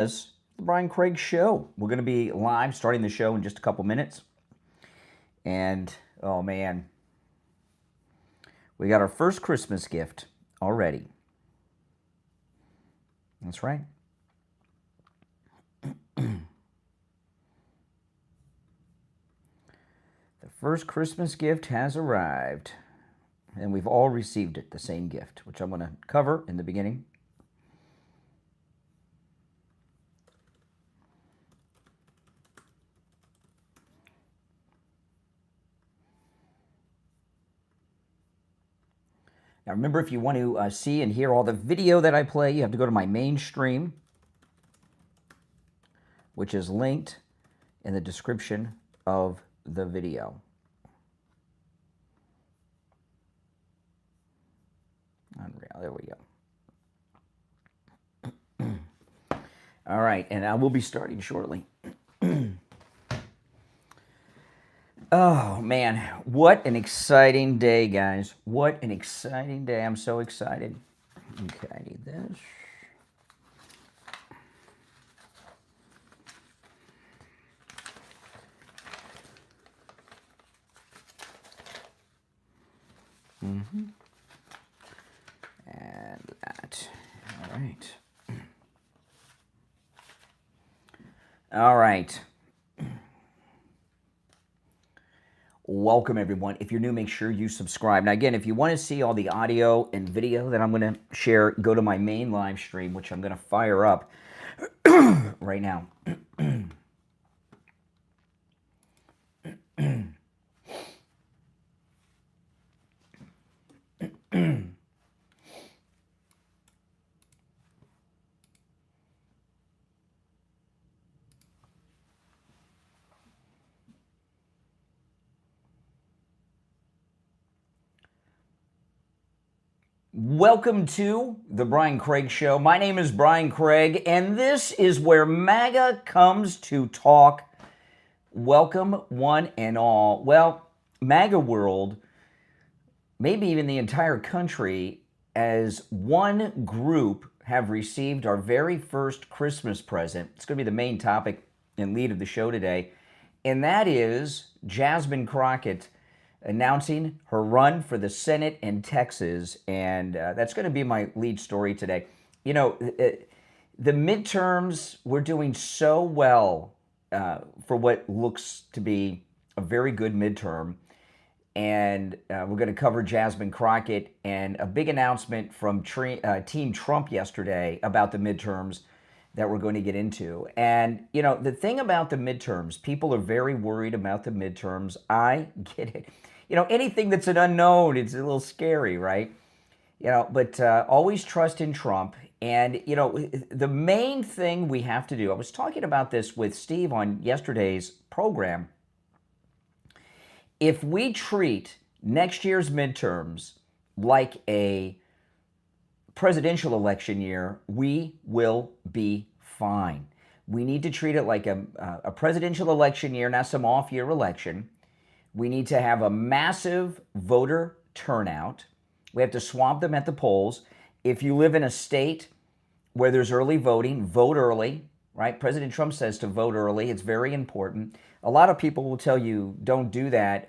This the Brian Craig Show. We're going to be live starting the show in just a couple minutes. And, oh man, we got our first Christmas gift already. That's right. The first Christmas gift has arrived. And we've all received it, the same gift, which I'm going to cover in the beginning. Now remember, if you want to see and hear all the video that I play, you have to go to my main stream, which is linked in the description of the video. Unreal, there we go. All right, and I will be starting shortly. Oh, man, what an exciting day, guys. What an exciting day. I'm so excited. Okay, I need this. And that. All right. All right. Welcome, everyone. If you're new, make sure you subscribe. Now, again, if you want to see all the audio and video that I'm going to share, go to my main live stream, which I'm going to fire up right now. Welcome to the Brian Craig Show. My name is Brian Craig, and this is where MAGA comes to talk. Welcome, one and all. Well, MAGA world, maybe even the entire country, as one group, have received our very first Christmas present. It's going to be the main topic and lead of the show today, and that is Jasmine Crockett announcing her run for the Senate in Texas, and that's going to be my lead story today. You know, the midterms, we're doing so well for what looks to be a very good midterm, and we're going to cover Jasmine Crockett and a big announcement from Team Trump yesterday about the midterms that we're going to get into. And, you know, the thing about the midterms, people are very worried about the midterms. I get it. You know, anything that's an unknown, it's a little scary, right? You know, but always trust in Trump. And, you know, the main thing we have to do, I was talking about this with Steve on yesterday's program. If we treat next year's midterms like a presidential election year, we will be fine. We need to treat it like a presidential election year, not some off-year election. We need to have a massive voter turnout. We have to swamp them at the polls. If you live in a state where there's early voting, vote early, right? President Trump says to vote early. It's very important. A lot of people will tell you don't do that.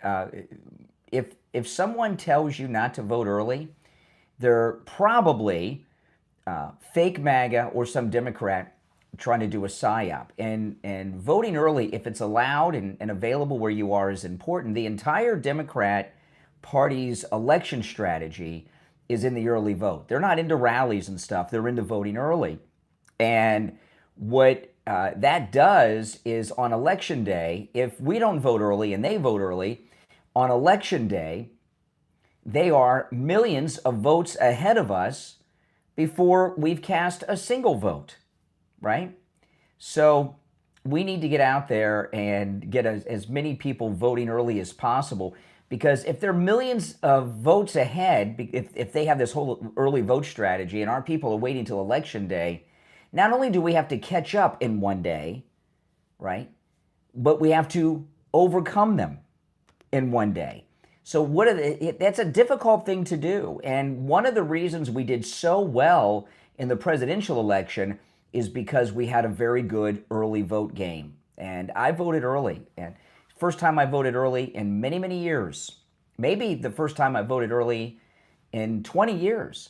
If someone tells you not to vote early, they're probably fake MAGA or some Democrat trying to do a psyop. And voting early, if it's allowed and available where you are, is important. The entire Democrat Party's election strategy is in the early vote. They're not into rallies and stuff. They're into voting early. And what that does is on election day, if we don't vote early and they vote early, on election day, they are millions of votes ahead of us before we've cast a single vote, right? So we need to get out there and get as many people voting early as possible, because if they're millions of votes ahead, if they have this whole early vote strategy and our people are waiting till election day, not only do we have to catch up in one day, right, but we have to overcome them in one day. So that's a difficult thing to do. And one of the reasons we did so well in the presidential election is because we had a very good early vote game. And I voted early. And first time I voted early in many, many years. Maybe the first time I voted early in 20 years.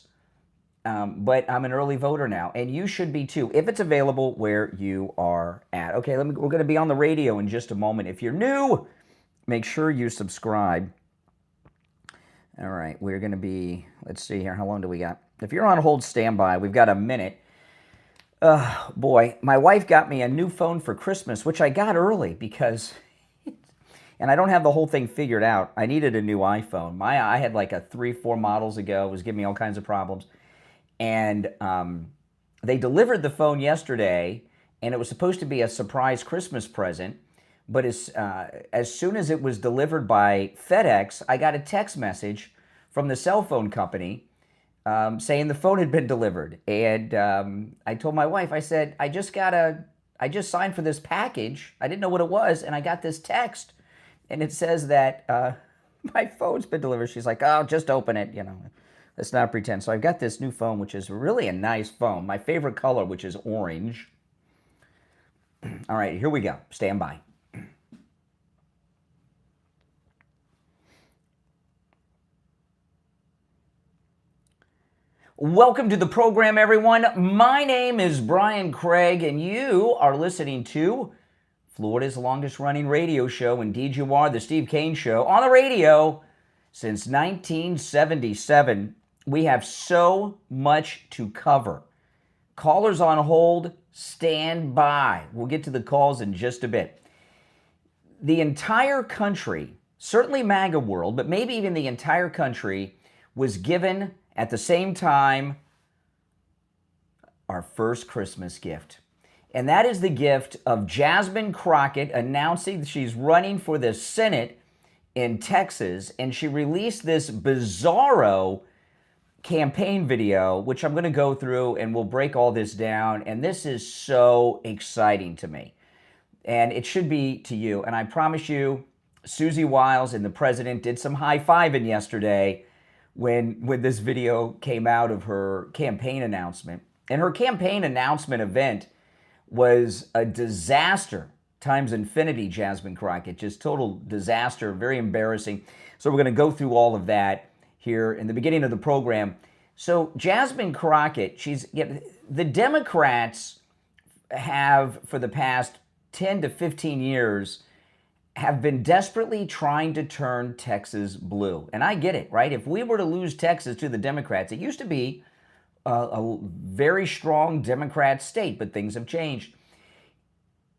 But I'm an early voter now, and you should be too, if it's available where you are at. Okay, we're going to be on the radio in just a moment. If you're new, make sure you subscribe. All right, we're going to be, let's see here, how long do we got? If you're on hold, stand by. We've got a minute. Boy, my wife got me a new phone for Christmas, which I got early because, and I don't have the whole thing figured out. I needed a new iPhone. I had like a 3-4 models ago. It was giving me all kinds of problems. And they delivered the phone yesterday, and it was supposed to be a surprise Christmas present. But as soon as it was delivered by FedEx, I got a text message from the cell phone company saying the phone had been delivered. And I told my wife, I said, I just signed for this package. I didn't know what it was, and I got this text. And it says that my phone's been delivered. She's like, oh, just open it, you know. Let's not pretend. So I've got this new phone, which is really a nice phone. My favorite color, which is orange. All right, here we go. Stand by. Welcome to the program, everyone. My name is Brian Craig, and you are listening to Florida's longest-running radio show. Indeed, you are, the Steve Kane Show, on the radio since 1977. We have so much to cover. Callers on hold, stand by. We'll get to the calls in just a bit. The entire country, certainly MAGA world, but maybe even the entire country, was given at the same time our first Christmas gift. And that is the gift of Jasmine Crockett announcing that she's running for the Senate in Texas. And she released this bizarro campaign video, which I'm going to go through and we'll break all this down. And this is so exciting to me. And it should be to you. And I promise you, Susie Wiles and the president did some high-fiving yesterday when this video came out of her campaign announcement. And her campaign announcement event was a disaster times infinity, Jasmine Crockett. Just total disaster, very embarrassing. So we're going to go through all of that here in the beginning of the program. So Jasmine Crockett, the Democrats have, for the past 10 to 15 years, have been desperately trying to turn Texas blue. And I get it, right? If we were to lose Texas to the Democrats, it used to be a very strong Democrat state, but things have changed.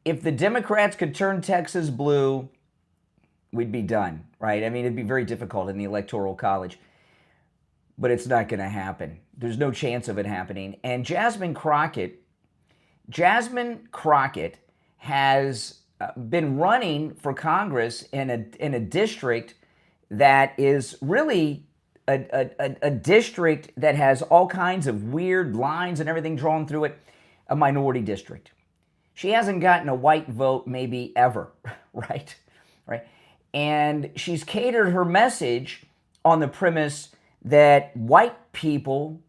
If the Democrats could turn Texas blue, we'd be done, right? I mean, it'd be very difficult in the Electoral College, but it's not going to happen. There's no chance of it happening. And Jasmine Crockett has been running for Congress in a district that is really a district that has all kinds of weird lines and everything drawn through it, a minority district. She hasn't gotten a white vote maybe ever, right? And she's catered her message on the premise that white people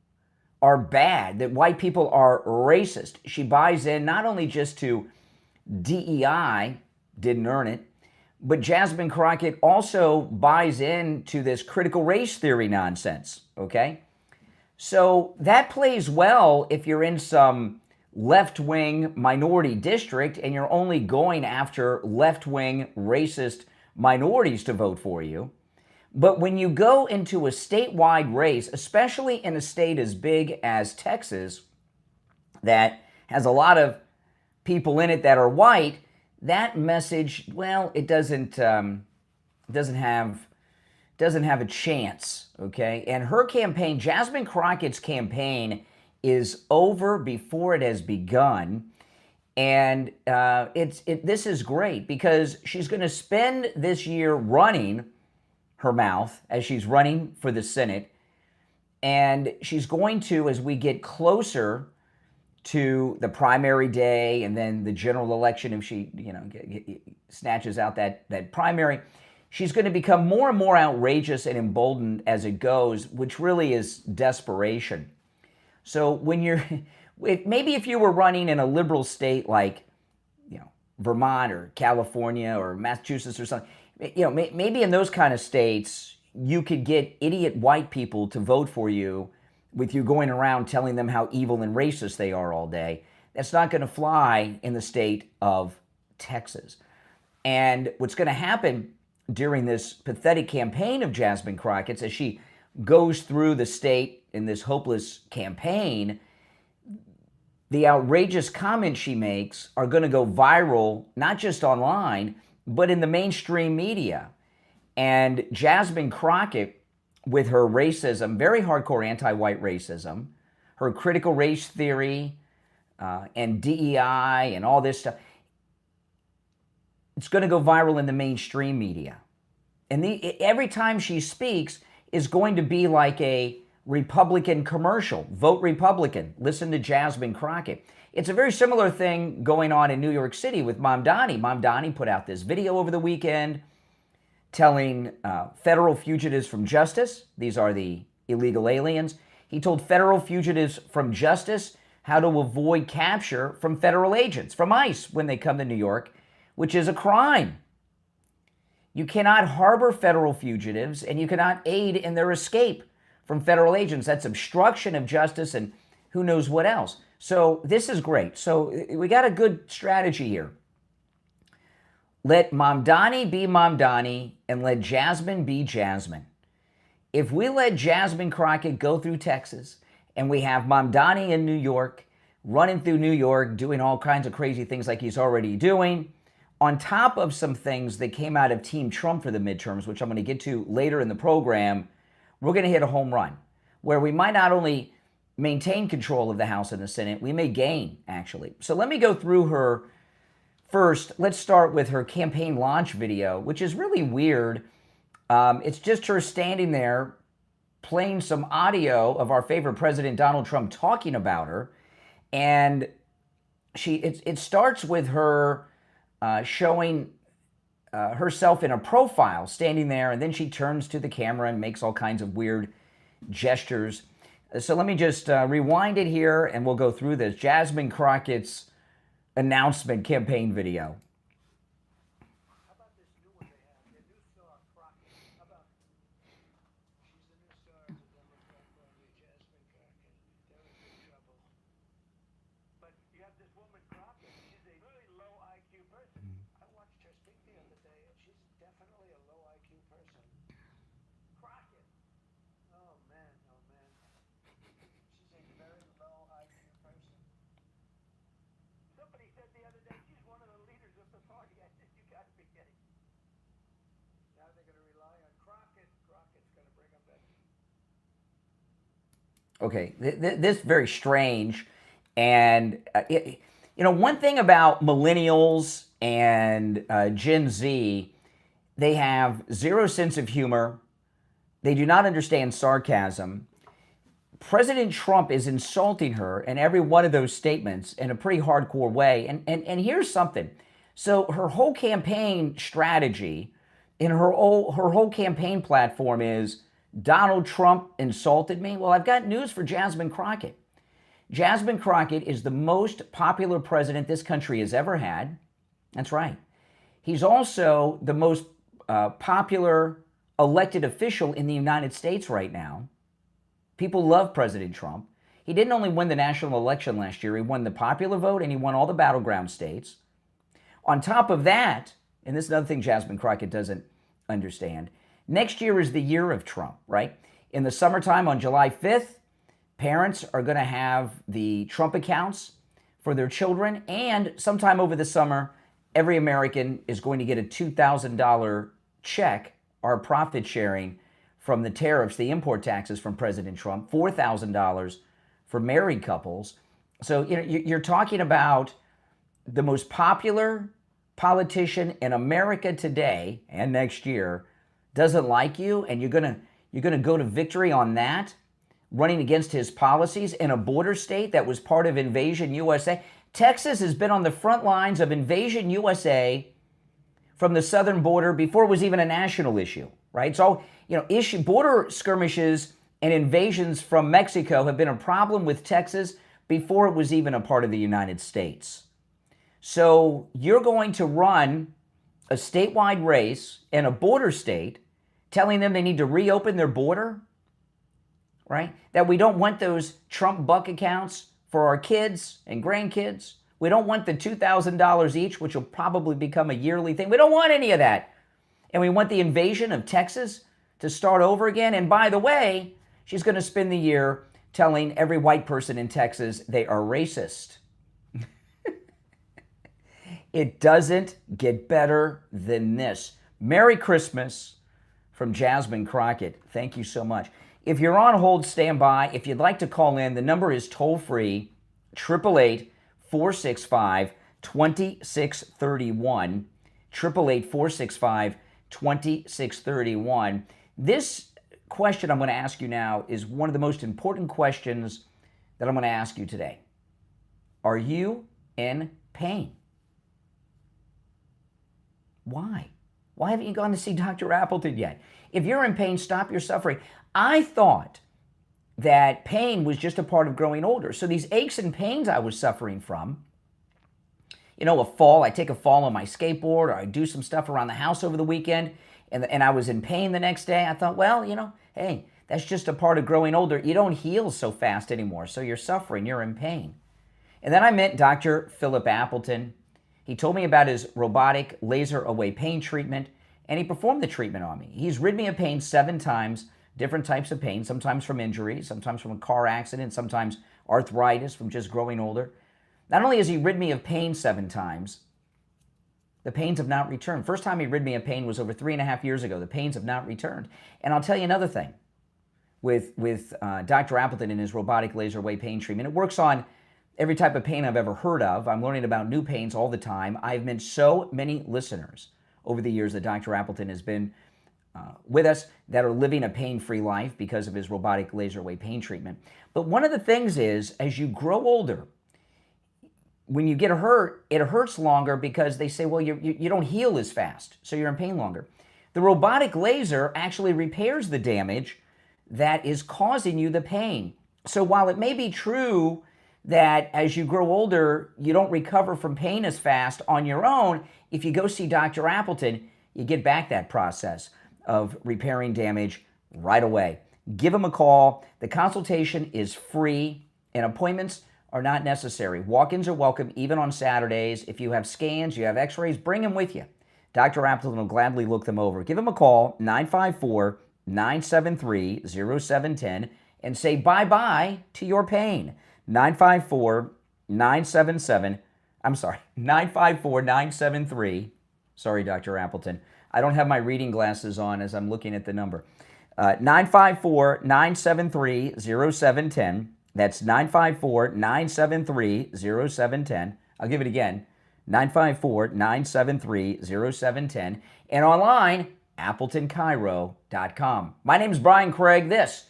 are bad, that white people are racist. She buys in not only just to DEI, didn't earn it, but Jasmine Crockett also buys into this critical race theory nonsense, okay? So that plays well if you're in some left-wing minority district and you're only going after left-wing racist minorities to vote for you. But when you go into a statewide race, especially in a state as big as Texas, that has a lot of people in it that are white, that message, well, it doesn't have a chance, okay? And her campaign, Jasmine Crockett's campaign, is over before it has begun. And this is great because she's going to spend this year running her mouth as she's running for the Senate. And she's going to, as we get closer to the primary day and then the general election, if she snatches out that primary, she's going to become more and more outrageous and emboldened as it goes, which really is desperation. So when Maybe if you were running in a liberal state like, Vermont or California or Massachusetts or something, maybe in those kind of states, you could get idiot white people to vote for you with you going around telling them how evil and racist they are all day. That's not going to fly in the state of Texas. And what's going to happen during this pathetic campaign of Jasmine Crockett's, as she goes through the state in this hopeless campaign, the outrageous comments she makes are going to go viral, not just online, but in the mainstream media. And Jasmine Crockett, with her racism, very hardcore anti-white racism, her critical race theory, and DEI and all this stuff, it's going to go viral in the mainstream media. And every time she speaks is going to be like a Republican commercial. Vote Republican. Listen to Jasmine Crockett. It's a very similar thing going on in New York City with Mamdani. Mamdani put out this video over the weekend telling federal fugitives from justice, these are the illegal aliens, he told federal fugitives from justice how to avoid capture from federal agents, from ICE, when they come to New York, which is a crime. You cannot harbor federal fugitives and you cannot aid in their escape from federal agents. That's obstruction of justice and who knows what else. So this is great. So we got a good strategy here. Let Mamdani be Mamdani and let Jasmine be Jasmine. If we let Jasmine Crockett go through Texas and we have Mamdani in New York, running through New York, doing all kinds of crazy things like he's already doing, on top of some things that came out of Team Trump for the midterms, which I'm going to get to later in the program, we're going to hit a home run where we might not only maintain control of the House and the Senate, we may gain, actually. So let me go through her first. Let's start with her campaign launch video, which is really weird. It's just her standing there playing some audio of our favorite president, Donald Trump, talking about her. And it starts with her showing herself in a profile, standing there, and then she turns to the camera and makes all kinds of weird gestures. So let me just rewind it here, and we'll go through this. Jasmine Crockett's announcement campaign video. How about this new one they have? Their new star, Crockett. How about she's the new star of the Democrat Party, Jasmine Crockett. They're in big trouble. But you have this woman, Crockett. She's a really low IQ person. I watched her speak the other day, and she's definitely a low IQ person. Crockett. Oh, man, oh, man. She's a very low IQ person. Somebody said the other day she's one of the leaders of the party. I said, you got to be kidding. Now they're going to rely on Crockett. Crockett's going to bring them back. Okay, this is very strange. And, one thing about millennials and Gen Z, they have zero sense of humor. They do not understand sarcasm. President Trump is insulting her in every one of those statements in a pretty hardcore way. And here's something. So her whole campaign strategy and her whole campaign platform is Donald Trump insulted me. Well, I've got news for Jasmine Crockett. Jasmine Crockett is the most popular president this country has ever had. That's right. He's also the most popular elected official in the United States right now. People love President Trump. He didn't only win the national election last year, he won the popular vote and he won all the battleground states. On top of that, and this is another thing Jasmine Crockett doesn't understand, next year is the year of Trump, right? In the summertime on July 5th, parents are going to have the Trump accounts for their children, and sometime over the summer, every American is going to get a $2,000 check, our profit sharing, from the tariffs, the import taxes from President Trump, $4,000 for married couples. So you're talking about the most popular politician in America today and next year doesn't like you, and you're gonna go to victory on that, running against his policies in a border state that was part of Invasion USA. Texas has been on the front lines of Invasion USA from the southern border before it was even a national issue, right? So, border skirmishes and invasions from Mexico have been a problem with Texas before it was even a part of the United States. So you're going to run a statewide race in a border state, telling them they need to reopen their border, right? That we don't want those Trump buck accounts for our kids and grandkids. We don't want the $2,000 each, which will probably become a yearly thing. We don't want any of that. And we want the invasion of Texas to start over again. And by the way, she's going to spend the year telling every white person in Texas they are racist. It doesn't get better than this. Merry Christmas from Jasmine Crockett. Thank you so much. If you're on hold, stand by. If you'd like to call in, the number is toll-free, 888-465-2631, 888-465-2631. This question I'm going to ask you now is one of the most important questions that I'm going to ask you today. Are you in pain? Why? Why haven't you gone to see Dr. Appleton yet? If you're in pain, stop your suffering. I thought that pain was just a part of growing older. So these aches and pains I was suffering from, a fall, I take a fall on my skateboard, or I do some stuff around the house over the weekend, and I was in pain the next day. I thought, well, hey, that's just a part of growing older. You don't heal so fast anymore, so you're suffering, you're in pain. And then I met Dr. Philip Appleton. He told me about his robotic laser away pain treatment, and he performed the treatment on me. He's rid me of pain 7 times, different types of pain, sometimes from injury, sometimes from a car accident, sometimes arthritis from just growing older. Not only has he rid me of pain 7 times, the pains have not returned. First time he rid me of pain was over 3.5 years ago. The pains have not returned. And I'll tell you another thing with Dr. Appleton and his robotic laser away pain treatment. It works on every type of pain I've ever heard of. I'm learning about new pains all the time. I've met so many listeners over the years that Dr. Appleton has been with us that are living a pain-free life because of his robotic laser away pain treatment. But one of the things is, as you grow older, when you get hurt, it hurts longer because they say, well, you don't heal as fast, so you're in pain longer. The robotic laser actually repairs the damage that is causing you the pain. So while it may be true that as you grow older, you don't recover from pain as fast on your own, if you go see Dr. Appleton, you get back that process of repairing damage right away. Give him a call. The consultation is free, and appointments are not necessary. Walk-ins are welcome even on Saturdays. If you have scans, you have x-rays, bring them with you. Dr. Appleton will gladly look them over. Give him a call, 954-973-0710, and say bye-bye to your pain. 954-973. Sorry, Dr. Appleton. I don't have my reading glasses on as I'm looking at the number. 954-973-0710. That's 954-973-0710. I'll give it again. 954-973-0710. And online, AppletonCairo.com. My name is Brian Craig. This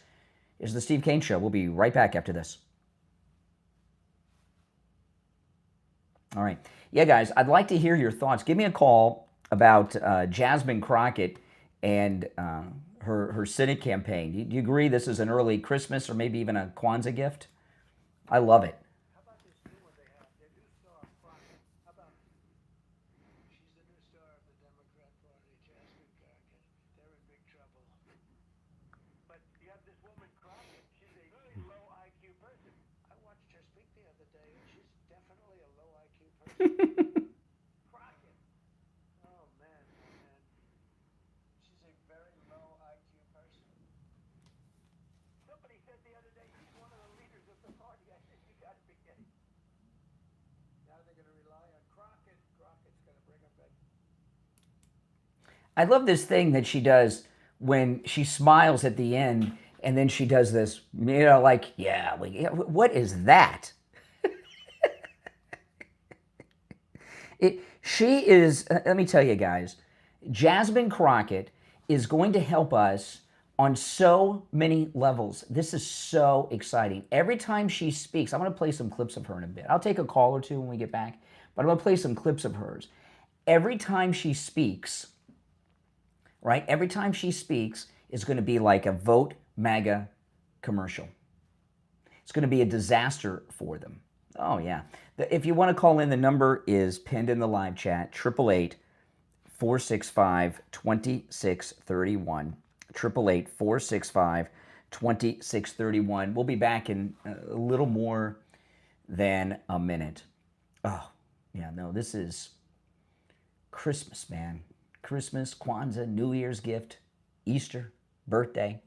is The Steve Kane Show. We'll be right back after this. All right. Yeah, guys, I'd like to hear your thoughts. Give me a call about Jasmine Crockett and her Senate campaign. Do you agree this is an early Christmas or maybe even a Kwanzaa gift? I love it. How about this new one they have? Their new star, Crockett. How about she's the new star of the Democrat Party, Jasmine Crockett. They're in big trouble. But you have this woman, Crockett. She's a very low IQ person. I watched her speak the other day, and she's definitely a low IQ person. Crockett. Oh, man. She's a very low IQ person. Somebody said the other day she's one of the leaders of the party. I said, you got to be kidding. Now they're going to rely on Crockett. Crockett's going to bring them back. I love this thing that she does when she smiles at the end and then she does this, like, yeah, what is that? She is, let me tell you guys, Jasmine Crockett is going to help us on so many levels. This is so exciting. Every time she speaks, I'm going to play some clips of her in a bit. I'll take a call or two when we get back, but I'm going to play some clips of hers. Every time she speaks, right? Every time she speaks is going to be like a Vote MAGA commercial. It's going to be a disaster for them. Oh, yeah. If you want to call in, the number is pinned in the live chat, 888-465-2631, 888-465-2631. We'll be back in a little more than a minute. Oh, yeah, no, this is Christmas, man. Christmas, Kwanzaa, New Year's gift, Easter, birthday.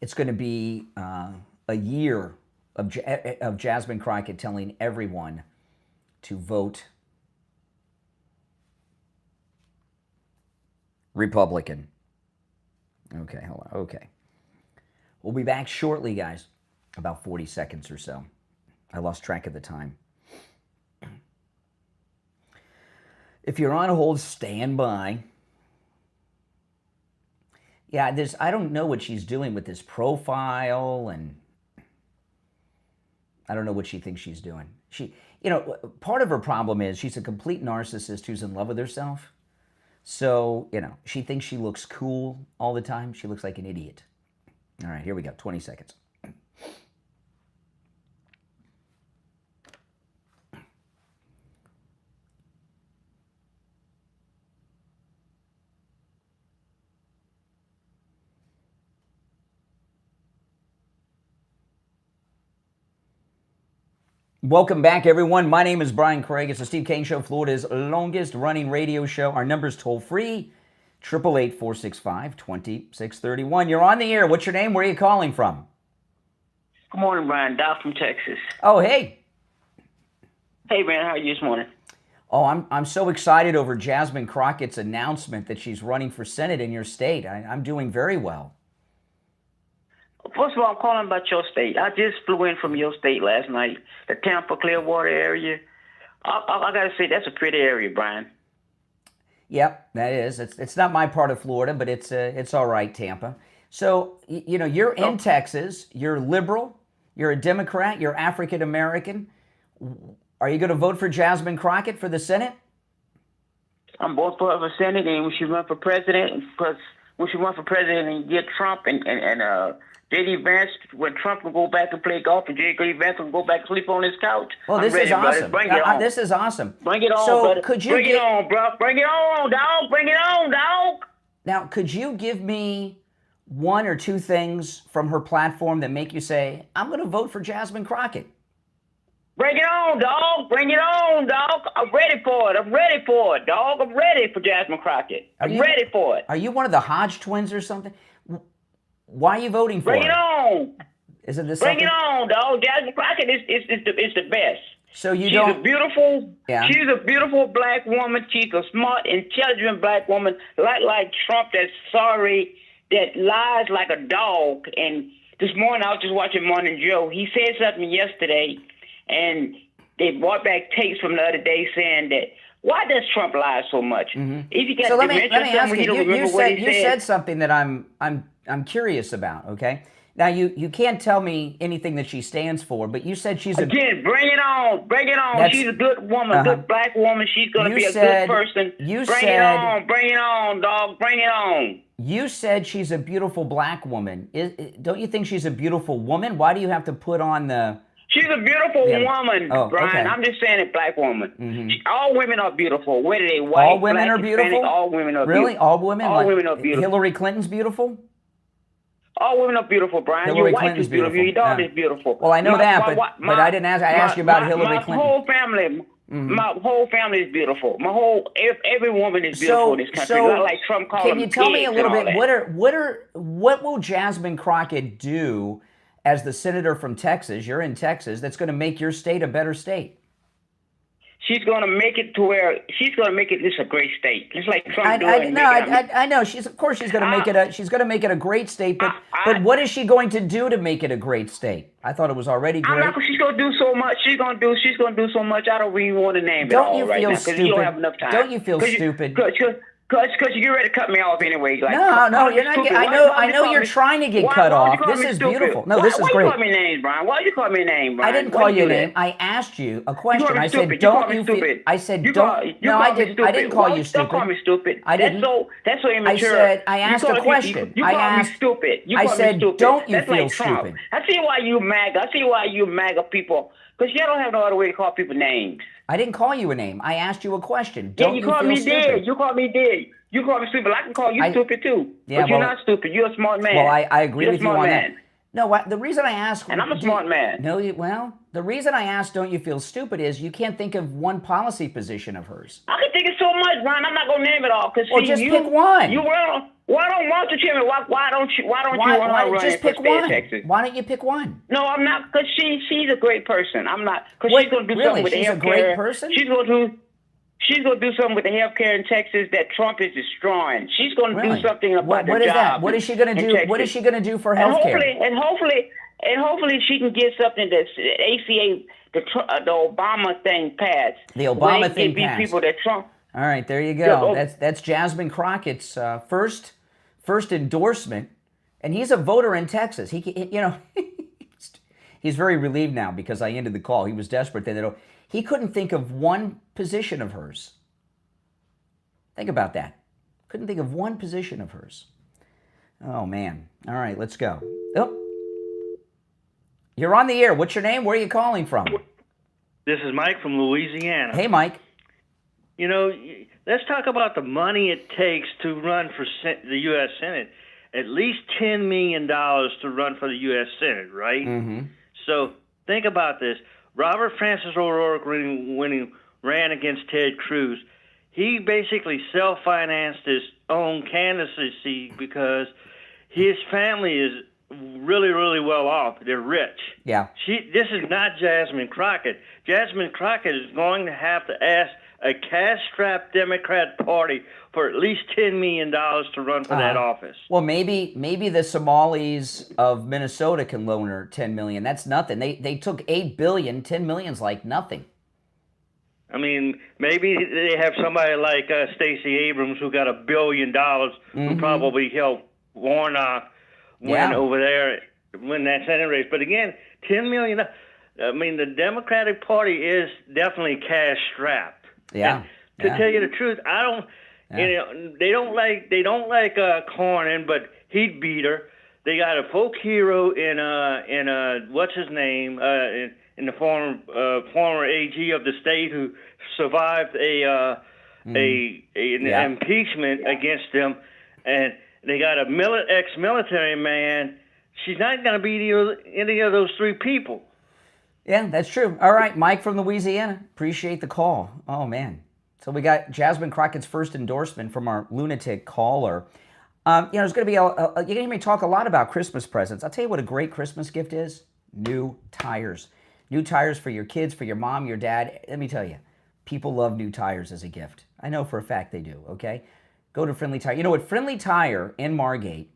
It's going to be a year of Jasmine Crockett telling everyone to vote Republican. Okay, hold on. Okay. We'll be back shortly, guys. About 40 seconds or so. I lost track of the time. If you're on hold, stand by. Yeah, I don't know what she's doing with this profile, and I don't know what she thinks she's doing. Part of her problem is she's a complete narcissist who's in love with herself. So, she thinks she looks cool all the time. She looks like an idiot. All right, here we go, 20 seconds. Welcome back, everyone. My name is Brian Craig. It's the Steve Kane Show, Florida's longest running radio show. Our number's toll free, 888-465-2631. You're on the air. What's your name? Where are you calling from? Good morning, Brian. Doc from Texas. Oh, hey. Hey, man. How are you this morning? Oh, I'm so excited over Jasmine Crockett's announcement that she's running for Senate in your state. I'm doing very well. First of all, I'm calling about your state. I just flew in from your state last night, the Tampa, Clearwater area. I got to say, that's a pretty area, Brian. Yep, that is. It's not my part of Florida, but it's all right, Tampa. So, you're in Texas. You're liberal. You're a Democrat. You're African American. Are you going to vote for Jasmine Crockett for the Senate? I'm both for her for Senate, and when she run for president, because when she run for president and get Trump and J.D. Vance, when Trump will go back and play golf, and J.D. Vance will go back and sleep on his couch. Well, this is awesome. Bring it on. This is awesome. Bring it on, so brother. Could you Bring it on, bro. Bring it on, dog. Bring it on, dog. Now, could you give me one or two things from her platform that make you say, I'm going to vote for Jasmine Crockett? Bring it on, dog. Bring it on, dog. I'm ready for it. I'm ready for it, dog. I'm ready for Jasmine Crockett. I'm ready for it. Are you one of the Hodge twins or something? Why are you voting for her? Bring it on. Isn't this Bring something? it on, dog. Jasmine Crockett is the best. So She's a beautiful black woman. She's a smart, intelligent black woman, like Trump, that's sorry, that lies like a dog. And this morning, I was just watching Morning Joe. He said something yesterday, and they brought back tapes from the other day saying that, why does Trump lie so much? Mm-hmm. If you got so let me ask you. You said something that I'm curious about. Okay, now you can't tell me anything that she stands for, but you said she's bring it on, bring it on. She's a good woman, good black woman. She's gonna be a good person. Bring it on, dog. Bring it on. You said she's a beautiful black woman. Don't you think she's a beautiful woman? Why do you have to put on the? She's a beautiful woman, Brian. Okay. I'm just saying it, black woman. Mm-hmm. All women are beautiful. Whether they white, all women black, are beautiful. Hispanic, all women are beautiful. Really, all women. All women are beautiful. Hillary Clinton's beautiful. All women are beautiful, Brian. Hillary Your wife Clinton's is beautiful. Your daughter is beautiful. Well, I know but I didn't ask. I asked you about Hillary Clinton. My whole family. Mm-hmm. My whole family is beautiful. Every woman is beautiful in this country. Not like Trump called them. Can you tell me a little bit? What will Jasmine Crockett do as the senator from Texas? You're in Texas. That's going to make your state a better state. She's going to make it to where she's going to make it this a great state. Just like Trump I know. She's going to make it she's going to make it a great state. But what is she going to do to make it a great state? I thought it was already great. She's going to do so much. She's going to do so much. I don't even want to name it all right now because you don't have enough time. Don't you feel stupid? Cause you get ready to cut me off anyway. Like, No, you're not. I know you're trying to get cut off. This is beautiful. No, this is great. Why you call me names, Brian? Why you call me names, Brian? I didn't call you a name. I asked you a question. I said, don't you feel? I said, don't. No, I didn't. I didn't call you stupid. Don't call me stupid. I didn't. That's so immature. I asked a question. You call me stupid. I said, don't you feel stupid? I see why you MAGA people. Because you don't have no other way to call people names. I didn't call you a name. I asked you a question. You called me dead. You called me dead. You call me stupid. I can call you stupid too. Yeah, but you're not stupid. You're a smart man. Well, I agree with you on that. No, the reason I asked... And I'm a smart man. No, the reason I asked don't you feel stupid is you can't think of one policy position of hers. I can think of so much, Brian. I'm not going to name it all. Well, just pick one. Why don't you tell me? Why don't you run just pick one? Texas? Why don't you pick one? No, I'm not, because she's a great person. I'm not, because she's going to do something with the health care. She's a great person? She's going to do something with the health care in Texas that Trump is destroying. She's going to do something about what the is job. That? What is she going to do? Texas. What is she going to do for health care? And hopefully she can get something that's ACA, the Obama thing passed. The Obama thing passed. People that Trump. All right, there you go. That's Jasmine Crockett's first endorsement, and he's a voter in Texas. He's very relieved now because I ended the call. He was desperate. He couldn't think of one position of hers. Think about that. Couldn't think of one position of hers. Oh, man. All right, let's go. Oh. You're on the air. What's your name? Where are you calling from? This is Mike from Louisiana. Hey, Mike. You know, let's talk about the money it takes to run for the U.S. Senate. At least $10 million to run for the U.S. Senate, right? Mm-hmm. So think about this. Robert Francis O'Rourke, when he ran against Ted Cruz, he basically self-financed his own candidacy because his family is really, really well off. They're rich. Yeah. This is not Jasmine Crockett. Jasmine Crockett is going to have to ask a cash-strapped Democrat Party for at least $10 million to run for that office. Well, maybe the Somalis of Minnesota can loan her $10 million. That's nothing. They took $8 billion. $10 million's like nothing. I mean, maybe they have somebody like Stacey Abrams who got $1 billion, who probably helped Warnock win over there, win that Senate race. But again, $10 million. I mean, the Democratic Party is definitely cash-strapped. Yeah. And to tell you the truth, I don't. Yeah. You know, they don't like Cornyn, but he'd beat her. They got a folk hero in what's his name in the former AG of the state who survived an impeachment against them, and they got a ex-military man. She's not going to beat any of those three people. Yeah, that's true. All right, Mike from Louisiana. Appreciate the call. Oh, man. So we got Jasmine Crockett's first endorsement from our lunatic caller. There's going to be you're going to hear me talk a lot about Christmas presents. I'll tell you what a great Christmas gift is. New tires. New tires for your kids, for your mom, your dad. Let me tell you, people love new tires as a gift. I know for a fact they do, okay? Go to Friendly Tire. You know, at Friendly Tire in Margate,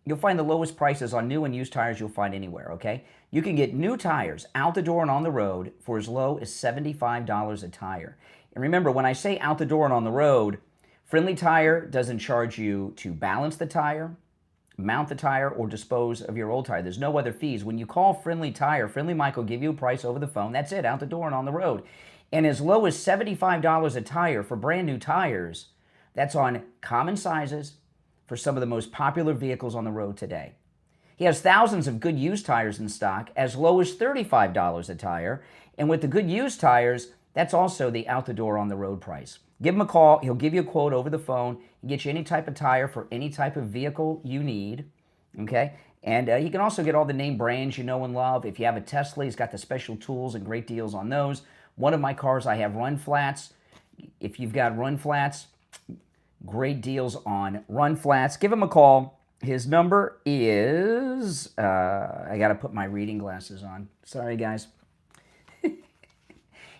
you'll find the lowest prices on new and used tires you'll find anywhere, okay? You can get new tires out the door and on the road for as low as $75 a tire. And remember, when I say out the door and on the road, Friendly Tire doesn't charge you to balance the tire, mount the tire, or dispose of your old tire. There's no other fees. When you call Friendly Tire, Friendly Mike will give you a price over the phone. That's it, out the door and on the road. And as low as $75 a tire for brand new tires, that's on common sizes for some of the most popular vehicles on the road today. He has thousands of good used tires in stock, as low as $35 a tire. And with the good used tires, that's also the out-the-door, on-the-road price. Give him a call. He'll give you a quote over the phone. He'll get you any type of tire for any type of vehicle you need, okay? And he can also get all the name brands you know and love. If you have a Tesla, he's got the special tools and great deals on those. One of my cars, I have run flats. If you've got run flats, great deals on run flats. Give him a call. His number is, I got to put my reading glasses on. Sorry, guys.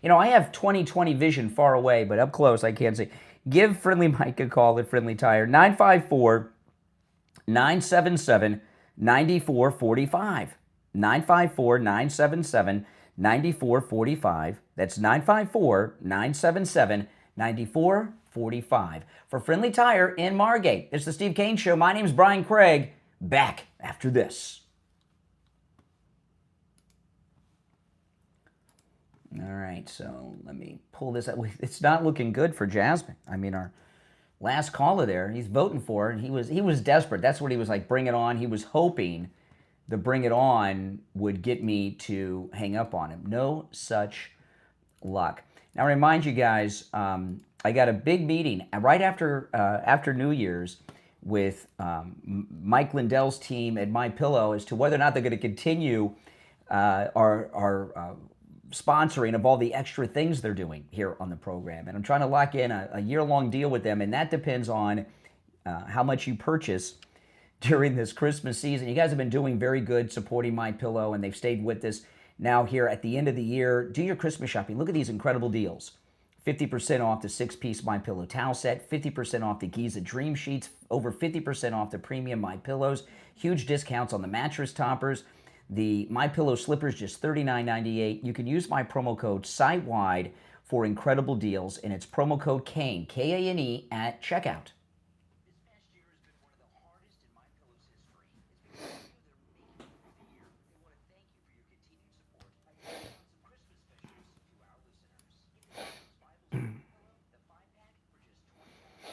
I have 20/20 vision far away, but up close I can't see. Give Friendly Mike a call at Friendly Tire, 954-977-9445. 954-977-9445. That's 954-977-9445. 45 for Friendly Tire in Margate. It's the Steve Kane Show. My name's Brian Craig. Back after this. All right, so let me pull this up. It's not looking good for Jasmine. I mean, our last caller there, he's voting for her, and he was desperate. That's what he was like, bring it on. He was hoping the bring it on would get me to hang up on him. No such luck. Now, I remind you guys, I got a big meeting right after New Year's with Mike Lindell's team at MyPillow as to whether or not they're going to continue our sponsoring of all the extra things they're doing here on the program. And I'm trying to lock in a year-long deal with them, and that depends on how much you purchase during this Christmas season. You guys have been doing very good supporting MyPillow, and they've stayed with us now here at the end of the year. Do your Christmas shopping. Look at these incredible deals. 50% off the 6-piece MyPillow towel set, 50% off the Giza Dream Sheets, over 50% off the premium MyPillows, huge discounts on the mattress toppers. The MyPillow slippers, just $39.98. You can use my promo code site-wide for incredible deals, and it's promo code KANE, K-A-N-E, at checkout. This past year has been one of the hardest in MyPillow's history. It's been one of you that are making it through the year. They want to thank you for your continued support by passing on some Christmas specials to our listeners. Get the Jasmine's Bibles with Pillow, the 5-pack for just $29.98.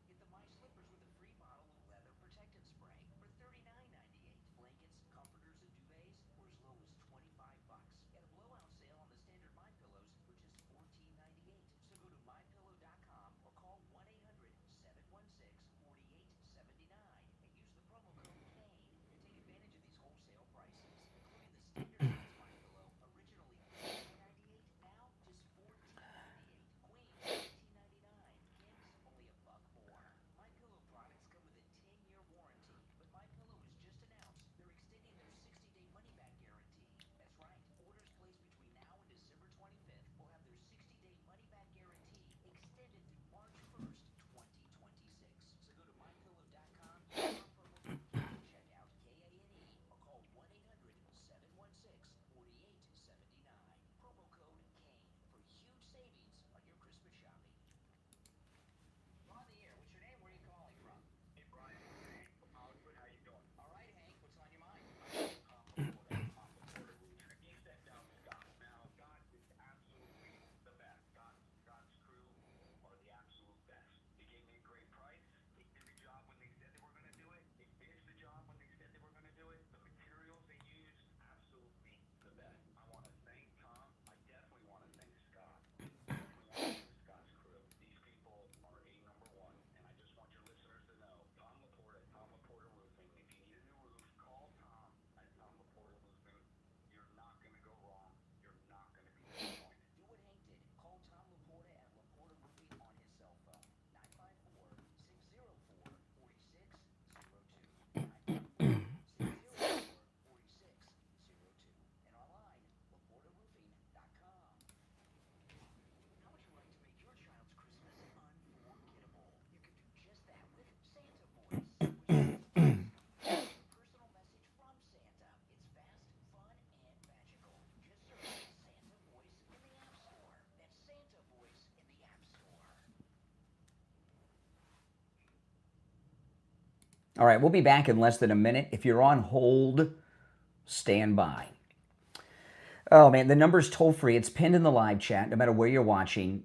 Get the My Slippers with a free bottle of leather protectant spray for $39.98. Blankets, comforters, and duvets for as low as $25. Get a blowout sale on the standard My Pillows for just $14.98. So go to mypillow.com or call 1-800-716-4879 and use the promo code KANE to take advantage of these wholesale prices, including the standard size My Pillow, originally $39.98, now just $14.98. Queen, $18.99. Kings, only $1 more. My Pillow products come with a 10-year warranty, but My Pillow has just announced they're extending their 60-day money-back guarantee. That's right. Orders placed between now and December 25th will have their 60-day money-back guarantee extended through March 1st, 2026. So go to mypillow.com, use our promo code KANE, check out KANE, or call 1-800-716-4879. Promo code KANE for huge savings on your Christmas shopping. You're on the air. What's your name? Where are you calling from? Hey, Brian. Hey, from Hollywood. How you doing? All right, Hank. What's on your mind? You said Scott. Now, Scott is absolutely the best. Scott's crew are the absolute best. They gave me a great price. They did the job when they said they were going to do it. They finished the job when they said they were going to do it. The materials they used, absolutely the best. I want to thank Tom. I definitely want to thank Scott. I definitely want to thank Scott's crew. These people are #1, and I just want your listeners to know, Tom Laporta Roofing. If you need a new roof, call Tom at Tom Laporta Roofing. You're not going to go wrong. You're not going to be disappointed. Do what Hank did. Call Tom Laporta at Laporta Roofing on his cell phone, 954-604-4602. 954-604-4602. And online, laportaroofing.com. How would you like to make your child's Christmas unforgettable? You can do just that with Santa Voice, which is a personal message from Santa. It's fast, fun, and magical. Just search Santa Voice in the App Store. That's Santa Voice in the App Store. All right, we'll be back in less than a minute. If you're on hold, stand by. Oh, man, the number's toll-free. It's pinned in the live chat, no matter where you're watching.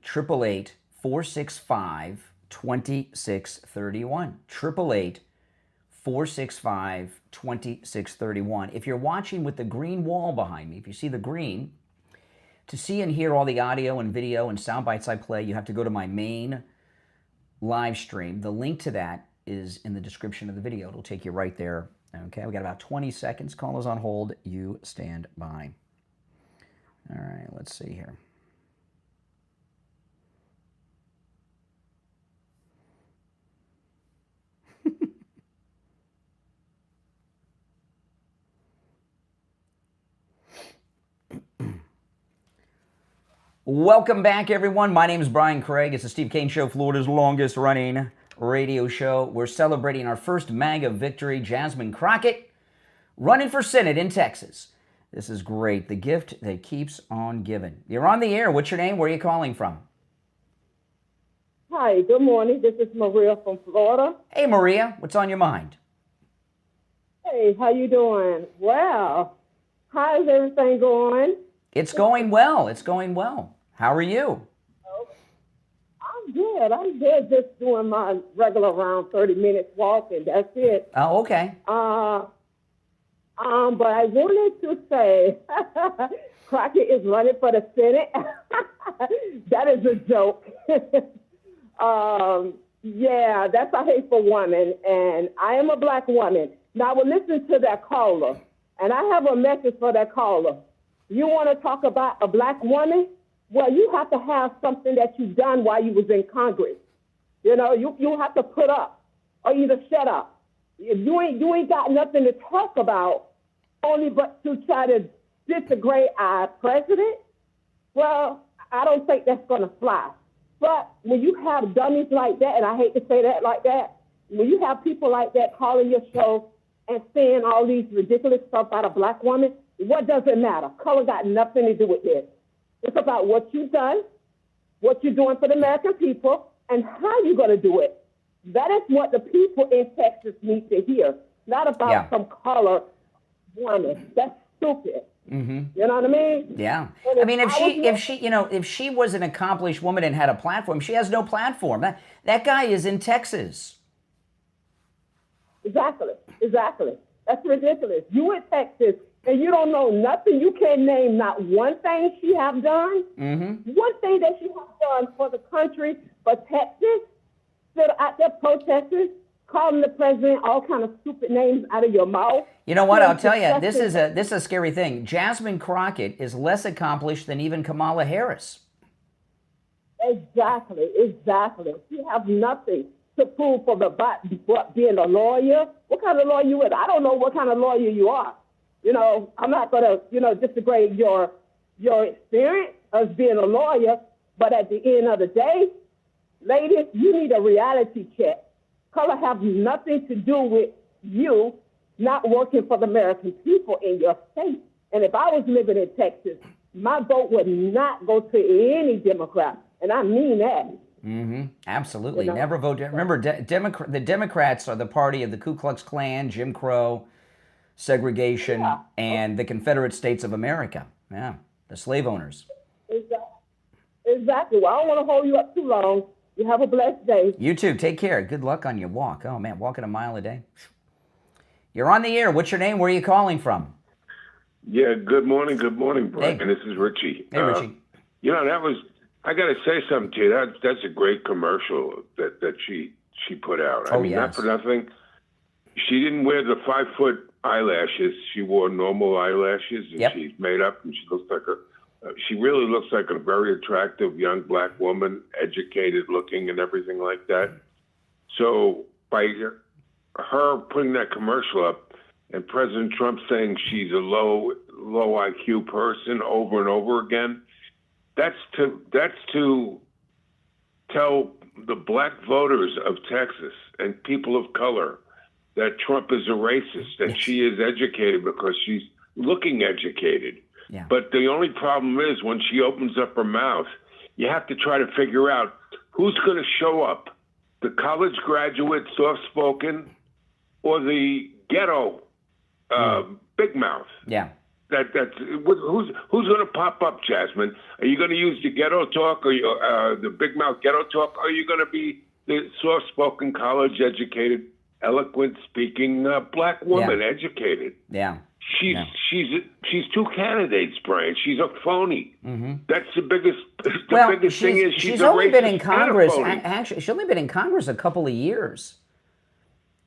888-465-2631. 888-465-2631. If you're watching with the green wall behind me, if you see the green, to see and hear all the audio and video and sound bites I play, you have to go to my main live stream. The link to that is in the description of the video. It'll take you right there. Okay, we got about 20 seconds. Call is on hold. You stand by. All right, let's see here. Welcome back, everyone. My name is Brian Craig. It's the Steve Kane Show, Florida's longest running radio show. We're celebrating our first MAGA victory. Jasmine Crockett running for Senate in Texas. This is great. The gift that keeps on giving. You're on the air. What's your name? Where are you calling from? Hi, Hi, good morning. This is Maria from Florida. Hey, Maria, what's on your mind? Hey, how you doing? Well, how's everything going? It's going well. It's going well. How are you? I'm good. I'm good. Just doing my regular around 30 minutes walk, and that's it. Oh, okay. But I wanted to say, Crockett is running for the Senate. That is a joke. Yeah, that's a hateful woman, and I am a black woman. Now, we'll listen to that caller, and I have a message for that caller. You want to talk about a black woman? Well, you have to have something that you've done while you was in Congress. You know, you have to put up or either shut up. If you ain't got nothing to talk about, only but to try to disagree our president, well, I don't think that's going to fly. But when you have dummies like that, and I hate to say that like that, when you have people like that calling your show and saying all these ridiculous stuff about a black woman, what does it matter? Color got nothing to do with this. It's about what you've done, what you're doing for the American people, and how you're going to do it. That is what the people in Texas need to hear, not about some color woman. That's stupid. Mm-hmm. You know what I mean? Yeah. I mean, if she was an accomplished woman and had a platform, she has no platform. That guy is in Texas. Exactly. That's ridiculous. You in Texas and you don't know nothing. You can't name not one thing she have done. Mm-hmm. One thing that she have done for the country, for Texas, still out there protesting, calling the president all kind of stupid names out of your mouth. You know what? I'll tell you, this is a scary thing. Jasmine Crockett is less accomplished than even Kamala Harris. Exactly. She have nothing to prove for being a lawyer. What kind of lawyer you is? I don't know what kind of lawyer you are. You know, I'm not going to, disagree your experience as being a lawyer, but at the end of the day, ladies, you need a reality check. Color have nothing to do with you not working for the American people in your state. And if I was living in Texas, my vote would not go to any Democrat. And I mean that. Mm-hmm. Absolutely. Never vote. Remember, the Democrats are the party of the Ku Klux Klan, Jim Crow, segregation, and the Confederate States of America. Yeah, the slave owners. Exactly. Well, I don't want to hold you up too long. You have a blessed day. You too. Take care. Good luck on your walk. Oh, man, walking a mile a day. You're on the air. What's your name? Where are you calling from? Yeah, good morning, Brian. Hey. This is Richie. Hey, Richie. I got to say something to you. That's a great commercial that she put out. I mean, not for nothing. She didn't wear the 5-foot eyelashes. She wore normal eyelashes, and she's made up, and she looks like she really looks like a very attractive young black woman, educated looking and everything like that. So by her putting that commercial up and President Trump saying she's a low IQ person over and over again, that's to tell the black voters of Texas and people of color that Trump is a racist, that she is educated because she's looking educated. Yeah. But the only problem is when she opens up her mouth, you have to try to figure out who's going to show up, the college graduate, soft-spoken, or the ghetto big mouth. Yeah. Who's going to pop up, Jasmine? Are you going to use the ghetto talk or the big mouth ghetto talk? Or are you going to be the soft-spoken, college-educated, eloquent speaking black woman, educated? Yeah. She's two candidates, Brian. She's a phony. Mm-hmm. That's the biggest. Biggest thing is she's only a been in Congress. Actually, she's only been in Congress a couple of years.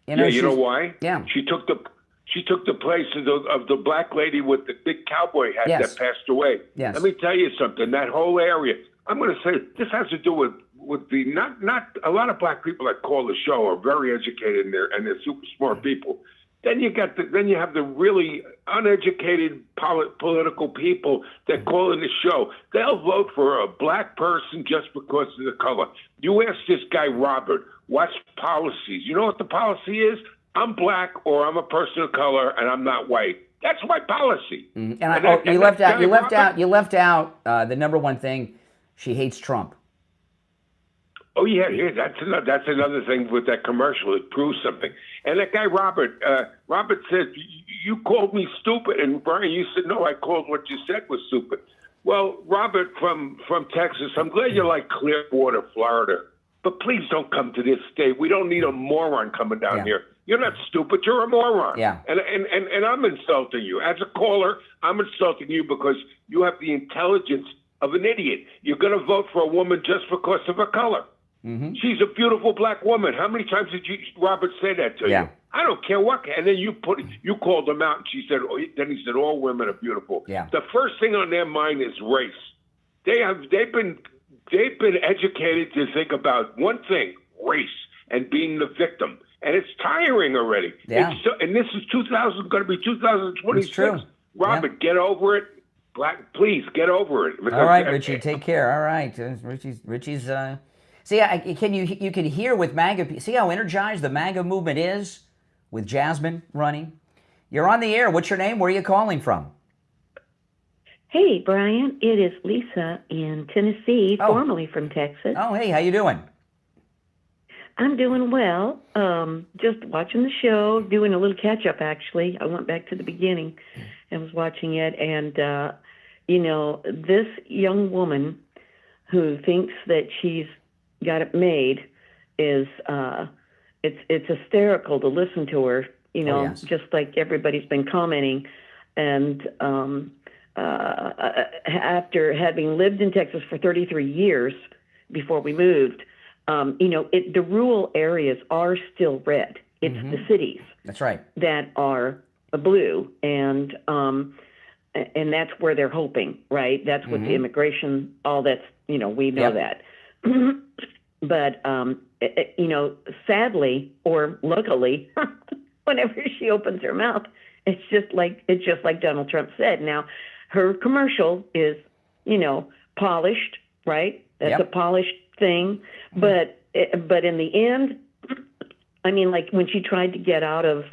You know why? Yeah. She took the place of the black lady with the big cowboy hat that passed away. Yes. Let me tell you something. That whole area. I'm going to say this has to do with the not a lot of black people that call the show are very educated and they're super smart people. Then you have the really uneducated political people that call in the show. They'll vote for a black person just because of the color. You ask this guy Robert, what's policies? You know what the policy is? I'm black or I'm a person of color and I'm not white. That's my policy. Mm-hmm. You left out the number one thing. She hates Trump. Oh yeah, that's another thing with that commercial. It proves something. And that guy Robert said, you called me stupid, and Brian, you said no, I called what you said was stupid. Well, Robert from Texas, I'm glad you like Clearwater, Florida, but please don't come to this state. We don't need a moron coming down here. You're not stupid. You're a moron. Yeah. And I'm insulting you as a caller. I'm insulting you because you have the intelligence of an idiot. You're going to vote for a woman just because of her color. Mm-hmm. She's a beautiful black woman. How many times did Robert say that to you? I don't care what. And then you called him out, and she said. Then he said, all women are beautiful. Yeah. The first thing on their mind is race. They've been educated to think about one thing: race and being the victim. And it's tiring already. Yeah. And this is going to be 2026. It's true. Robert, get over it. Please get over it. All right, Richie, take care. All right, Richie's. See, you can hear with MAGA. See how energized the MAGA movement is with Jasmine running. You're on the air. What's your name? Where are you calling from? Hey, Brian. It is Lisa in Tennessee, formerly from Texas. Oh, hey, how you doing? I'm doing well. Just watching the show, doing a little catch-up, actually. I went back to the beginning and was watching it. And, this young woman who thinks that she's got it made is, it's hysterical to listen to her, just like everybody's been commenting. And after having lived in Texas for 33 years before we moved, the rural areas are still red. It's the cities. That's right. That are blue, and that's where they're hoping, right? That's what the immigration, all that's, we know that. But, sadly or luckily, whenever she opens her mouth, it's just like Donald Trump said. Now, her commercial is, polished, right? That's a polished thing. But in the end, I mean, like when she tried to get out of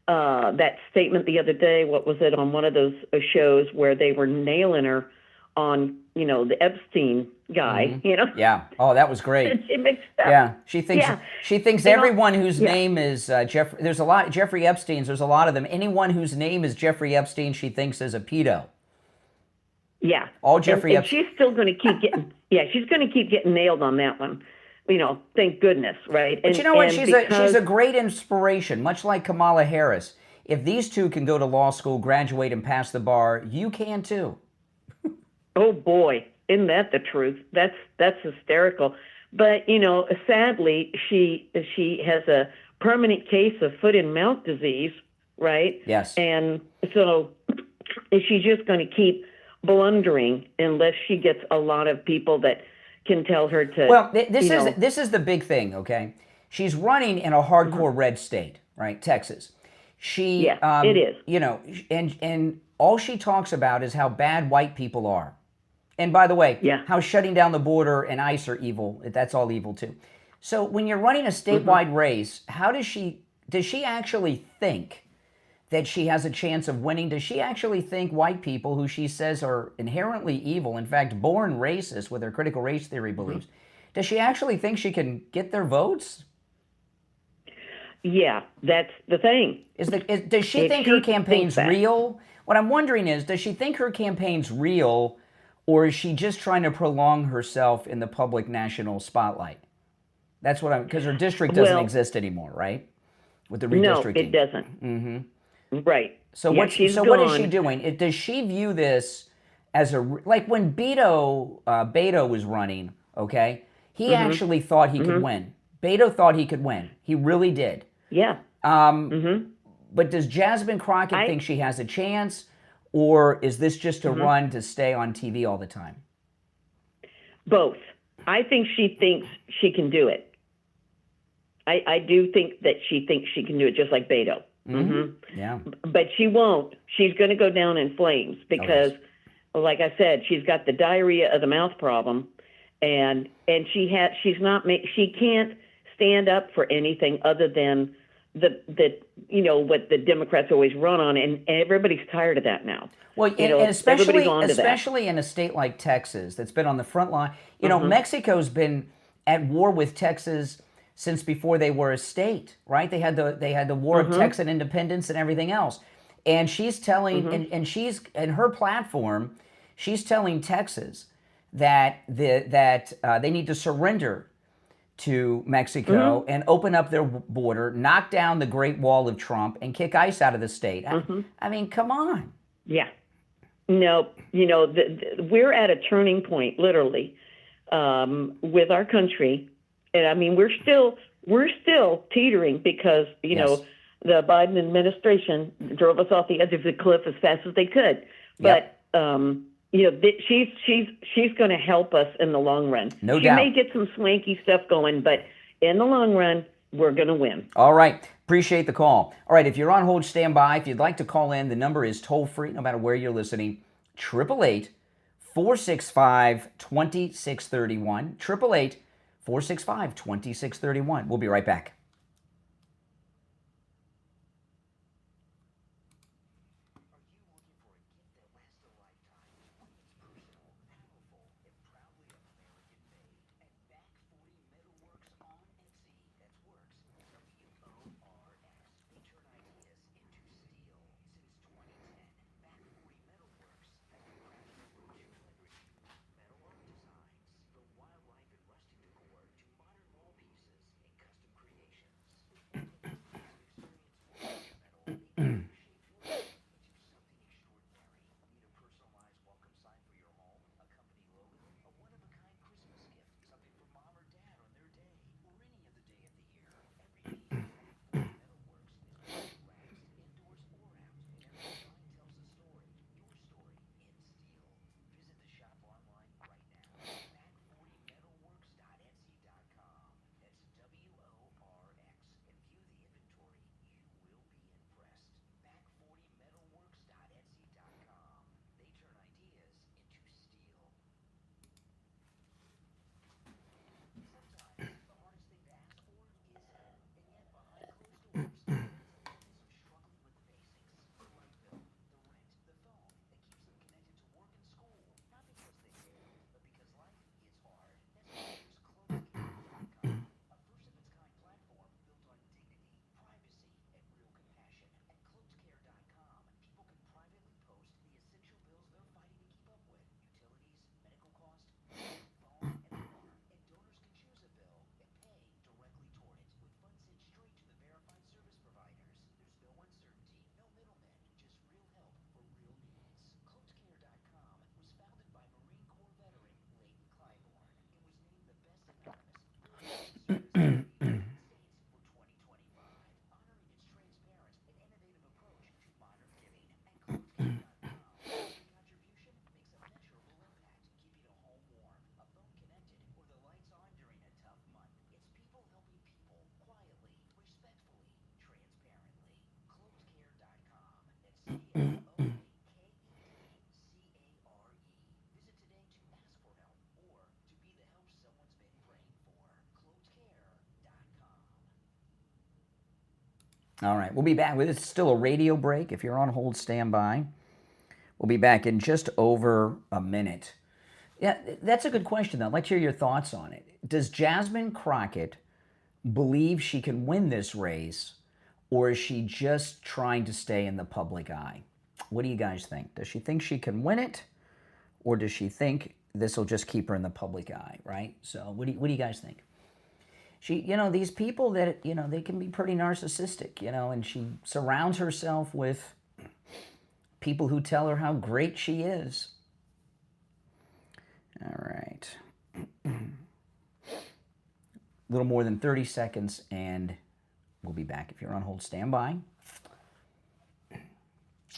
that statement the other day, what was it, on one of those shows where they were nailing her on, the Epstein guy, Yeah. Oh, that was great. She mixed up. Yeah. She thinks everyone whose name is Jeffrey. There's a lot Jeffrey Epsteins. There's a lot of them. Anyone whose name is Jeffrey Epstein, she thinks is a pedo. Yeah. All Jeffrey Epstein. She's still going to keep getting. She's going to keep getting nailed on that one. Thank goodness, right? But you know what? She's a great inspiration, much like Kamala Harris. If these two can go to law school, graduate, and pass the bar, you can too. Oh boy, isn't that the truth? That's hysterical. But sadly, she has a permanent case of foot and mouth disease, right? Yes. And so is she just going to keep blundering unless she gets a lot of people that can tell her to? Well, this is the big thing. Okay, she's running in a hardcore red state, right? Texas. It is. And all she talks about is how bad white people are. And by the way, how shutting down the border and ICE are evil. That's all evil too. So when you're running a statewide race, how does she actually think that she has a chance of winning? Does she actually think white people, who she says are inherently evil, in fact, born racist with her critical race theory beliefs, does she actually think she can get their votes? Yeah, that's the thing. Does she think her campaign's real? What I'm wondering is, does she think her campaign's real, or is she just trying to prolong herself in the public national spotlight? That's what because her district doesn't exist anymore, right? With the redistricting. No, it doesn't. Mm-hmm. Right. So what is she doing? Does she view this as like when Beto was running? Okay, he actually thought he could win. Beto thought he could win. He really did. Yeah. But does Jasmine Crockett think she has a chance, or is this just a run to stay on TV all the time? Both. I think she thinks she can do it. I do think that she thinks she can do it, just like Beto. Yeah. But she won't. She's going to go down in flames because, like I said, she's got the diarrhea of the mouth problem, and she can't stand up for anything other than what the Democrats always run on, and everybody's tired of that now. Well, and especially in a state like Texas that's been on the front line. Mexico's been at war with Texas since before they were a state, right? They had the War of Texan independence and everything else. And she's telling, and she's in her platform, she's telling Texas that they need to surrender to Mexico and open up their border, knock down the Great Wall of Trump, and kick ICE out of the state. I mean, come on. Yeah. No, we're at a turning point, literally, with our country. And I mean, we're still teetering because, Yes. the Biden administration drove us off the edge of the cliff as fast as they could. Yep. But, she's going to help us in the long run. No she doubt. may get some swanky stuff going, but in the long run, we're going to win. All right. Appreciate the call. All right. If you're on hold, stand by. If you'd like to call in, the number is toll free, no matter where you're listening. 888-465-2631. 888-465-2631. We'll be right back. All right, we'll be back. It's still a radio break. If you're on hold, stand by. We'll be back in just over a minute. Yeah, that's a good question, though. I'd like to hear your thoughts on it. Does Jasmine Crockett believe she can win this race, or is she just trying to stay in the public eye? What do you guys think? Does she think she can win it, or does she think this will just keep her in the public eye, right? So what do you guys think? She, these people that, they can be pretty narcissistic, and she surrounds herself with people who tell her how great she is. All right. A little more than 30 seconds, and we'll be back. If you're on hold, stand by.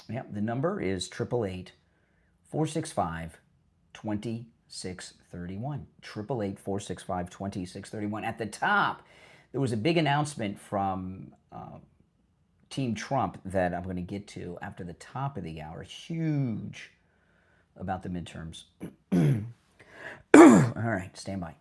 Yep, the number is 888-465-2631. 888-465-2631. At the top, there was a big announcement from Team Trump that I'm going to get to after the top of the hour. Huge about the midterms. All right, stand by.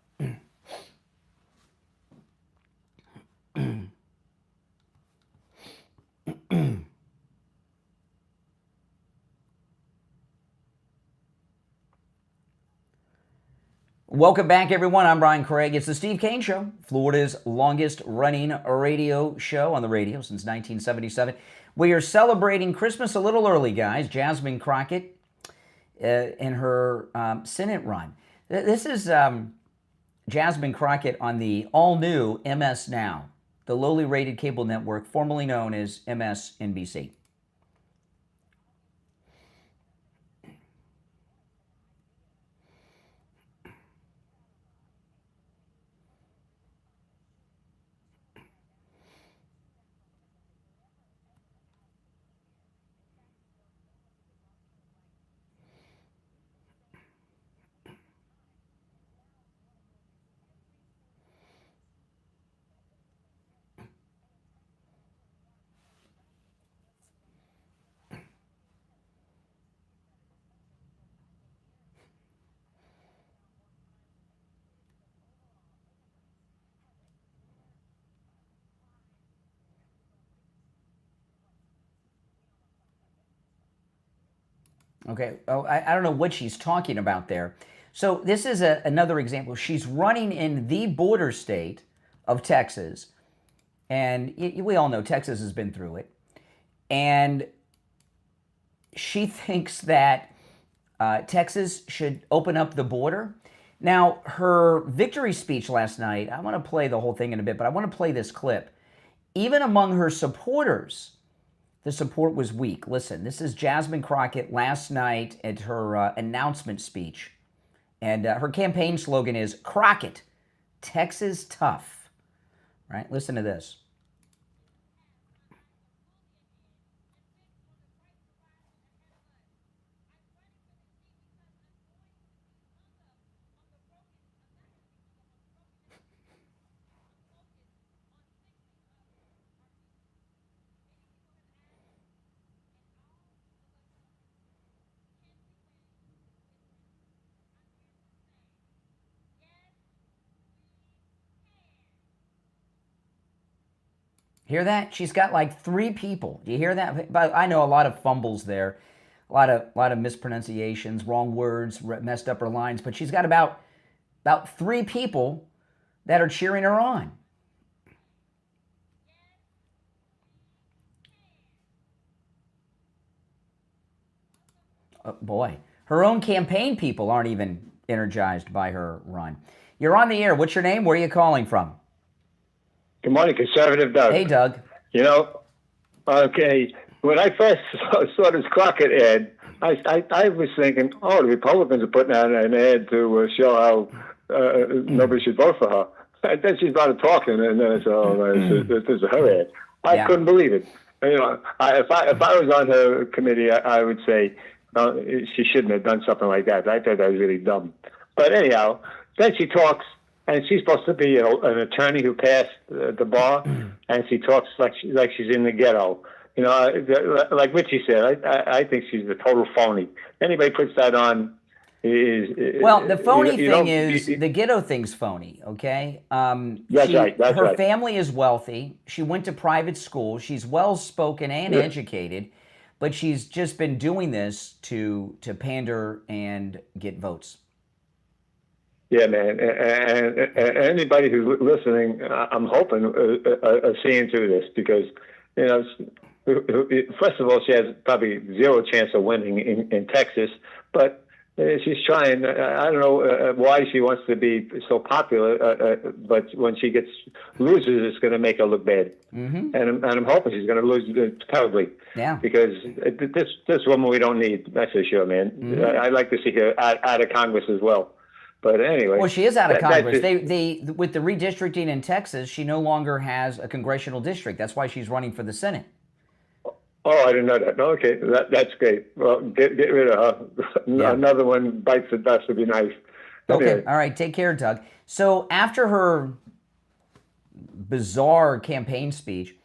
Welcome back, everyone. I'm Brian Craig. It's the Steve Kane Show, Florida's longest-running radio show on the radio since 1977. We are celebrating Christmas a little early, guys. Jasmine Crockett in her Senate run. This is Jasmine Crockett on the all-new MS Now, the lowly rated cable network formerly known as MSNBC. Okay, oh, I don't know what she's talking about there. So this is another example. She's running in the border state of Texas, and we all know Texas has been through it. And she thinks that Texas should open up the border. Now, her victory speech last night, I want to play the whole thing in a bit, but I want to play this clip. Even among her supporters, the support was weak. Listen, this is Jasmine Crockett last night at her announcement speech. And her campaign slogan is, Crockett, Texas tough. Right? Listen to this. Hear that? She's got like 3 people. Do you hear that? But I know a lot of fumbles there, a lot of mispronunciations, wrong words, messed up her lines. But she's got about 3 people that are cheering her on. Oh, boy, her own campaign people aren't even energized by her run. You're on the air. What's your name? Where are you calling from? Good morning, Conservative Doug. Hey, Doug. You know, okay, when I first saw this Crockett ad, I was thinking, oh, the Republicans are putting out an ad to show how nobody should vote for her. And then she started talking, and then I said, oh, this is her ad. I couldn't believe it. You know, if I was on her committee, I would say she shouldn't have done something like that. I thought that was really dumb. But anyhow, then she talks. And she's supposed to be an attorney who passed the bar, and she talks like she's in the ghetto. You know, like Richie said, I think she's a total phony. Anybody puts that on is... Well, the phony thing is, the ghetto thing's phony, okay? That's right. Her family is wealthy. She went to private school. She's well-spoken and educated, but she's just been doing this to pander and get votes. Yeah, man. And anybody who's listening, I'm hoping are seeing through this because, you know, first of all, she has probably 0 chance of winning in Texas, but she's trying. I don't know why she wants to be so popular, but when she loses, it's going to make her look bad. Mm-hmm. And I'm hoping she's going to lose terribly. Yeah. Because this woman we don't need. That's for sure, man. Mm-hmm. I'd like to see her out of Congress as well. But anyway. Well, she is out of Congress. They with the redistricting in Texas, she no longer has a congressional district. That's why she's running for the Senate. Oh, I didn't know that. Okay, that's great. Well, get rid of her. Yeah. Another one bites the dust would be nice. Okay, anyway. All right. Take care, Doug. So after her bizarre campaign speech,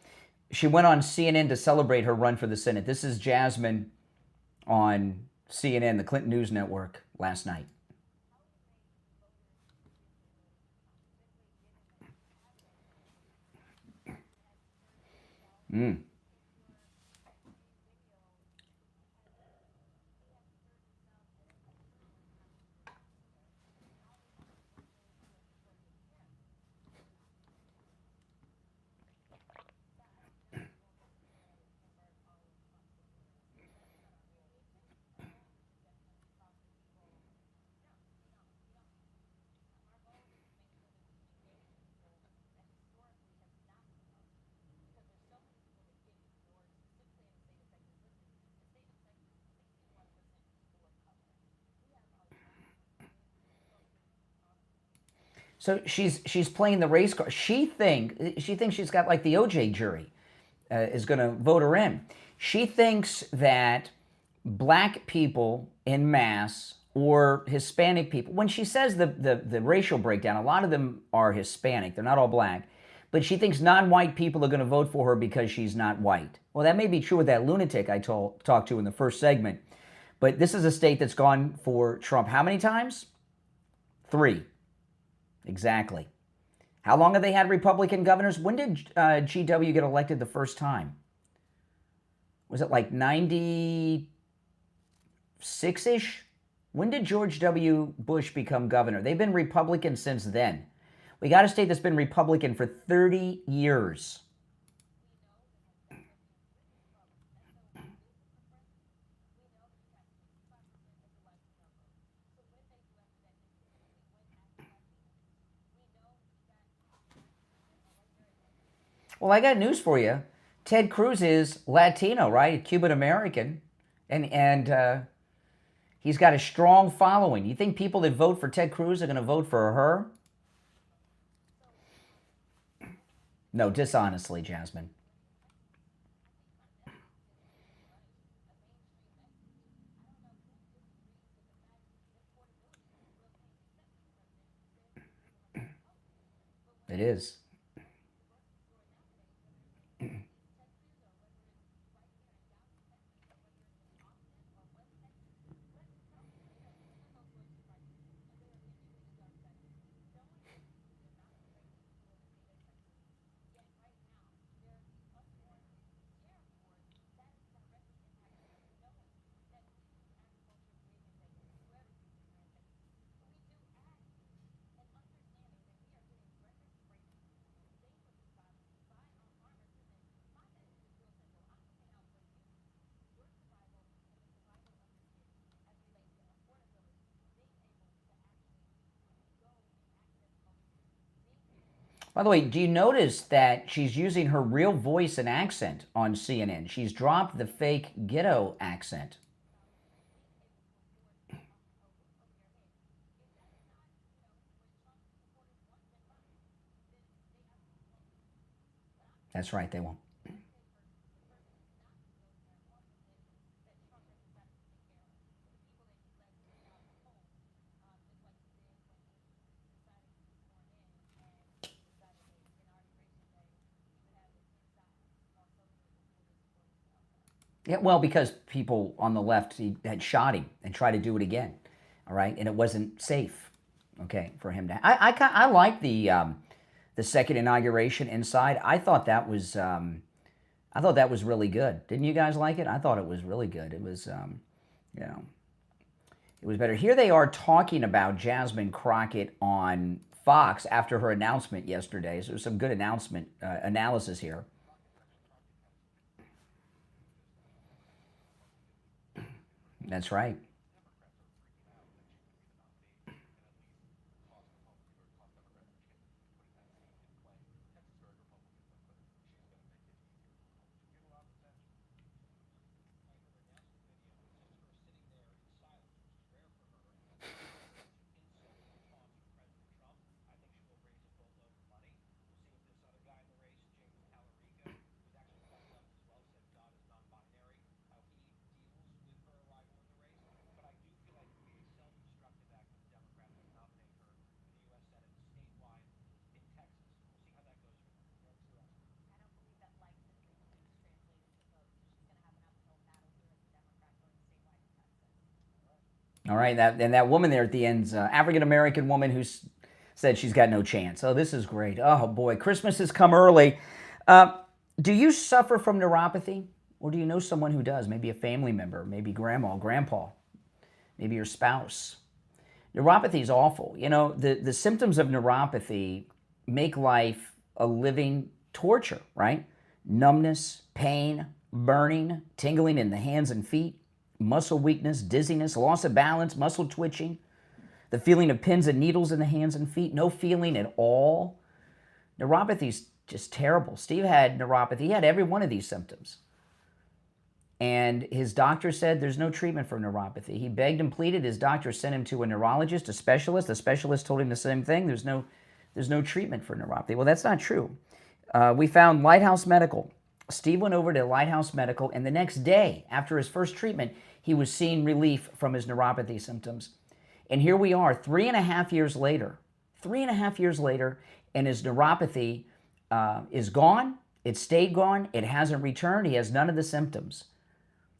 she went on CNN to celebrate her run for the Senate. This is Jasmine on CNN, the Clinton News Network, last night. So she's playing the race card. She thinks she's got like the OJ jury is going to vote her in. She thinks that black people en masse or Hispanic people, when she says the racial breakdown, a lot of them are Hispanic. They're not all black. But she thinks non-white people are going to vote for her because she's not white. Well, that may be true with that lunatic I talked to in the first segment. But this is a state that's gone for Trump how many times? 3. Exactly. How long have they had Republican governors? When did GW get elected the first time? Was it like 96-ish? When did George W. Bush become governor? They've been Republican since then. We got a state that's been Republican for 30 years. Well, I got news for you. Ted Cruz is Latino, right? Cuban American, and he's got a strong following. You think people that vote for Ted Cruz are going to vote for her? No, dishonestly, Jasmine. It is. By the way, do you notice that she's using her real voice and accent on CNN? She's dropped the fake ghetto accent. That's right, they won't. Yeah, well, because people on the left had shot him and tried to do it again, all right, and it wasn't safe, okay, for him to. I like the second inauguration inside. I thought that was really good. Didn't you guys like it? I thought it was really good. It was, you know, it was better. Here they are talking about Jasmine Crockett on Fox after her announcement yesterday. So there's some good analysis here. That's right. All right, that woman there at the end's African-American woman who said she's got no chance. Oh, this is great. Oh, boy, Christmas has come early. Do you suffer from neuropathy? Or do you know someone who does? Maybe a family member, maybe grandma, grandpa, maybe your spouse. Neuropathy is awful. You know, the symptoms of neuropathy make life a living torture, right? Numbness, pain, burning, tingling in the hands and feet, muscle weakness, dizziness, loss of balance, muscle twitching, the feeling of pins and needles in the hands and feet, no feeling at all. Neuropathy is just terrible. Steve had neuropathy. He had every one of these symptoms. And his doctor said there's no treatment for neuropathy. He begged and pleaded. His doctor sent him to a neurologist, a specialist. The specialist told him the same thing. There's no there's no treatment for neuropathy. Well, that's not true. We found Lighthouse Medical. Steve went over to Lighthouse Medical, and the next day, after his first treatment, he was seeing relief from his neuropathy symptoms. And here we are, 3.5 years later. 3.5 years later, and his neuropathy is gone. It stayed gone. It hasn't returned. He has none of the symptoms.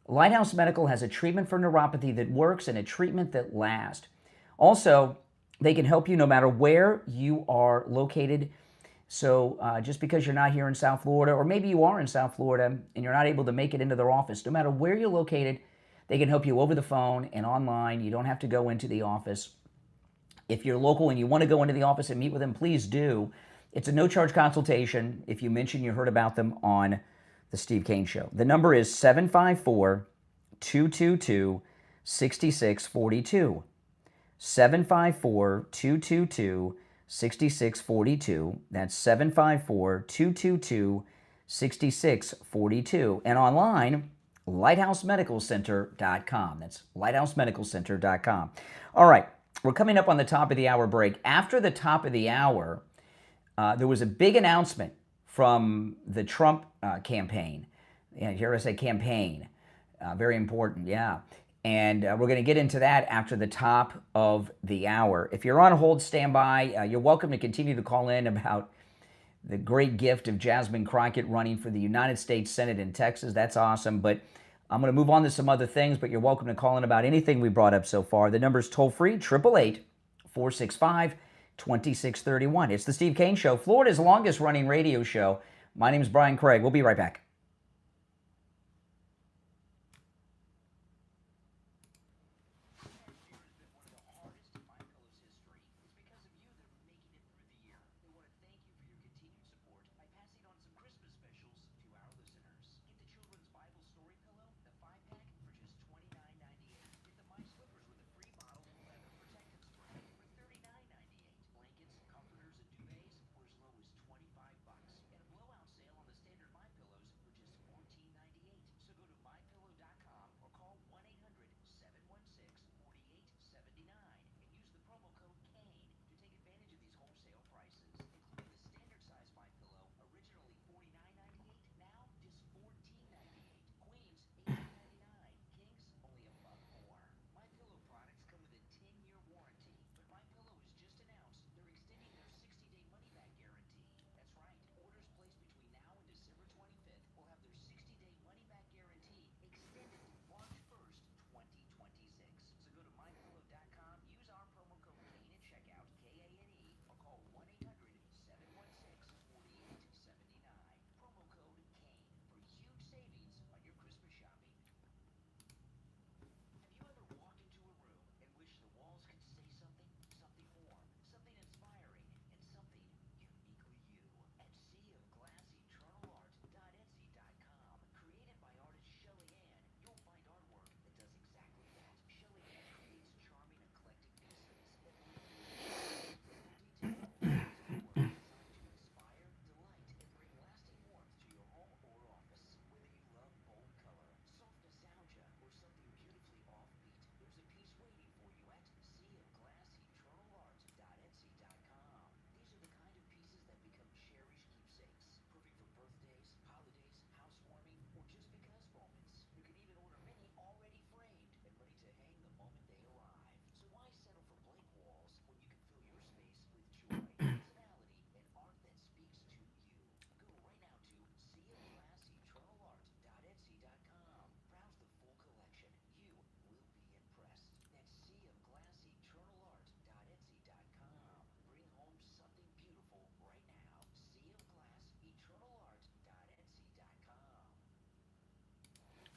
Lighthouse Medical has a treatment for neuropathy that works and a treatment that lasts. Also, they can help you no matter where you are located. So just because you're not here in South Florida, or maybe you are in South Florida and you're not able to make it into their office, no matter where you're located, they can help you over the phone and online. You don't have to go into the office. If you're local and you want to go into the office and meet with them, please do. It's a no-charge consultation if you mention you heard about them on the Steve Kane Show. The number is 754-222-6642. 754-222-6642. That's 754-222-6642. And online, lighthousemedicalcenter.com. That's lighthousemedicalcenter.com. All right, we're coming up on the top of the hour break. After the top of the hour, there was a big announcement from the Trump campaign. And here I say campaign. Very important, yeah. And we're going to get into that after the top of the hour. If you're on hold, stand by. You're welcome to continue to call in about the great gift of Jasmine Crockett running for the United States Senate in Texas. That's awesome. But I'm going to move on to some other things, but you're welcome to call in about anything we brought up so far. The number's toll-free, 888-465-2631. It's the Steve Kane Show, Florida's longest-running radio show. My name is Brian Craig. We'll be right back.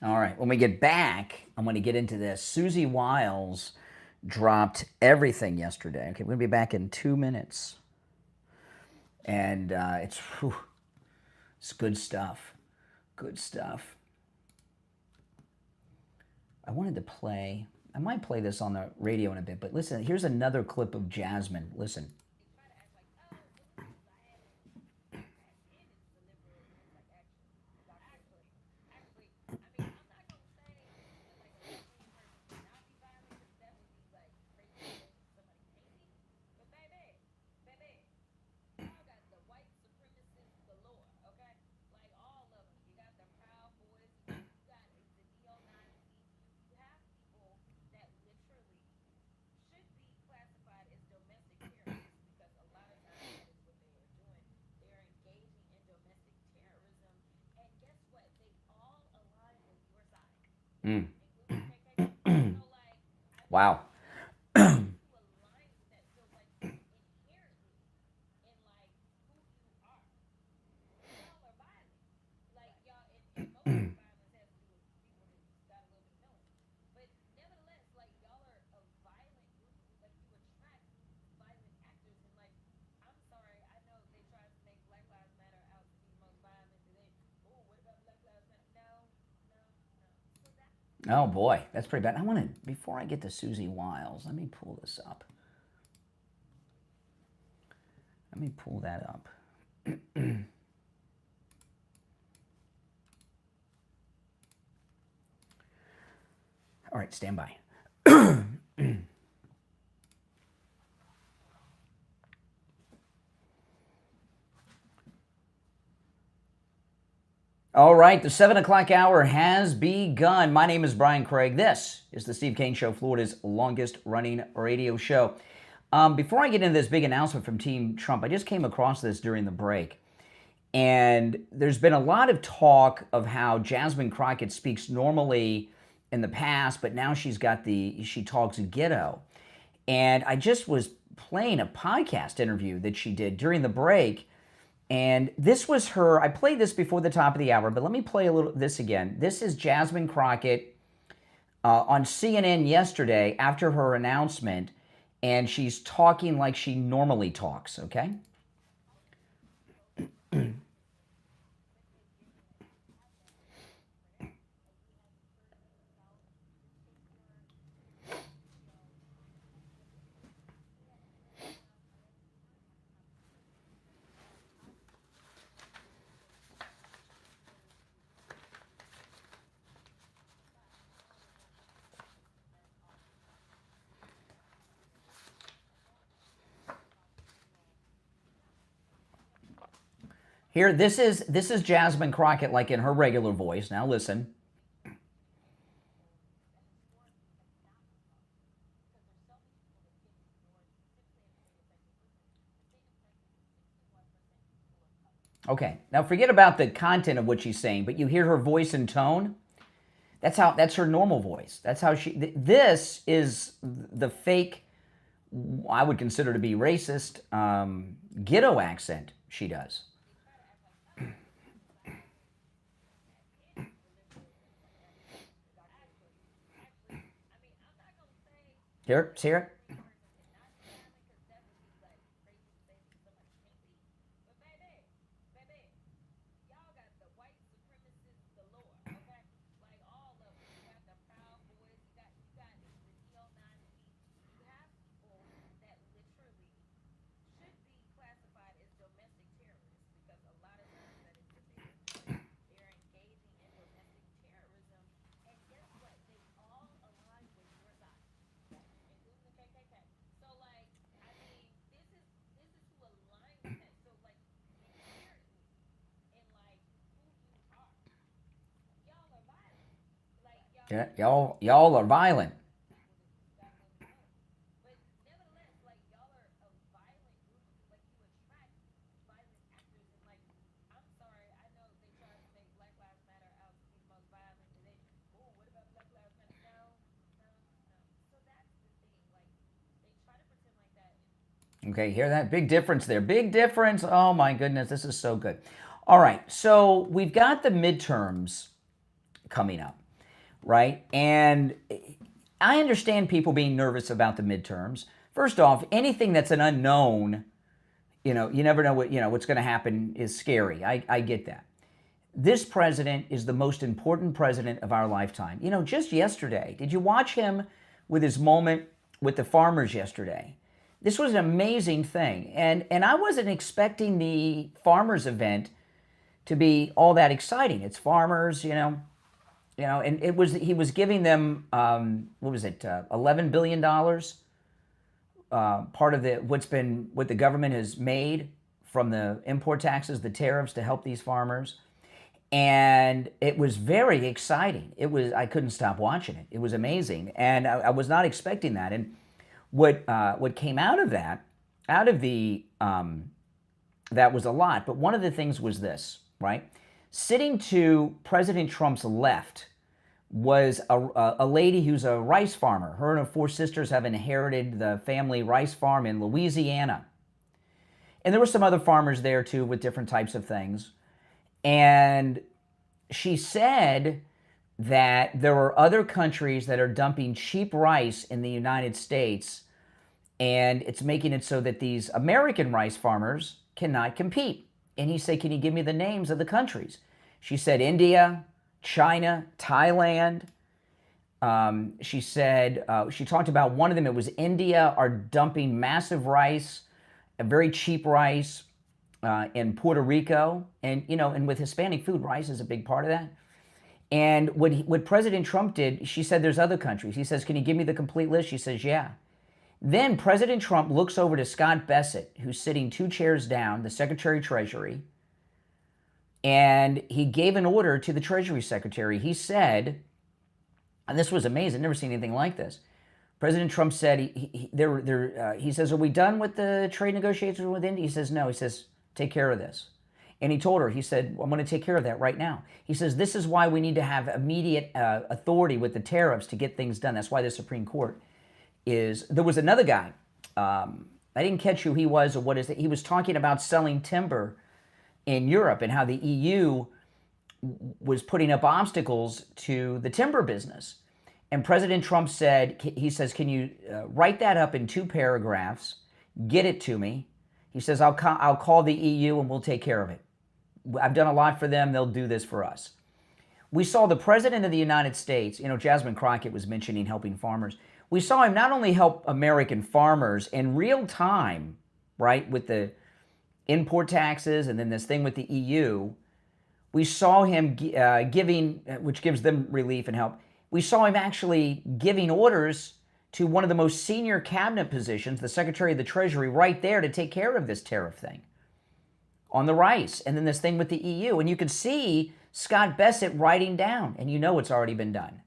All right, when we get back, I'm going to get into this. Susie Wiles dropped everything yesterday. Okay, we're going to be back in 2 minutes. And it's good stuff. Good stuff. I wanted to play, I might play this on the radio in a bit, but listen, here's another clip of Jasmine. Listen. Wow. Oh boy, that's pretty bad. I want to, before I get to Susie Wiles, let me pull this up. Let me pull that up. All right, stand by. All right, the 7 o'clock hour has begun. My name is Brian Craig. This is the Steve Kane Show, Florida's longest running radio show. Before I get into this big announcement from Team Trump, I just came across this during the break. And there's been a lot of talk of how Jasmine Crockett speaks normally in the past, but now she talks ghetto. And I just was playing a podcast interview that she did during the break. And this was her, I played this before the top of the hour, but let me play this again. This is Jasmine Crockett on CNN yesterday after her announcement, and she's talking like she normally talks, okay? Here, this is Jasmine Crockett, like in her regular voice. Now listen. Okay, now forget about the content of what she's saying, but you hear her voice and tone. That's her normal voice. That's how this is the fake, I would consider to be racist, ghetto accent she does. Here, see her? Yeah, y'all are violent. Okay, hear that? Big difference there. Big difference. Oh my goodness, this is so good. All right, so we've got the midterms coming up, right? And I understand people being nervous about the midterms. First off, anything that's an unknown, you never know what's going to happen is scary. I get that. This president is the most important president of our lifetime. Just yesterday, did you watch him with his moment with the farmers yesterday? This was an amazing thing. And I wasn't expecting the farmers event to be all that exciting. It's farmers, and he was giving them, $11 billion, part of what the government has made from the import taxes, the tariffs to help these farmers. And it was very exciting. I couldn't stop watching it. It was amazing. And I was not expecting that. And what came out of that, that was a lot. But one of the things was this, right? Sitting to President Trump's left was a lady who's a rice farmer. Her and her 4 sisters have inherited the family rice farm in Louisiana. And there were some other farmers there too with different types of things. And she said that there are other countries that are dumping cheap rice in the United States, and it's making it so that these American rice farmers cannot compete. And he said, can you give me the names of the countries? She said India, China, Thailand. She said, she talked about one of them, it was India, are dumping massive rice, a very cheap rice, in Puerto Rico. And, you know, and with Hispanic food, rice is a big part of that. And what President Trump did, she said there's other countries. He says, can you give me the complete list? She says, yeah. Then President Trump looks over to Scott Bessent, who's sitting 2 chairs down, the Secretary of Treasury, and he gave an order to the Treasury Secretary. He said, and this was amazing, never seen anything like this. President Trump said, he says, are we done with the trade negotiations with India? He says, no. He says, take care of this. And he told her, he said, well, I'm going to take care of that right now. He says, this is why we need to have immediate authority with the tariffs to get things done. That's why the Supreme Court is. There was another guy, I didn't catch who he was or what is it. He was talking about selling timber in Europe and how the EU was putting up obstacles to the timber business. And President Trump said, he says, can you write that up in 2 paragraphs, get it to me? He says, I'll call the EU and we'll take care of it. I've done a lot for them. They'll do this for us. We saw the President of the United States, you know, Jasmine Crockett was mentioning helping farmers. We saw him not only help American farmers in real time, right, with the import taxes and then this thing with the EU. We saw him giving, which gives them relief and help. We saw him actually giving orders to one of the most senior cabinet positions, the Secretary of the Treasury, right there to take care of this tariff thing on the rice, and then this thing with the EU. And you could see Scott Bessent writing down, and you know it's already been done.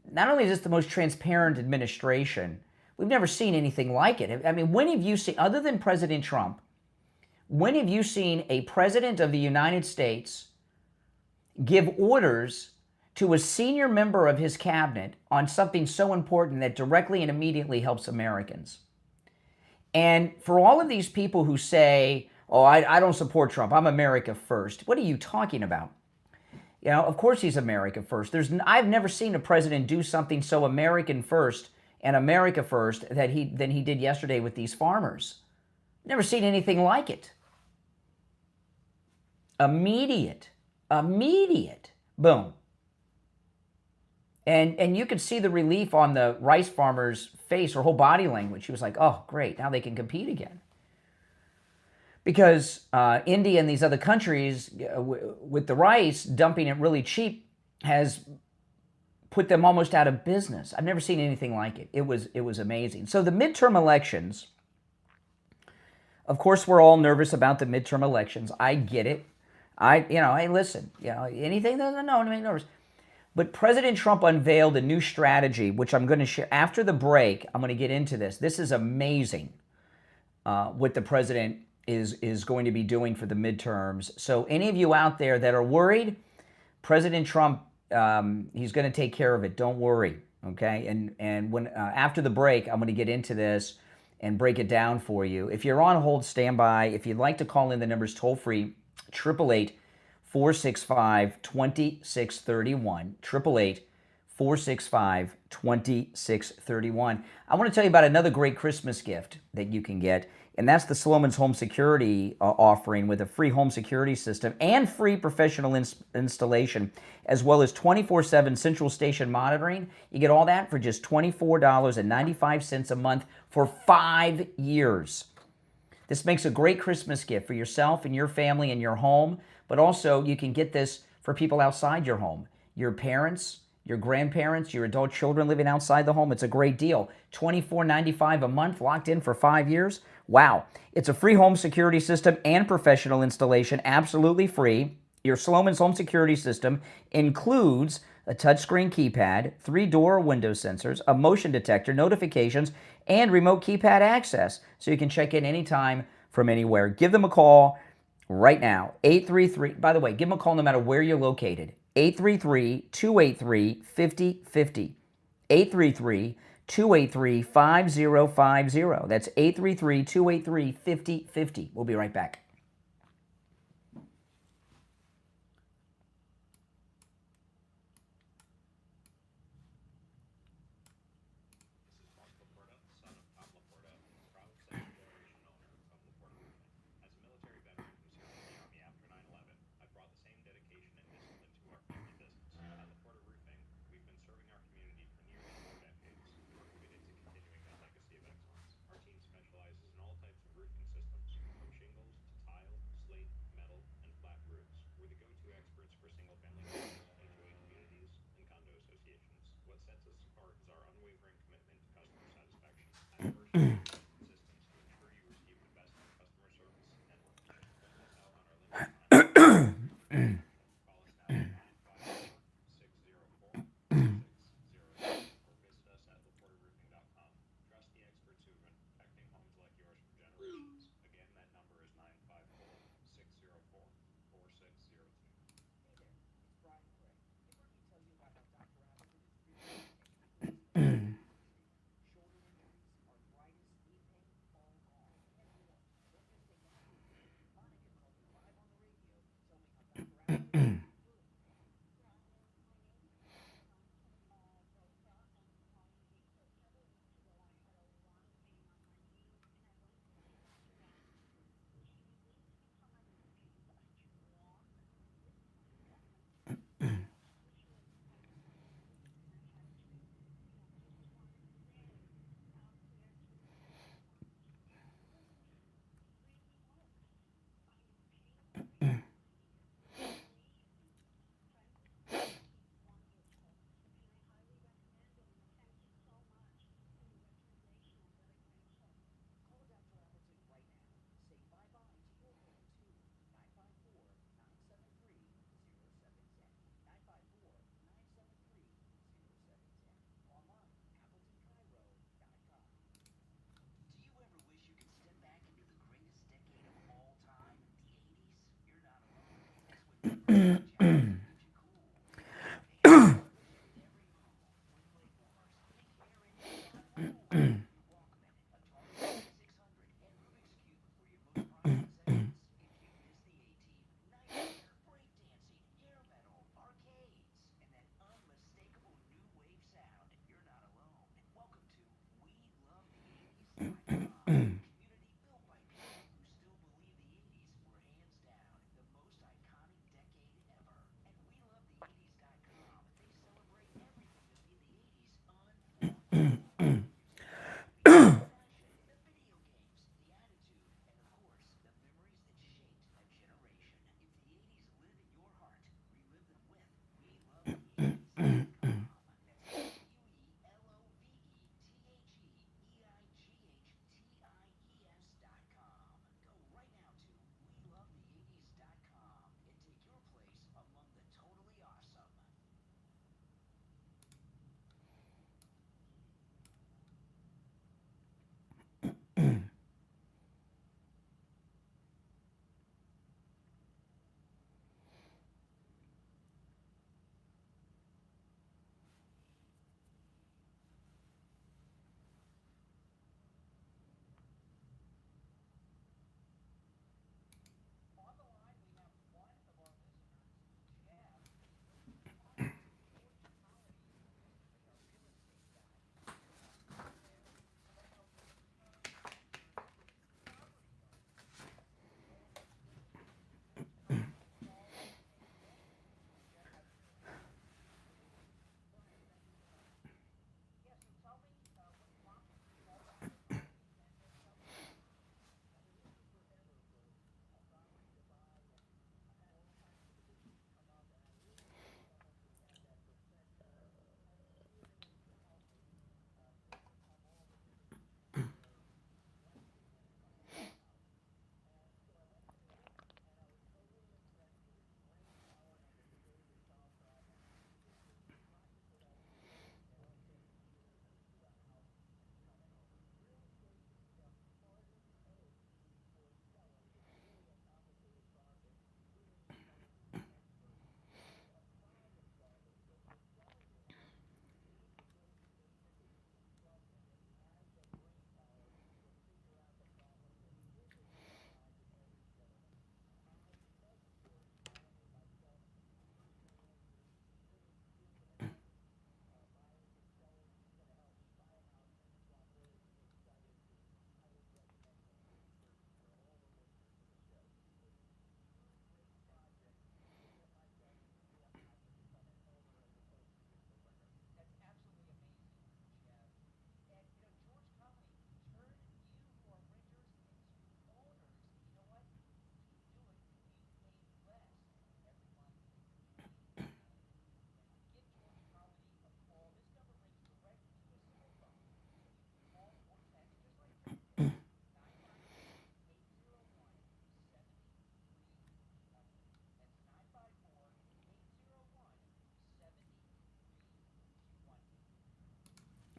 Not only is this the most transparent administration, we've never seen anything like it. I mean, when have you seen, other than President Trump, when have you seen a president of the United States give orders to a senior member of his cabinet on something so important that directly and immediately helps Americans? And for all of these people who say, oh, I don't support Trump, I'm America first, what are you talking about? You know, of course he's America first. I've never seen a president do something so American first and America first than he did yesterday with these farmers. Never seen anything like it. Immediate, boom. And you could see the relief on the rice farmer's face, her whole body language. She was like, oh, great, now they can compete again. Because India and these other countries, with the rice, dumping it really cheap, has put them almost out of business. I've never seen anything like it. It was amazing. So the midterm elections, of course, we're all nervous about the midterm elections. I get it. Hey, listen, anything that doesn't know, I'm nervous. But President Trump unveiled a new strategy, which I'm going to share after the break. I'm going to get into this. This is amazing, what the president is going to be doing for the midterms. So any of you out there that are worried, President Trump, he's going to take care of it. Don't worry, okay? And when after the break, I'm going to get into this and break it down for you. If you're on hold, stand by. If you'd like to call in, the number's toll-free, 888-465-2631, 888-465-2631. I want to tell you about another great Christmas gift that you can get, and that's the Sloman's Home Security offering with a free home security system and free professional installation, as well as 24/7 central station monitoring. You get all that for just $24.95 a month for 5 years. This makes a great Christmas gift for yourself and your family and your home, but also you can get this for people outside your home, your parents, your grandparents, your adult children living outside the home. It's a great deal. $24.95 a month, locked in for 5 years. Wow. It's a free home security system and professional installation, absolutely free. Your Sloman's Home Security System includes a touchscreen keypad, 3 door window sensors, a motion detector, notifications, and remote keypad access, so you can check in anytime from anywhere. Give them a call right now, 833. By the way, give them a call no matter where you're located, 833-283-5050. 833-283-5050. That's 833-283-5050. We'll be right back.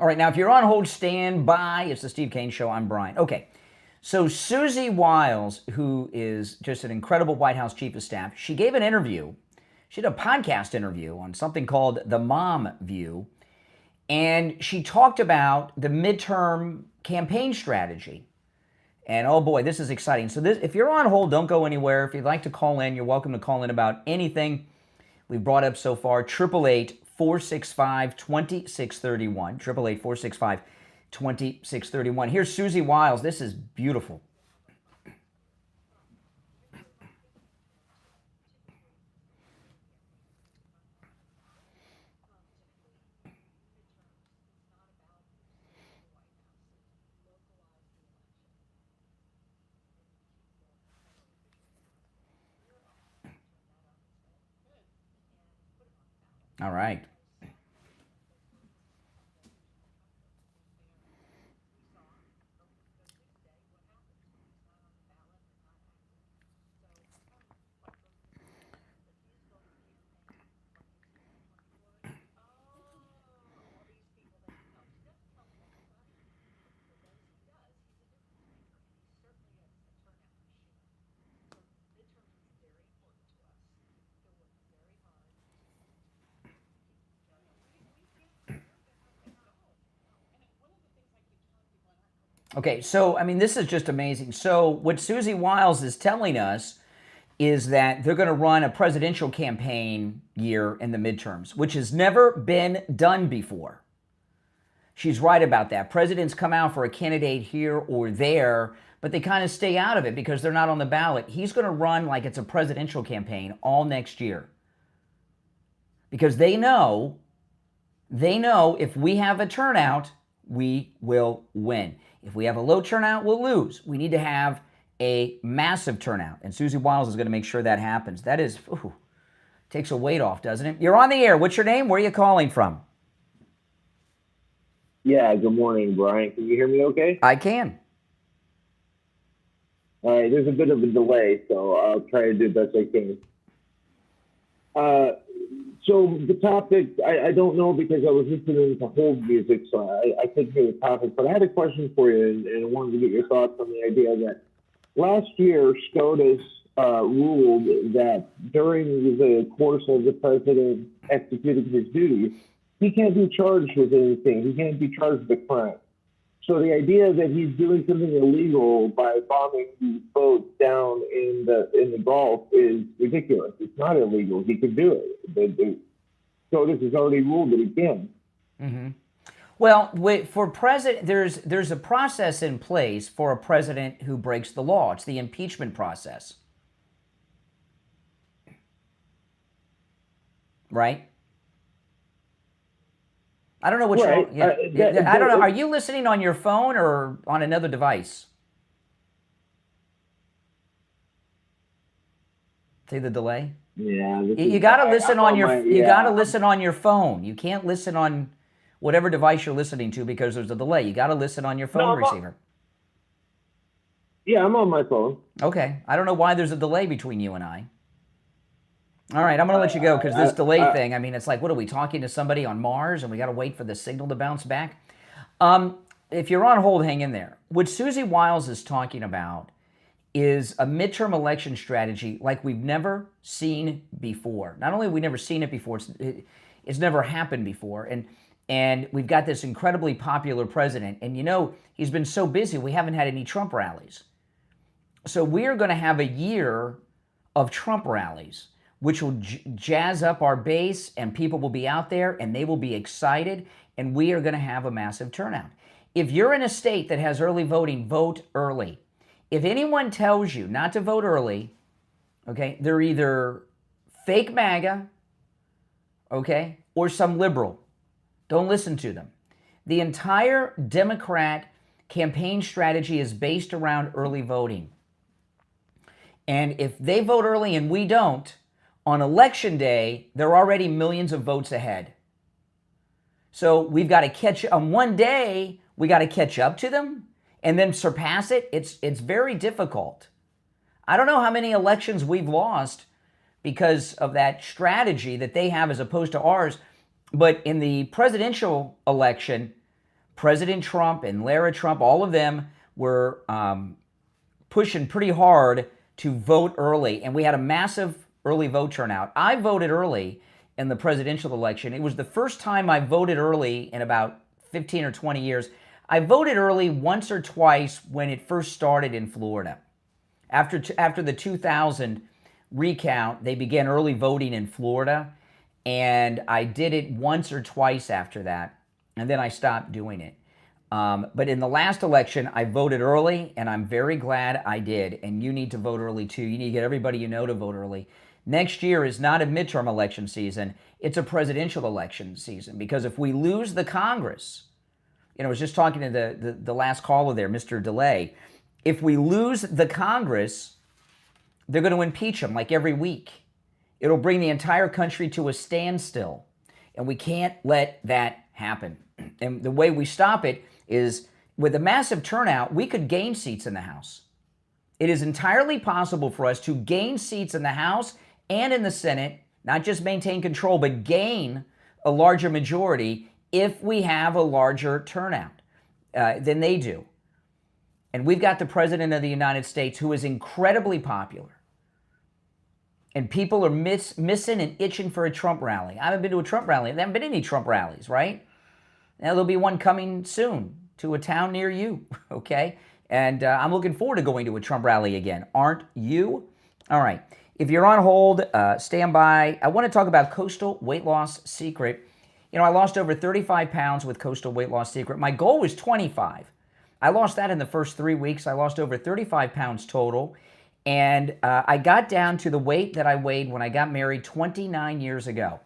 All right, now if you're on hold, stand by. It's the Steve Kane Show. I'm Brian. Okay, so Susie Wiles, who is just an incredible White House Chief of Staff, she gave an interview. She did a podcast interview on something called The Mom View, and she talked about the midterm campaign strategy. And oh boy, this is exciting. So if you're on hold, don't go anywhere. If you'd like to call in, you're welcome to call in about anything we've brought up so far. 888-465-2631. 888-465-2631. Here's Susie Wiles. This is beautiful. All right. Okay, so, I mean, this is just amazing. So what Susie Wiles is telling us is that they're going to run a presidential campaign year in the midterms, which has never been done before. She's right about that. Presidents come out for a candidate here or there, but they kind of stay out of it because they're not on the ballot. He's going to run like it's a presidential campaign all next year. Because they know if we have a turnout, we will win. If we have a low turnout, we'll lose. We need to have a massive turnout. And Susie Wiles is going to make sure that happens. That is, takes a weight off, doesn't it? You're on the air. What's your name? Where are you calling from? Yeah, good morning, Brian. Can you hear me okay? I can. All right, there's a bit of a delay, so I'll try to do the best I can. So the topic, I don't know because I was listening to hold music, so I couldn't hear the topic. But I had a question for you, and I wanted to get your thoughts on the idea that last year SCOTUS ruled that during the course of the president executing his duties, he can't be charged with anything. He can't be charged with a crime. So the idea that he's doing something illegal by bombing these boats down in the Gulf is ridiculous. It's not illegal. He could do it. SCOTUS has already ruled it again. Mm-hmm. Well, for president, there's a process in place for a president who breaks the law. It's the impeachment process, right? I don't know which one. Yeah. I don't know. Are you listening on your phone or on another device? See the delay? Yeah. You got to listen on your. You got to listen on your phone. You can't listen on whatever device you're listening to because there's a delay. You got to listen on your phone receiver. Yeah, I'm on my phone. Okay. I don't know why there's a delay between you and I. All right, I'm going to let you go because this delay thing, I mean, it's like, what are we talking to somebody on Mars and we got to wait for the signal to bounce back? If you're on hold, hang in there. What Susie Wiles is talking about is a midterm election strategy like we've never seen before. Not only have we never seen it before, it's never happened before. And we've got this incredibly popular president. And you know, he's been so busy, we haven't had any Trump rallies. So we are going to have a year of Trump rallies, which will jazz up our base, and people will be out there and they will be excited, and we are going to have a massive turnout. If you're in a state that has early voting, vote early. If anyone tells you not to vote early, okay, they're either fake MAGA, okay, or some liberal. Don't listen to them. The entire Democrat campaign strategy is based around early voting. And if they vote early and we don't, on election day, they're already millions of votes ahead. So we've got to catch, on one day, we got to catch up to them and then surpass it. It's very difficult. I don't know how many elections we've lost because of that strategy that they have as opposed to ours. But in the presidential election, President Trump and Lara Trump, all of them were pushing pretty hard to vote early, and we had a massive early vote turnout. I voted early in the presidential election. It was the first time I voted early in about 15 or 20 years. I voted early once or twice when it first started in Florida. After the 2000 recount, they began early voting in Florida, and I did it once or twice after that, and then I stopped doing it. But in the last election, I voted early, and I'm very glad I did. And you need to vote early, too. You need to get everybody you know to vote early. Next year is not a midterm election season. It's a presidential election season. Because if we lose the Congress, I was just talking to the last caller there, Mr. DeLay. If we lose the Congress, they're going to impeach him like every week. It'll bring the entire country to a standstill. And we can't let that happen. And the way we stop it is with a massive turnout, we could gain seats in the House. It is entirely possible for us to gain seats in the House and in the Senate, not just maintain control, but gain a larger majority if we have a larger turnout than they do. And we've got the President of the United States who is incredibly popular. And people are missing and itching for a Trump rally. I haven't been to a Trump rally. There haven't been any Trump rallies, right? Now, there'll be one coming soon to a town near you, okay? And I'm looking forward to going to a Trump rally again. Aren't you? All right. If you're on hold, stand by. I want to talk about Coastal Weight Loss Secret. I lost over 35 pounds with Coastal Weight Loss Secret. My goal was 25. I lost that in the first 3 weeks. I lost over 35 pounds total. And I got down to the weight that I weighed when I got married 29 years ago.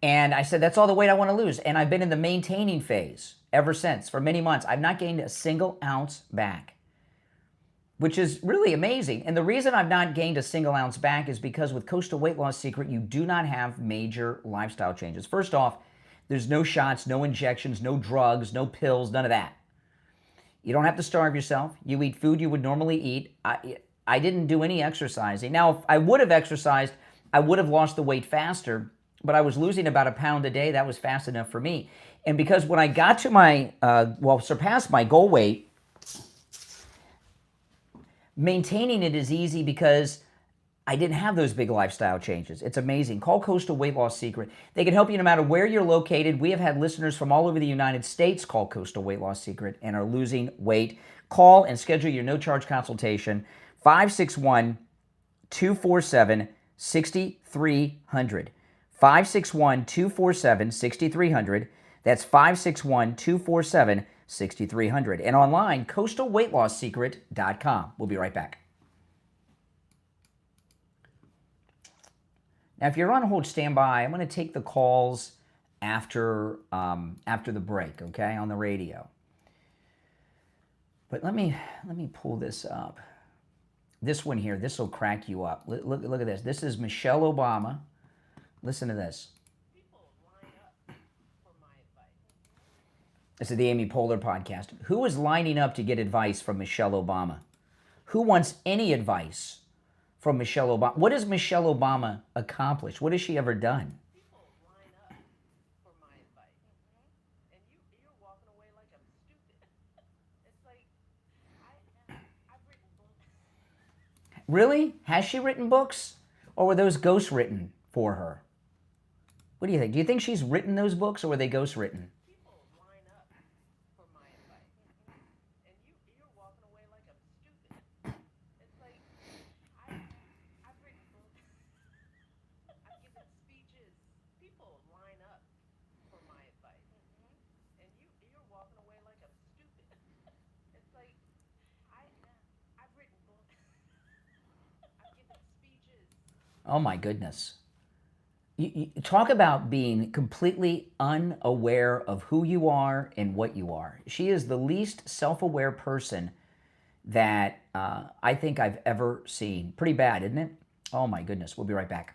And I said, that's all the weight I want to lose. And I've been in the maintaining phase ever since for many months. I've not gained a single ounce back, which is really amazing. And the reason I've not gained a single ounce back is because with Coastal Weight Loss Secret, you do not have major lifestyle changes. First off, there's no shots, no injections, no drugs, no pills, none of that. You don't have to starve yourself. You eat food you would normally eat. I didn't do any exercising. Now, if I would have exercised, I would have lost the weight faster, but I was losing about a pound a day. That was fast enough for me. And because when I got to surpassed my goal weight, maintaining it is easy because I didn't have those big lifestyle changes. It's amazing. Call Coastal Weight Loss Secret. They can help you no matter where you're located. We have had listeners from all over the United States call Coastal Weight Loss Secret and are losing weight. Call and schedule your no-charge consultation, 561-247-6300. 561-247-6300. That's 561-247-6300. And online, coastalweightlossecret.com. We'll be right back. Now, if you're on hold, stand by. I'm going to take the calls after the break, okay, on the radio. But let me pull this up. This one here, this will crack you up. Look at this. This is Michelle Obama. Listen to this. This is the Amy Poehler podcast. Who is lining up to get advice from Michelle Obama? Who wants any advice from Michelle Obama? What has Michelle Obama accomplished? What has she ever done? People line up for my advice. And you're walking away like I'm stupid. It's like, I've written books. Really? Has she written books? Or were those ghost written for her? What do you think? Do you think she's written those books, or were they ghost written? People line up for my advice. And you're walking away like I'm stupid. It's like, I've written books. I've given speeches. People line up for my advice. And you're walking away like I'm stupid. It's like, I've written books. I've given speeches. Oh my goodness. You talk about being completely unaware of who you are and what you are. She is the least self-aware person that I think I've ever seen. Pretty bad, isn't it? Oh my goodness. We'll be right back.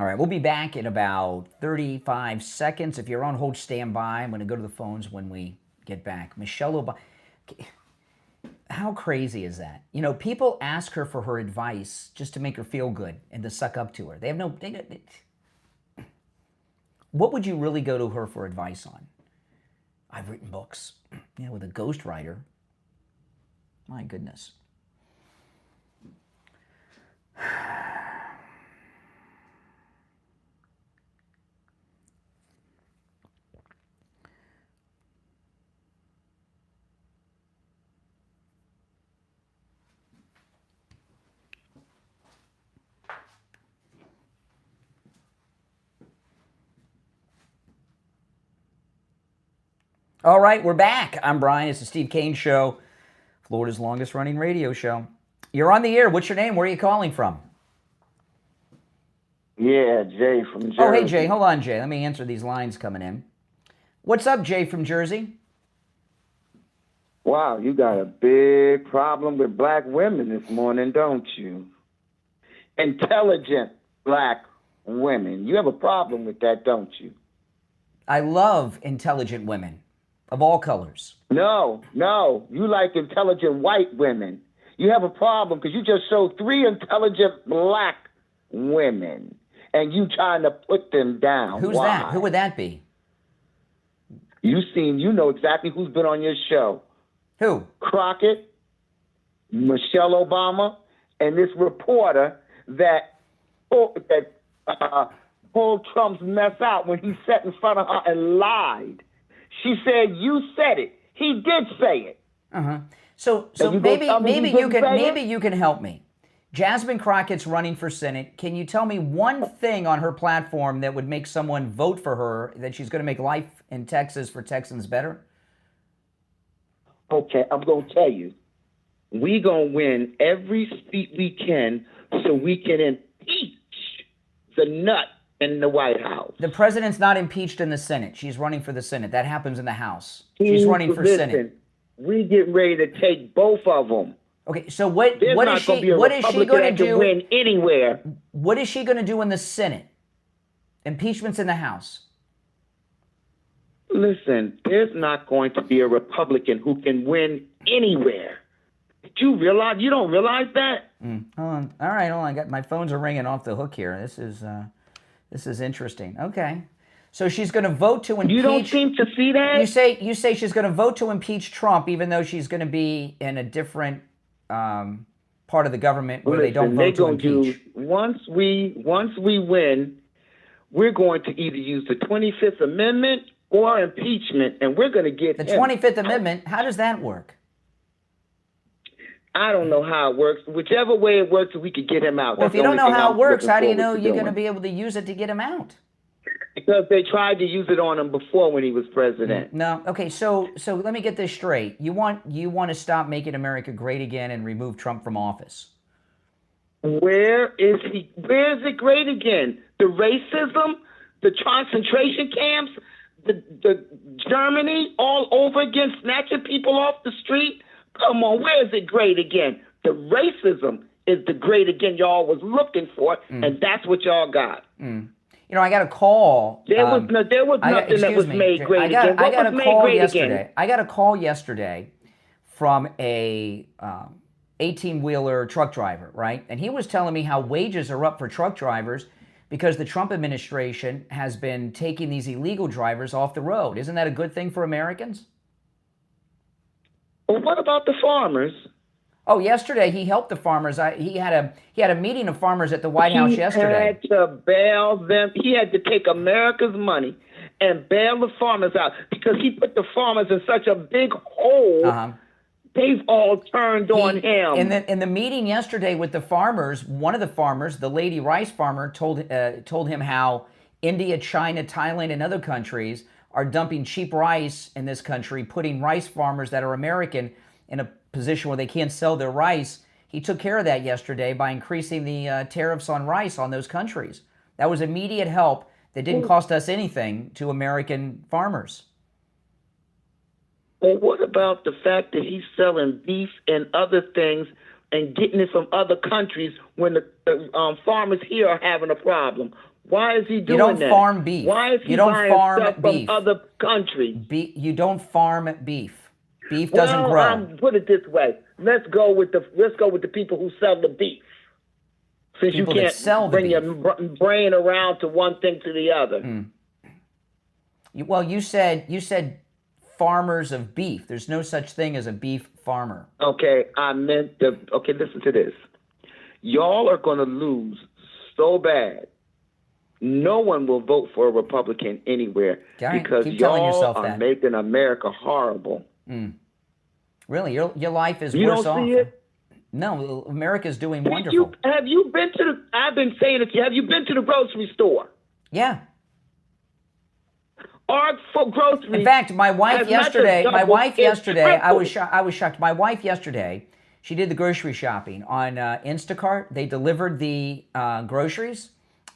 All right, we'll be back in about 35 seconds. If you're on hold, stand by. I'm going to go to the phones when we get back. Michelle Obama. How crazy is that? You know, people ask her for her advice just to make her feel good and to suck up to her. They have no... What would you really go to her for advice on? I've written books, you know, with a ghostwriter. My goodness. All right, we're back. I'm Brian. It's the Steve Kane Show, Florida's longest running radio show. You're on the air. What's your name? Where are you calling from? Yeah, Jay from Jersey. Oh, hey, Jay. Hold on, Jay. Let me answer these lines coming in. What's up, Jay from Jersey? Wow, you got a big problem with black women this morning, don't you? Intelligent black women. You have a problem with that, don't you? I love intelligent women. Of all colors. No. You like intelligent white women. You have a problem because you just showed 3 intelligent black women, and you trying to put them down. Who's Why? that? Who would that be? You know exactly who's been on your show. Who? Crockett, Michelle Obama, and this reporter that pulled Trump's mess out when he sat in front of her and lied. She said, "You said it." He did say it. So maybe you can help me. Jasmine Crockett's running for Senate. Can you tell me one thing on her platform that would make someone vote for her, that she's going to make life in Texas for Texans better? Okay, I'm going to tell you. We going to win every seat we can so we can impeach the nut in the White House. The president's not impeached in the Senate. She's running for the Senate. That happens in the House. She's running for Senate. We get ready to take both of them. Okay, so what is she going to do? Win anywhere. What is she going to do in the Senate? Impeachment's in the House. Listen, there's not going to be a Republican who can win anywhere. You don't realize that? Hold on. All right, hold on. My phones are ringing off the hook here. This is interesting. Okay. So she's going to vote to impeach... You don't seem to see that? You say she's going to vote to impeach Trump, even though she's going to be in a different part of the government where they don't vote to impeach. Once we win, we're going to either use the 25th Amendment or impeachment, and we're going to get the 25th Amendment. How does that work? I don't know how it works. Whichever way it works, we could get him out. Well, if you don't know how it works, how do you know you're going to be able to use it to get him out? Because they tried to use it on him before when he was president. No. Okay, so let me get this straight. You want to stop making America great again and remove Trump from office. Where is he? Where is it great again? The racism, the concentration camps, the Germany all over again, snatching people off the street. Come on, where is it great again? The racism is the great again y'all was looking for, and that's what y'all got. You know, I got a call. There was nothing that was made great again. What was made great again? I got a call yesterday from a 18-wheeler truck driver, right? And he was telling me how wages are up for truck drivers because the Trump administration has been taking these illegal drivers off the road. Isn't that a good thing for Americans? Well, what about the farmers? Oh, yesterday he helped the farmers. He had a meeting of farmers at the White House yesterday. He had to bail them. He had to take America's money and bail the farmers out because he put the farmers in such a big hole. They've all turned on him. In the meeting yesterday with the farmers, one of the farmers, the lady rice farmer, told him how India, China, Thailand, and other countries are dumping cheap rice in this country, putting rice farmers that are American in a position where they can't sell their rice. He took care of that yesterday by increasing the tariffs on rice on those countries. That was immediate help that didn't cost us anything to American farmers. Well, what about the fact that he's selling beef and other things and getting it from other countries when the farmers here are having a problem? Why is he doing that? You don't farm beef. Why is he You don't buying farm stuff beef. from other countries? You don't farm beef. Beef doesn't grow. Put it this way. Let's go with the people who sell the beef. Since People you that can't sell the bring your brain around to one thing to the other. Well, you said farmers of beef. There's no such thing as a beef farmer. Okay, listen to this. Y'all are going to lose so bad. No one will vote for a Republican anywhere because y'all are making America horrible. Really? Your life is you worse don't off. See it? No, America's doing wonderful. Have you been to the? I've been saying it to you. Have you been to the grocery store? Yeah. Or for groceries. In fact, my wife yesterday, I was shocked. My wife yesterday, she did the grocery shopping on Instacart. They delivered the groceries,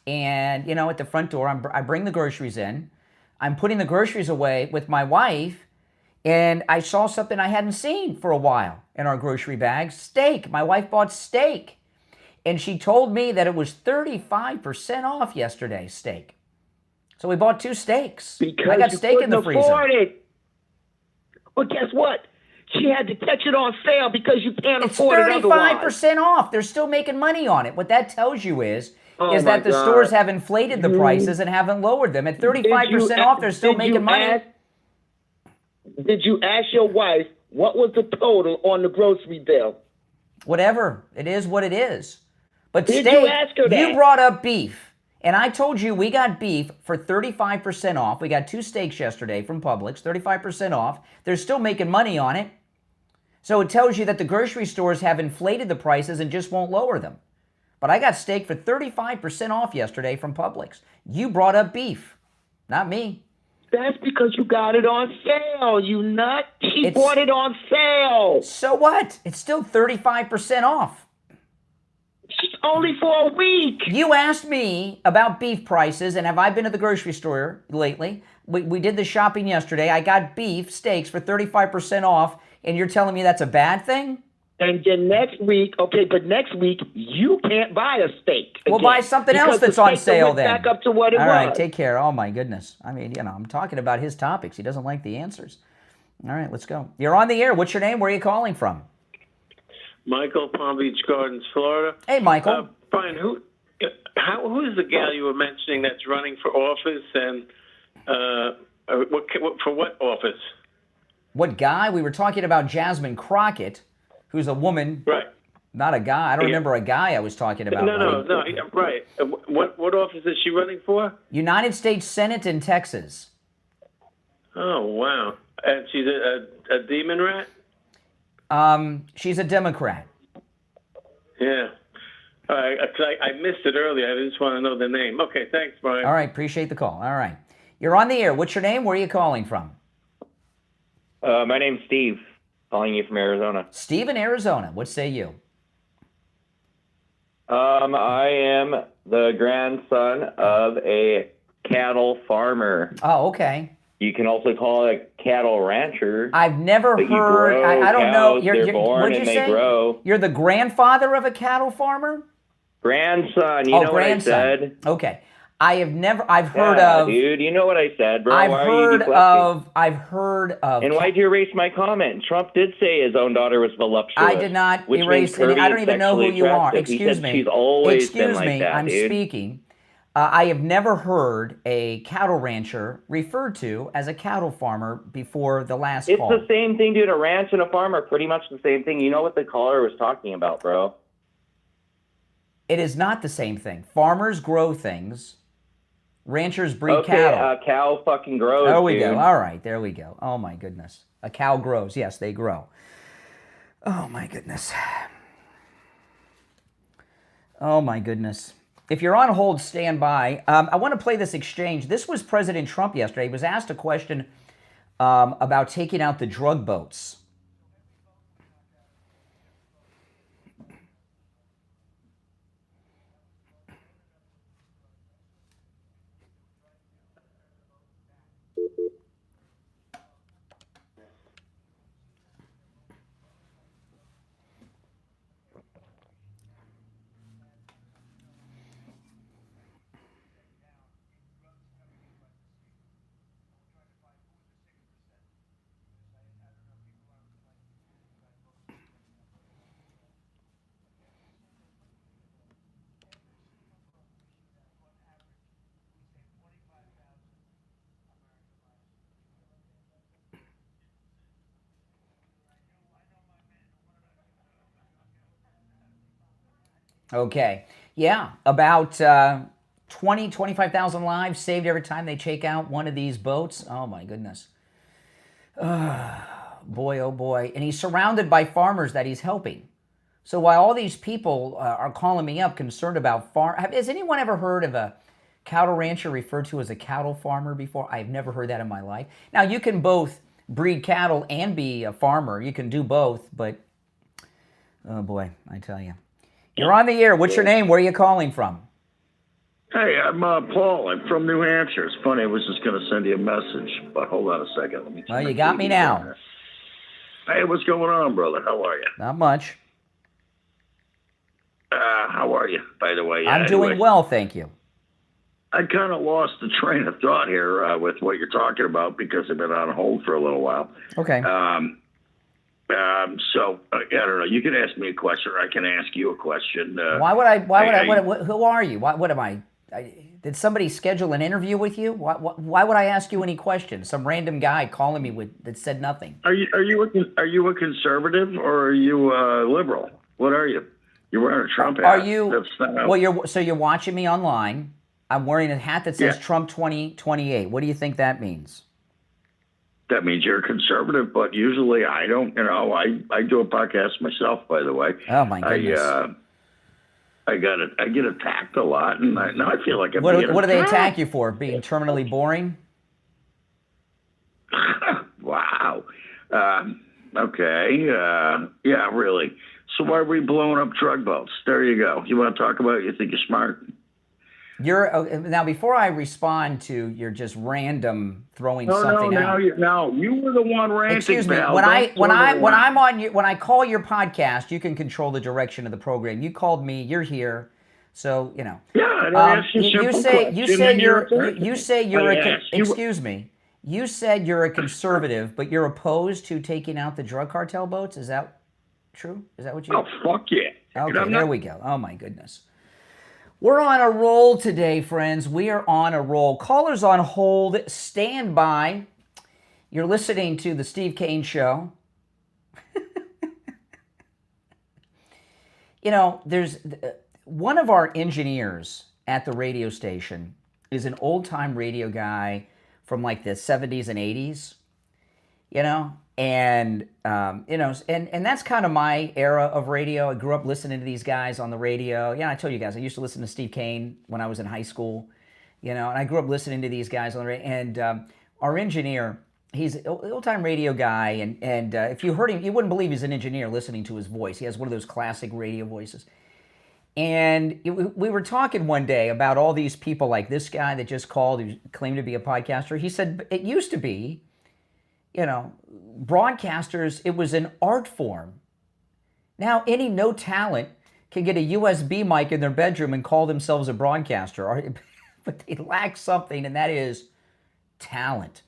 and at the front door, I bring the groceries in. I'm putting the groceries away with my wife, and I saw something I hadn't seen for a while in our grocery bags. Steak. My wife bought steak, and she told me that it was 35% off yesterday. Steak. So we bought 2 steaks. Because I got steak in the freezer. Afford it. Well, guess what? She had to catch it on sale because you can't afford it otherwise. It's 35% off. They're still making money on it. What that tells you is that the stores have inflated the prices and haven't lowered them. At 35% off, they're still making money. Did you ask your wife what was the total on the grocery bill? Whatever. It is what it is. But Did steak, you ask her that? You brought up beef. And I told you we got beef for 35% off. We got 2 steaks yesterday from Publix, 35% off. They're still making money on it. So it tells you that the grocery stores have inflated the prices and just won't lower them. But I got steak for 35% off yesterday from Publix. You brought up beef, not me. That's because you got it on sale, you nut. She bought it on sale. So what? It's still 35% off. Only for a week. You asked me about beef prices, and have I been to the grocery store lately? We did the shopping yesterday. I got beef steaks for 35% off, and you're telling me that's a bad thing? And then next week, but next week, you can't buy a steak again. We'll buy something else that's on sale then. Back up to what it was. All right, take care. Oh, my goodness. I mean, I'm talking about his topics. He doesn't like the answers. All right, let's go. You're on the air. What's your name? Where are you calling from? Michael, Palm Beach Gardens, Florida. Hey, Michael. Brian, who's the gal you were mentioning that's running for office, and for what office? What guy? We were talking about Jasmine Crockett, who's a woman. Right. Not a guy. I don't remember a guy I was talking about. No, right. What office is she running for? United States Senate in Texas. Oh, wow. And she's a demon rat? She's a Democrat. Yeah. All right. I missed it earlier. I just want to know the name. Okay, thanks, Brian. All right, appreciate the call. All right. You're on the air. What's your name? Where are you calling from? My name's Steve, calling you from Arizona. Steve in Arizona. What say you? I am the grandson of a cattle farmer. Oh, okay. You can also call it a cattle rancher. I've never heard. I don't know. They're born and they grow. You're the grandfather of a cattle farmer? Grandson. You know what I said? Okay. I've heard of. Dude, you know what I said, bro. I've heard of. And why'd you erase my comment? Trump did say his own daughter was voluptuous. I did not erase any. I don't even know who you are. Excuse me. She's always been like that, I'm speaking. I have never heard a cattle rancher referred to as a cattle farmer before the last call. It's the same thing, dude. A ranch and a farm are pretty much the same thing. You know what the caller was talking about, bro. It is not the same thing. Farmers grow things. Ranchers breed cattle. A cow fucking grows, There we dude. go. All right, there we go. Oh, my goodness. A cow grows. Yes, they grow. Oh, my goodness. Oh, my goodness. If you're on hold, stand by. I want to play this exchange. This was President Trump yesterday. He was asked a question about taking out the drug boats. Okay. Yeah, about 25,000 lives saved every time they take out one of these boats. Oh, my goodness. Boy, oh, boy. And he's surrounded by farmers that he's helping. So while all these people are calling me up concerned about has anyone ever heard of a cattle rancher referred to as a cattle farmer before? I've never heard that in my life. Now, you can both breed cattle and be a farmer. You can do both, but oh, boy, I tell you. You're on the air. What's your name? Where are you calling from? Hey, I'm Paul. I'm from New Hampshire. It's funny. I was just going to send you a message, but hold on a second. Let me. Well, you got me now. Hey, what's going on, brother? How are you? Not much. How are you, by the way? I'm doing well, thank you. I kind of lost the train of thought here with what you're talking about because I've been on hold for a little while. Okay. So I don't know. You can ask me a question, or I can ask you a question. Why would I? Who are you? What am I? Did somebody schedule an interview with you? Why would I ask you any questions? Some random guy calling me that said nothing. Are you a conservative or are you a liberal? What are you? You're wearing a Trump hat. Are you? Well, you're watching me online. I'm wearing a hat that says Trump 2028. What do you think that means? That means you're a conservative, but usually I don't. You know, I do a podcast myself, by the way. Oh my goodness. I get attacked a lot, and now I feel like I'm What do they attack you for? Being terminally boring? Wow. Okay. Yeah, really. So why are we blowing up drug boats? There you go. You want to talk about it? You think you're smart? Now, before I respond to your just random throwing something out. No, you were the one ranting. Excuse me. Pal. When I call your podcast, you can control the direction of the program. You called me. You're here, so you know. Yeah. You said you're a conservative, but you're opposed to taking out the drug cartel boats. Is that true? Is that what you? Oh, fuck yeah. Okay, there we go. Oh my goodness. We're on a roll today, friends. We are on a roll. Callers on hold, stand by. You're listening to the Steve Kane Show. You know, there's one of our engineers at the radio station is an old-time radio guy from like the 70s and 80s, you know? And, and that's kind of my era of radio. I grew up listening to these guys on the radio. Yeah, I told you guys, I used to listen to Steve Kane when I was in high school, you know, and I grew up listening to these guys on the radio. And our engineer, he's an old-time radio guy, and if you heard him, you wouldn't believe he's an engineer listening to his voice. He has one of those classic radio voices. And we were talking one day about all these people like this guy that just called who claimed to be a podcaster. He said, it used to be, you know, broadcasters, it was an art form. Now, any no talent can get a USB mic in their bedroom and call themselves a broadcaster, but they lack something, and that is talent.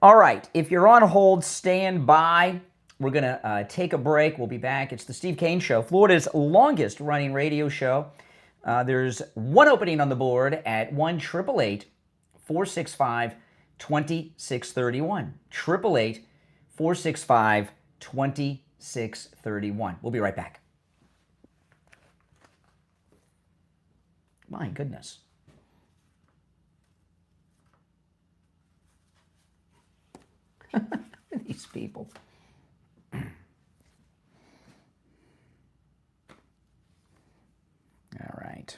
All right, if you're on hold, stand by. We're going to take a break. We'll be back. It's the Steve Kane Show, Florida's longest running radio show. There's one opening on the board at 1-888-465-2631. 888-465-2631. We'll be right back. My goodness. These people. All right.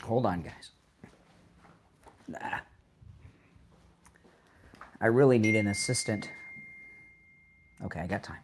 Hold on, guys. I really need an assistant. Okay, I got time.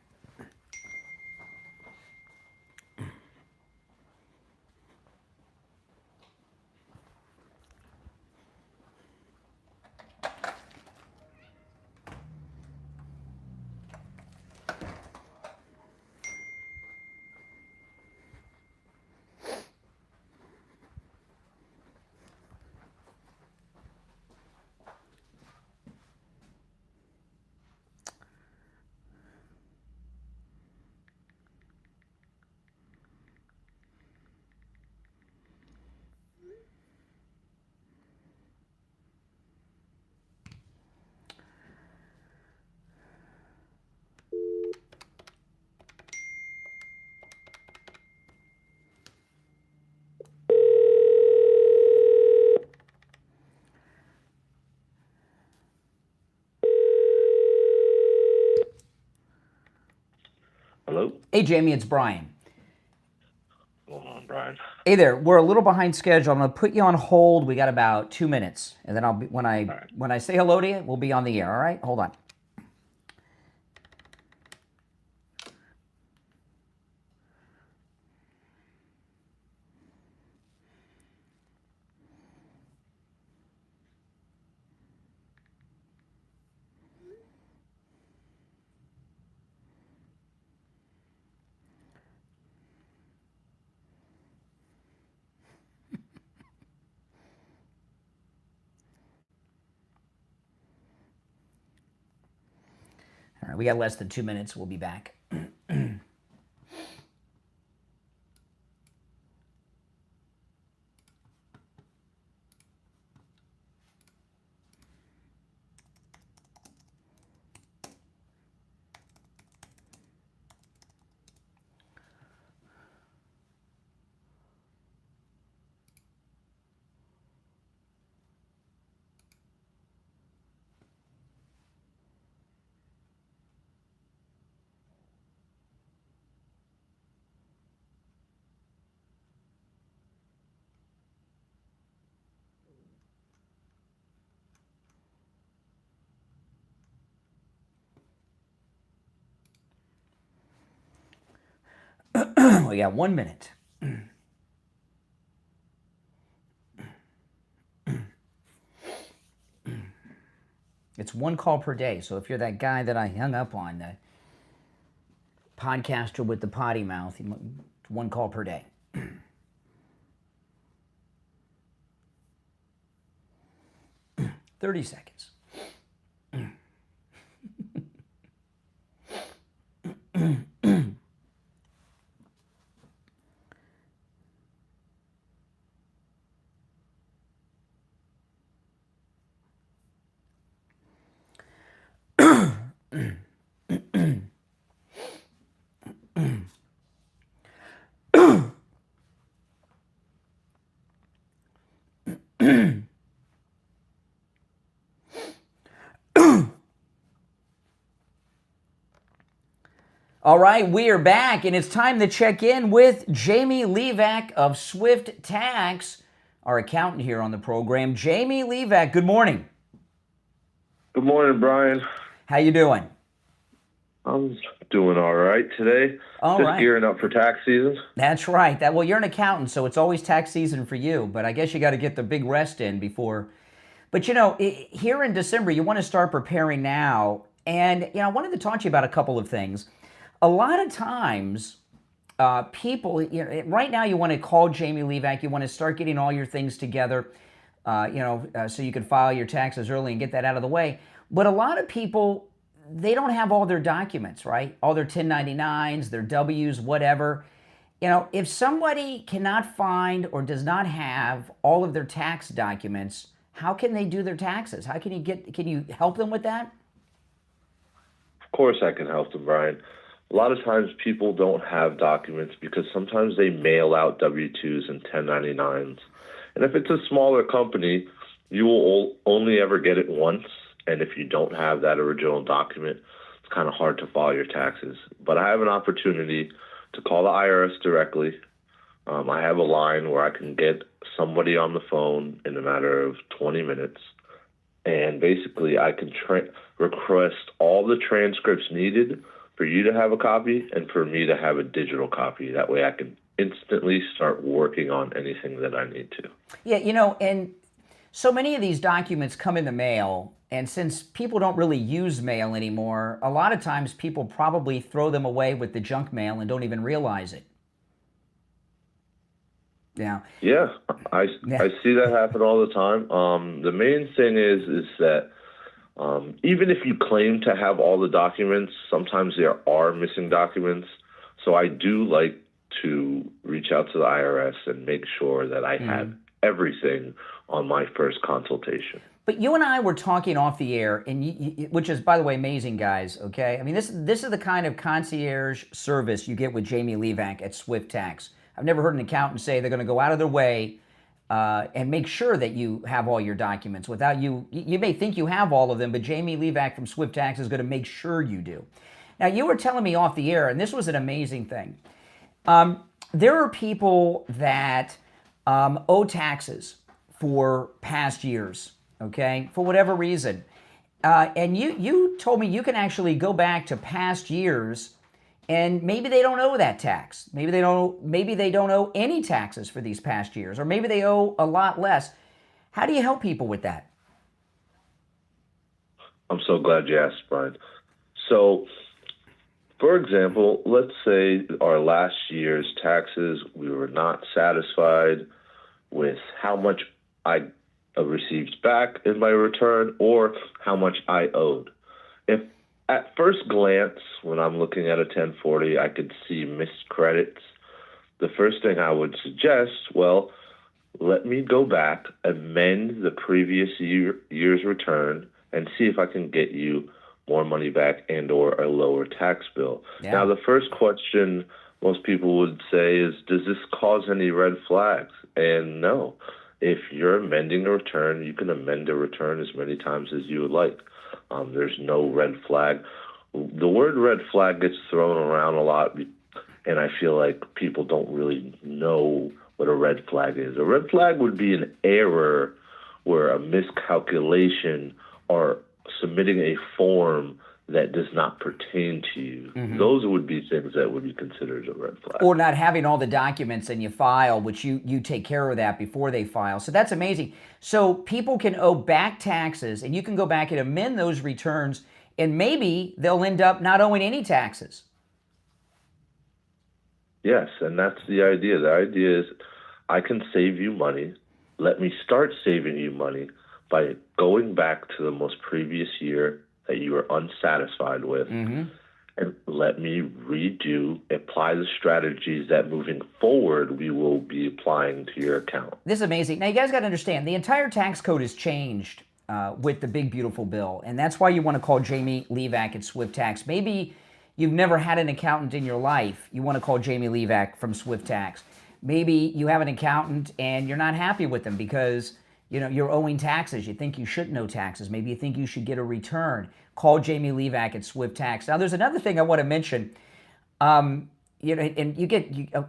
Hey, Jamie, it's Brian. Hold on, Brian. Hey there. We're a little behind schedule. I'm going to put you on hold. We got about 2 minutes, and then I'll be when I say hello to you, we'll be on the air. All right? Hold on. All right, we got less than 2 minutes. We'll be back. We got 1 minute. It's one call per day. So if you're that guy that I hung up on, the podcaster with the potty mouth, one call per day. 30 seconds. All right, we are back, and it's time to check in with Jamie LeeZep of Swift Tax, our accountant here on the program. Jamie LeeZep, good morning. Good morning, Brian. How you doing? I'm doing all right today. Just gearing up for tax season. That's right. Well, you're an accountant, so it's always tax season for you, but I guess you got to get the big rest in before. But, you know, here in December, you want to start preparing now, and, you know, I wanted to talk to you about a couple of things. A lot of times, people, you know, right now you want to call Jamie LeeZep, you want to start getting all your things together, so you can file your taxes early and get that out of the way. But a lot of people, they don't have all their documents, right? All their 1099s, their Ws, whatever. You know, if somebody cannot find or does not have all of their tax documents, how can they do their taxes? How can you help them with that? Of course I can help them, Brian. A lot of times people don't have documents because sometimes they mail out W-2s and 1099s. And if it's a smaller company, you will only ever get it once. And if you don't have that original document, it's kind of hard to file your taxes. But I have an opportunity to call the IRS directly. I have a line where I can get somebody on the phone in a matter of 20 minutes. And basically I can request all the transcripts needed for you to have a copy and for me to have a digital copy. That way I can instantly start working on anything that I need to. Yeah, you know, and so many of these documents come in the mail, and since people don't really use mail anymore, a lot of times people probably throw them away with the junk mail and don't even realize it. Yeah. Yeah, I see that happen all the time. The main thing is that even if you claim to have all the documents, sometimes there are missing documents. So I do like to reach out to the IRS and make sure that I have everything on my first consultation. But you and I were talking off the air, and which is, by the way, amazing, guys, okay? I mean, this is the kind of concierge service you get with Jamie LeeZep at Swift Tax. I've never heard an accountant say they're going to go out of their way and make sure that you have all your documents without you. You may think you have all of them, but Jamie LeeZep from Swift Tax is going to make sure you do. Now, you were telling me off the air, and this was an amazing thing. There are people that owe taxes for past years, okay, for whatever reason. And you told me you can actually go back to past years, and maybe they don't owe that tax. Maybe they don't owe any taxes for these past years, or maybe they owe a lot less. How do you help people with that? I'm so glad you asked, Brian. So, for example, let's say our last year's taxes, we were not satisfied with how much I received back in my return or how much I owed. If at first glance, when I'm looking at a 1040, I could see missed credits, the first thing I would suggest, well, let me go back, amend the previous year's return, and see if I can get you more money back and or a lower tax bill. Yeah. Now, the first question most people would say is, does this cause any red flags? And no. If you're amending a return, you can amend a return as many times as you would like. There's no red flag. The word red flag gets thrown around a lot, and I feel like people don't really know what a red flag is. A red flag would be an error where a miscalculation or submitting a form that does not pertain to you. Mm-hmm. Those would be things that would be considered a red flag. Or not having all the documents and you file, which you take care of that before they file. So that's amazing. So people can owe back taxes, and you can go back and amend those returns, and maybe they'll end up not owing any taxes. Yes, and that's the idea. The idea is I can save you money. Let me start saving you money by going back to the most previous year that you were unsatisfied with, mm-hmm. and let me apply the strategies that moving forward we will be applying to your account. This is amazing. Now, you guys got to understand, the entire tax code has changed with the big, beautiful bill, and that's why you want to call Jamie Levac at Swift Tax. Maybe you've never had an accountant in your life. You want to call Jamie Levac from Swift Tax. Maybe you have an accountant and you're not happy with them because you're owing taxes. You think you shouldn't owe taxes. Maybe you think you should get a return. Call Jamie Levac at Swift Tax. Now, there's another thing I want to mention. And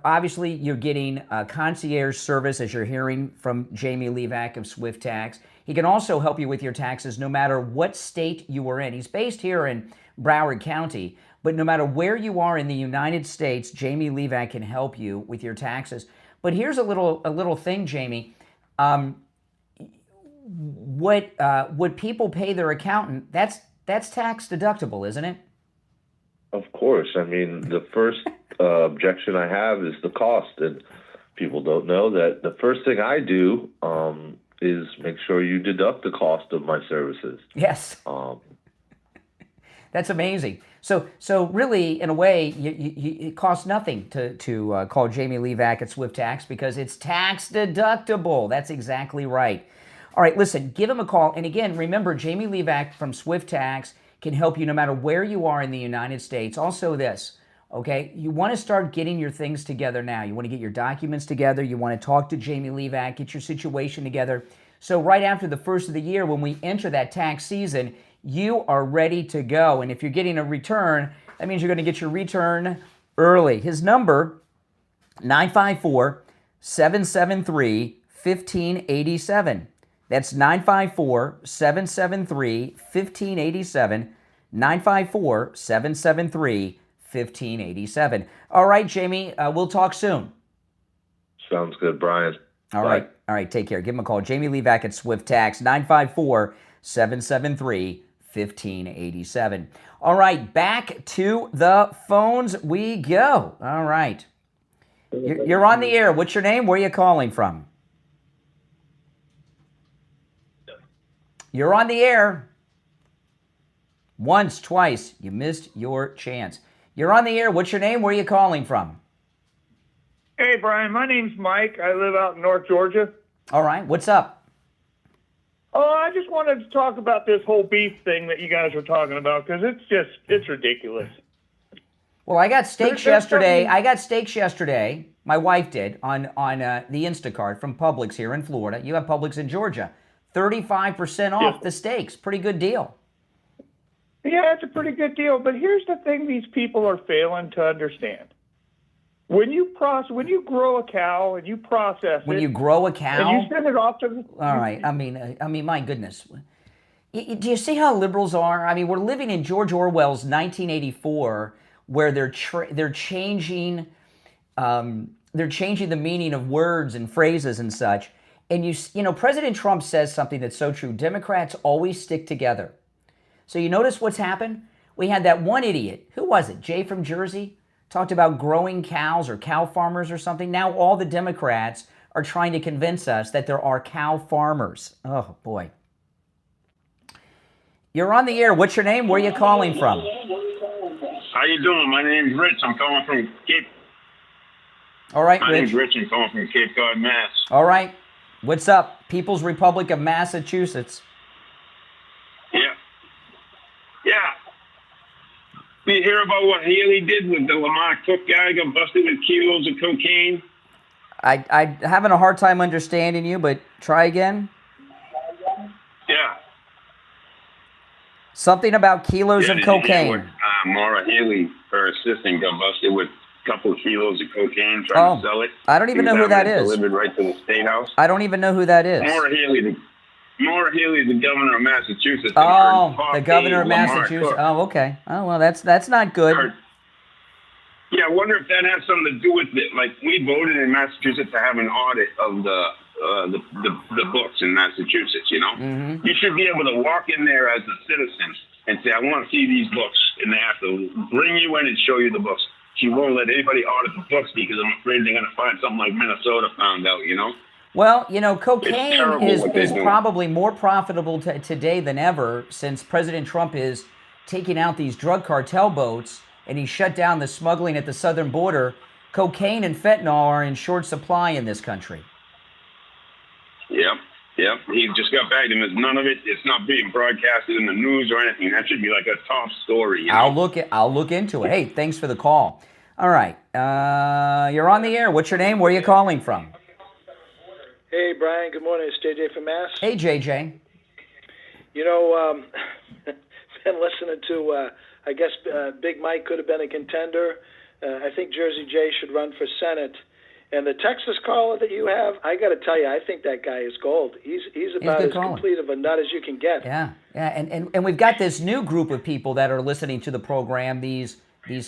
obviously you're getting concierge service, as you're hearing from Jamie Levac of Swift Tax. He can also help you with your taxes no matter what state you are in. He's based here in Broward County, but no matter where you are in the United States, Jamie Levac can help you with your taxes. But here's a little thing, Jamie. Would people pay their accountant? That's tax deductible, isn't it? Of course. I mean, the first objection I have is the cost, and people don't know that the first thing I do is make sure you deduct the cost of my services. Yes. That's amazing. So really, in a way, it costs nothing to call Jamie Levac at Swift Tax because it's tax deductible. That's exactly right. All right, listen, give him a call. And again, remember, Jamie Levac from Swift Tax can help you no matter where you are in the United States. Also this, okay, you want to start getting your things together now. You want to get your documents together. You want to talk to Jamie Levac, get your situation together. So right after the first of the year, when we enter that tax season, you are ready to go. And if you're getting a return, that means you're going to get your return early. His number, 954-773-1587. That's 954-773-1587, 954-773-1587. All right, Jamie, we'll talk soon. Sounds good, Brian. All right, take care. Give him a call. Jamie Levac at Swift Tax, 954-773-1587. All right, back to the phones we go. All right. You're on the air. What's your name? Where are you calling from? You're on the air. Once, twice, you missed your chance. You're on the air. What's your name? Where are you calling from? Hey, Brian. My name's Mike. I live out in North Georgia. All right. What's up? Oh, I just wanted to talk about this whole beef thing that you guys were talking about because it's ridiculous. Well, I got steaks yesterday. My wife did on the Instacart from Publix here in Florida. You have Publix in Georgia. 35% off the steaks. Pretty good deal. Yeah, it's a pretty good deal. But here's the thing: these people are failing to understand. When you grow a cow and you process when it, you grow a cow, and you send it off to the. All right. I mean, my goodness. Do you see how liberals are? I mean, we're living in George Orwell's 1984, where they're changing the meaning of words and phrases and such. And you know, President Trump says something that's so true. Democrats always stick together. So you notice what's happened? We had that one idiot. Who was it? Jay from Jersey talked about growing cows or cow farmers or something. Now all the Democrats are trying to convince us that there are cow farmers. Oh boy. You're on the air. What's your name? Where are you calling from? How you doing? My name's Rich. I'm calling from Cape. All right, My Rich. name's Rich. I'm calling from Cape Cod, Mass. All right. What's up? People's Republic of Massachusetts. Yeah. Did you hear about what Haley did with the Lamar Cook guy? Got busted with kilos of cocaine. I'm having a hard time understanding you, but try again. Yeah. Something about kilos of Did you hear cocaine. what, Maura Haley, her assistant, got busted with a couple of kilos of cocaine trying to sell it. I don't even know who that is. Delivered right to the State House. I don't even know who that is. Maura Haley, the governor of Massachusetts. Oh, the governor of Massachusetts. Oh, okay. Oh, well, that's not good. Yeah, I wonder if that has something to do with it. Like, we voted in Massachusetts to have an audit of the books in Massachusetts, you know? Mm-hmm. You should be able to walk in there as a citizen and say, I want to see these books. And they have to bring you in and show you the books. She won't let anybody audit the books because I'm afraid they're going to find something like Minnesota found out, you know? Well, you know, cocaine is doing. probably more profitable today than ever since President Trump is taking out these drug cartel boats and he shut down the smuggling at the southern border. Cocaine and fentanyl are in short supply in this country. Yep. He just got back and there's none of it. It's not being broadcasted in the news or anything. That should be like a top story. You know? I'll look into it. Hey, thanks for the call. All right. You're on the air. What's your name? Where are you calling from? Hey, Brian. Good morning. It's JJ from Mass. Hey, JJ. You know, been listening to, I guess Big Mike could have been a contender. I think Jersey Jay should run for Senate. And the Texas caller that you have, I got to tell you, I think that guy is gold. He's about as complete of a nut as you can get. Yeah. And we've got this new group of people that are listening to the program, these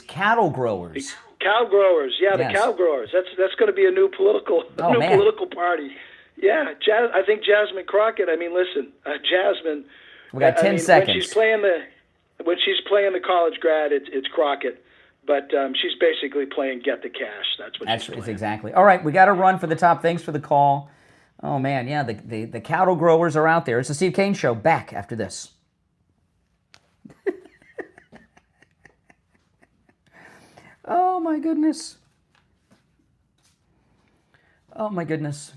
cattle growers. Cow growers, yeah, Yes. the cow growers. That's going to be a new political political party. Yeah, I think Jasmine Crockett. I mean, listen, Jasmine. We got 10 seconds. When she's playing the college grad, it's Crockett. But she's basically playing get the cash. That's what she's playing. Exactly. All right, we got to run for the top. Thanks for the call. Oh, man, yeah, the cattle growers are out there. It's the Steve Kane Show. Back after this. Oh, my goodness. Oh, my goodness.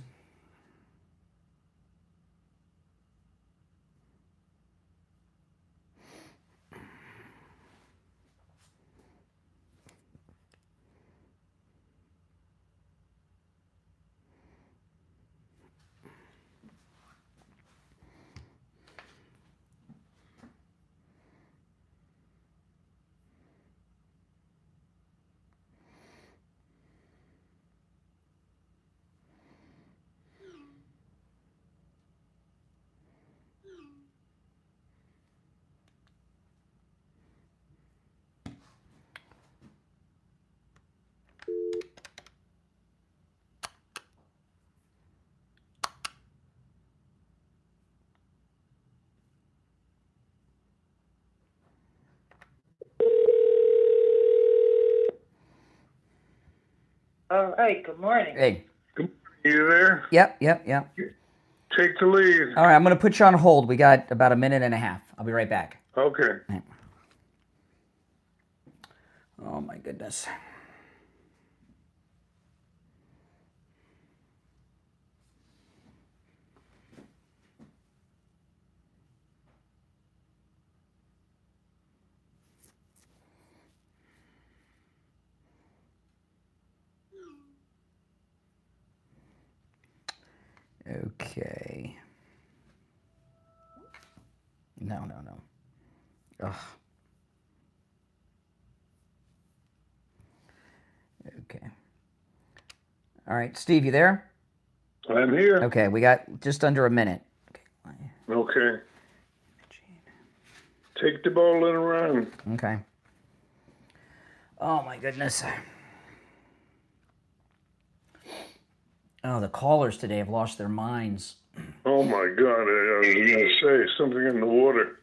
All right, good morning. Hey. You there? Yep. Take the lead. All right, I'm going to put you on hold. We got about a minute and a half. I'll be right back. Okay. Oh, my goodness. Okay. No. Ugh. All right, Steve, you there? I'm here. Okay, we got just under a minute. Okay. Take the ball and run. Okay. Oh, my goodness. Oh, the callers today have lost their minds. Oh, my God. I was going to say something in the water.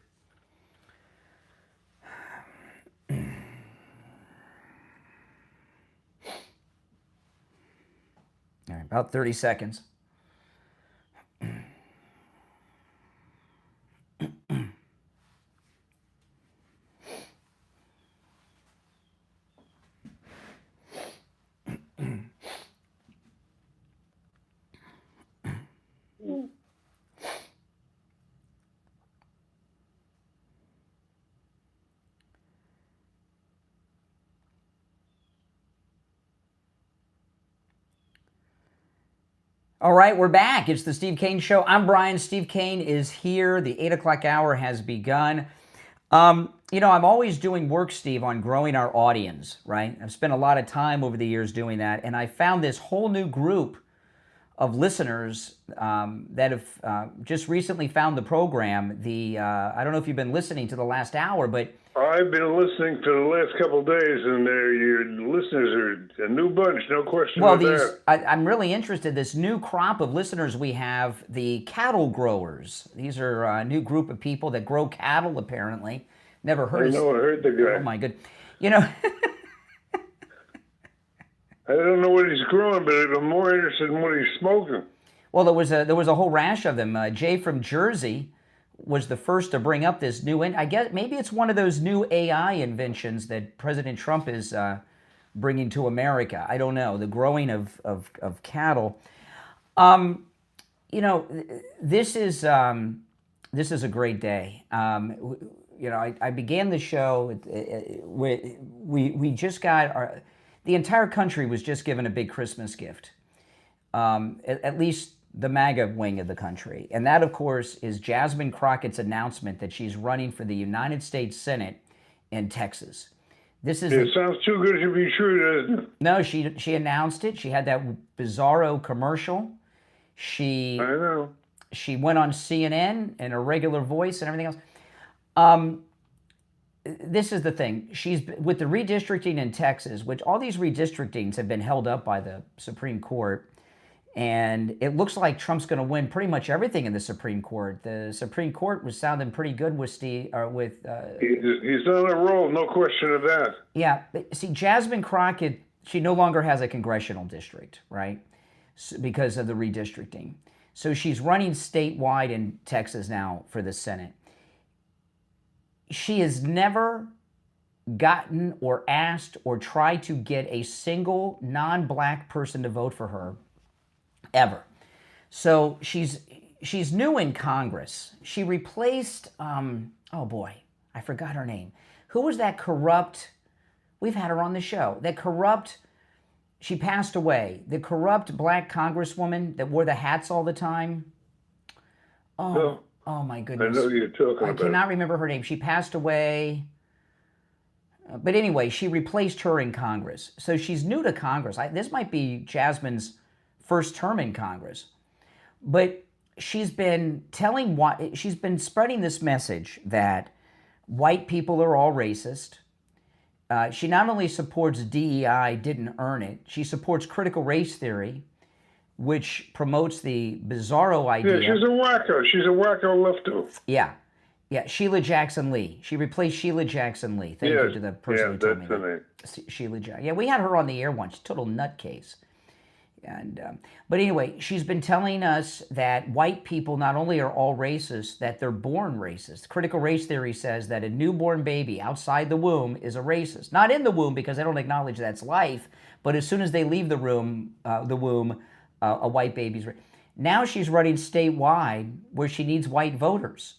All right, about 30 seconds. All right, we're back. It's the Steve Kane Show. I'm Brian. Steve Kane is here. The 8 o'clock hour has begun. You know, I'm always doing work, Steve, on growing our audience, right? I've spent a lot of time over the years doing that, and I found this whole new group of listeners that have just recently found the program. I don't know if you've been listening to the last hour, but I've been listening for the last couple of days, and your listeners are a new bunch, no question about that. I'm really interested. This new crop of listeners we have, the cattle growers. These are a new group of people that grow cattle, apparently. Never heard I heard the guy. Oh, my good. You know... I don't know what he's growing, but I'm more interested in what he's smoking. Well, there was a whole rash of them. Jay from Jersey was the first to bring up this new, I guess maybe it's one of those new AI inventions that President Trump is bringing to America. I don't know, the growing of cattle. You know, this is a great day. You know, I began the show. We just got the entire country was just given a big Christmas gift. At least the MAGA wing of the country. And that, of course, is Jasmine Crockett's announcement that she's running for the United States Senate in Texas. This is it sounds too good to be true, doesn't it? No, she announced it. She had that bizarro commercial. I know. She went on CNN in her regular voice and everything else. This is the thing. She's with the redistricting in Texas, which all these redistrictings have been held up by the Supreme Court. And it looks like Trump's going to win pretty much everything in the Supreme Court. The Supreme Court was sounding pretty good with Steve, he's on a roll, no question of that. Yeah, see, Jasmine Crockett, she no longer has a congressional district, right? Because of the redistricting. So she's running statewide in Texas now for the Senate. She has never gotten or asked or tried to get a single non-black person to vote for her. Ever. So she's new in Congress. She replaced, oh boy, I forgot her name. Who was that corrupt, we've had her on the show, she passed away, the corrupt black congresswoman that wore the hats all the time? Oh my goodness. I know you're talking about. I cannot remember her name. She passed away. But anyway, she replaced her in Congress. So she's new to Congress. This might be Jasmine's first term in Congress. But she's been spreading this message that white people are all racist. She not only supports DEI, didn't earn it, she supports critical race theory, which promotes the bizarro idea. Yeah, she's a wacko. She's a wacko lefto. Yeah. Sheila Jackson Lee. She replaced Sheila Jackson Lee. Thank you to the person who told me that. Sheila Jackson. Yeah, we had her on the air once. Total nutcase. And but anyway, she's been telling us that white people not only are all racist, that they're born racist. Critical race theory says that a newborn baby outside the womb is a racist. Not in the womb because they don't acknowledge that's life, but as soon as they leave the womb, a white baby's racist. Now she's running statewide where she needs white voters.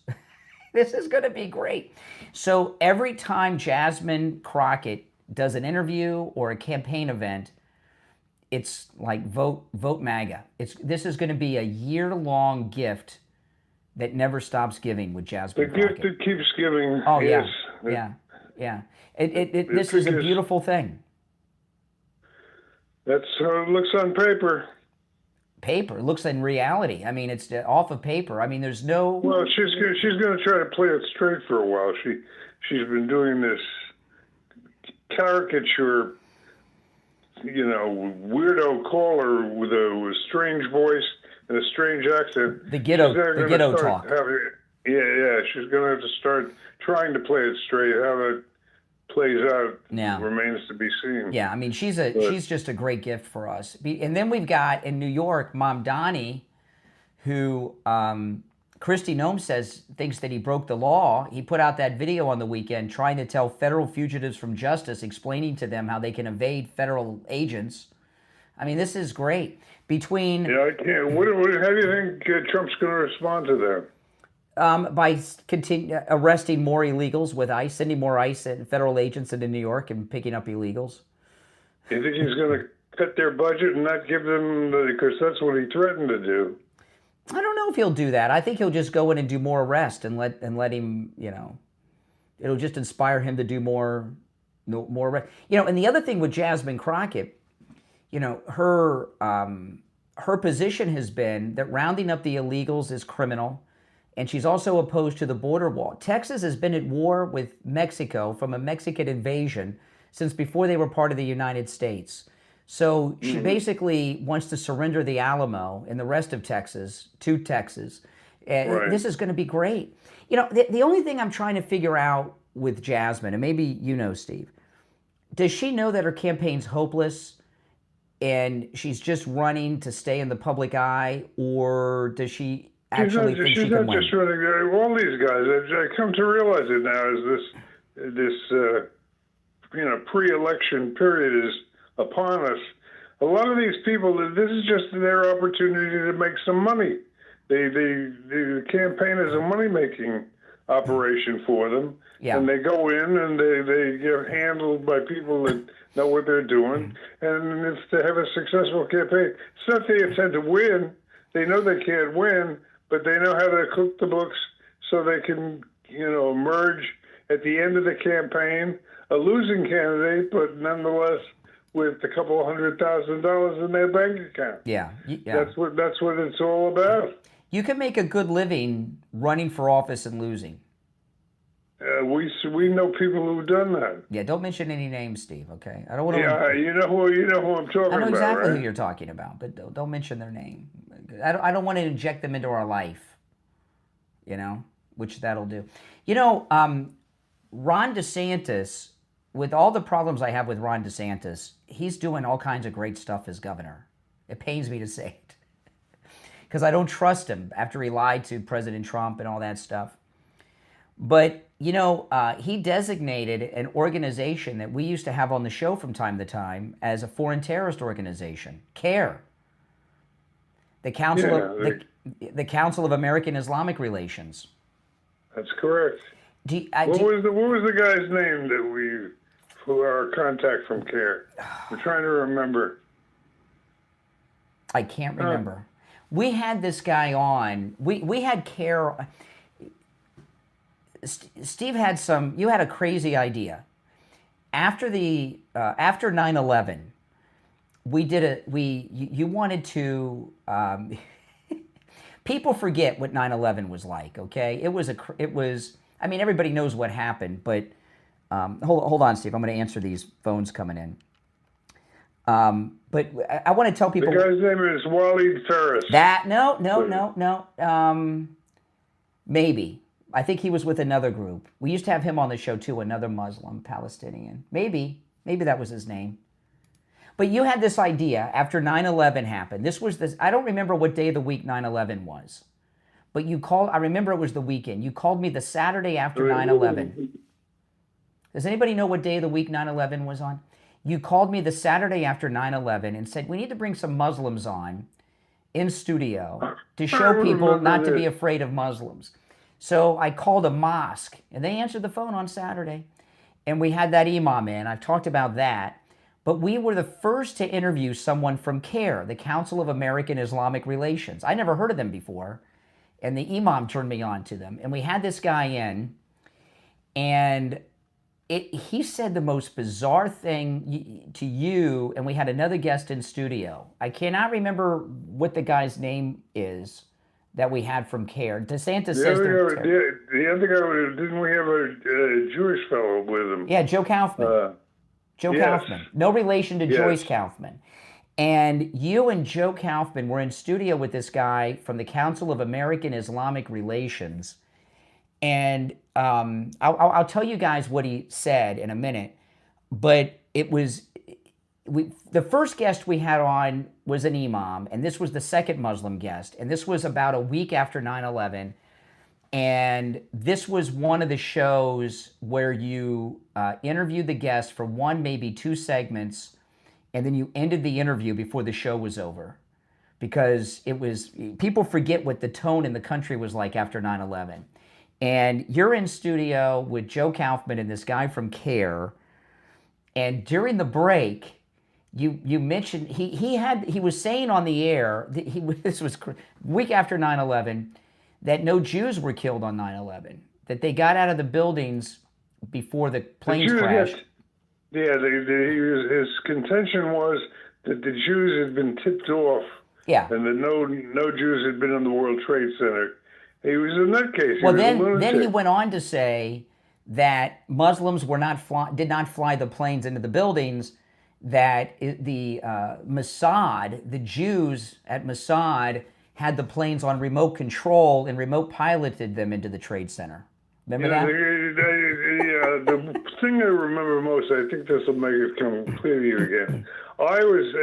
This is going to be great. So every time Jasmine Crockett does an interview or a campaign event, it's like vote MAGA. This is going to be a year-long gift that never stops giving with Jasmine Crockett. The gift that keeps giving. Oh, yes. Yeah. This is a beautiful thing. That's how it looks on paper. Paper. It looks in reality. I mean, it's off of paper. I mean, there's no... Well, she's going to try to play it straight for a while. She's been doing this caricature, weirdo caller with a strange voice and a strange accent. The ghetto talk. She's going to have to start trying to play it straight. How that plays out remains to be seen. Yeah, I mean, she's just a great gift for us. And then we've got in New York, Mom Donnie, who Kristi Noem thinks that he broke the law. He put out that video on the weekend trying to tell federal fugitives from justice, explaining to them how they can evade federal agents. I mean, this is great. I can't. How do you think Trump's going to respond to that? By arresting more illegals with ICE, sending more ICE and federal agents into New York and picking up illegals. You think he's going to cut their budget and not give them, because that's what he threatened to do. I don't know if he'll do that. I think he'll just go in and do more arrests and let him, it'll just inspire him to do more arrests. And the other thing with Jasmine Crockett, her position has been that rounding up the illegals is criminal. And she's also opposed to the border wall. Texas has been at war with Mexico from a Mexican invasion since before they were part of the United States. So she basically wants to surrender the Alamo and the rest of Texas to Texas. Right. This is going to be great. The only thing I'm trying to figure out with Jasmine, and maybe Steve, does she know that her campaign's hopeless and she's just running to stay in the public eye, or does she... She's not just running. All these guys, I come to realize it now, is this pre-election period is upon us. A lot of these people, this is just their opportunity to make some money. The campaign is a money-making operation for them, and they go in and they get handled by people that know what they're doing, and it's to have a successful campaign. It's not they intend to win. They know they can't win, but they know how to cook the books so they can, emerge at the end of the campaign a losing candidate, but nonetheless with a couple of $100,000 in their bank account. Yeah. That's what it's all about. You can make a good living running for office and losing. We know people who've done that. Yeah, don't mention any names, Steve. Okay, I don't want to. Yeah, you know who I'm talking about. I know exactly right? who you're talking about, but don't mention their name. I don't want to inject them into our life. Which that'll do. Ron DeSantis, with all the problems I have with Ron DeSantis, he's doing all kinds of great stuff as governor. It pains me to say it, because I don't trust him after he lied to President Trump and all that stuff. But, he designated an organization that we used to have on the show from time to time as a foreign terrorist organization, CARE, the Council of American Islamic Relations. That's correct. What was the guy's name who our contact from CARE? We're trying to remember. I can't remember. We had this guy on. We had CARE. Steve had you had a crazy idea. After 9/11, you wanted to, people forget what 9/11 was like, okay? It was, everybody knows what happened, but hold on, Steve. I'm going to answer these phones coming in. But I want to tell people. The guy's name is Waleed Ferris. No. Maybe. I think he was with another group. We used to have him on the show too, another Muslim Palestinian. Maybe that was his name. But you had this idea after 9/11 happened. I don't remember what day of the week 9/11 was. But I remember it was the weekend. You called me the Saturday after 9/11. Does anybody know what day of the week 9/11 was on? You called me the Saturday after 9/11 and said, we need to bring some Muslims on in studio to show people not to be afraid of Muslims. So I called a mosque, and they answered the phone on Saturday. And we had that imam in. I've talked about that. But we were the first to interview someone from CARE, the Council of American Islamic Relations. I never heard of them before. And the imam turned me on to them. And we had this guy in. And he said the most bizarre thing to you, and we had another guest in studio. I cannot remember what the guy's name is that we had from CARE. DeSantis says the other guy, didn't we have a Jewish fellow with him? Yeah, Joe Kaufman. Joe Kaufman. No relation to Joyce Kaufman. And you and Joe Kaufman were in studio with this guy from the Council of American Islamic Relations. And I'll tell you guys what he said in a minute. But it was, the first guest we had on was an imam, and this was the second Muslim guest. And this was about a week after 9/11. And this was one of the shows where you interviewed the guest for one, maybe two segments, and then you ended the interview before the show was over. Because it was, people forget what the tone in the country was like after 9/11. And you're in studio with Joe Kaufman and this guy from CARE. And during the break, you mentioned, he was saying on the air, that this was week after 9/11, that no Jews were killed on 9/11, that they got out of the buildings before the planes crashed. His contention was that the Jews had been tipped off, and that no Jews had been in the World Trade Center. He was in that case. Well, then he went on to say that Muslims did not fly the planes into the buildings, that the Mossad, the Jews at Mossad, had the planes on remote control and remote piloted them into the Trade Center. Remember that? The thing I remember most, I think this will make it come clear to you again. I was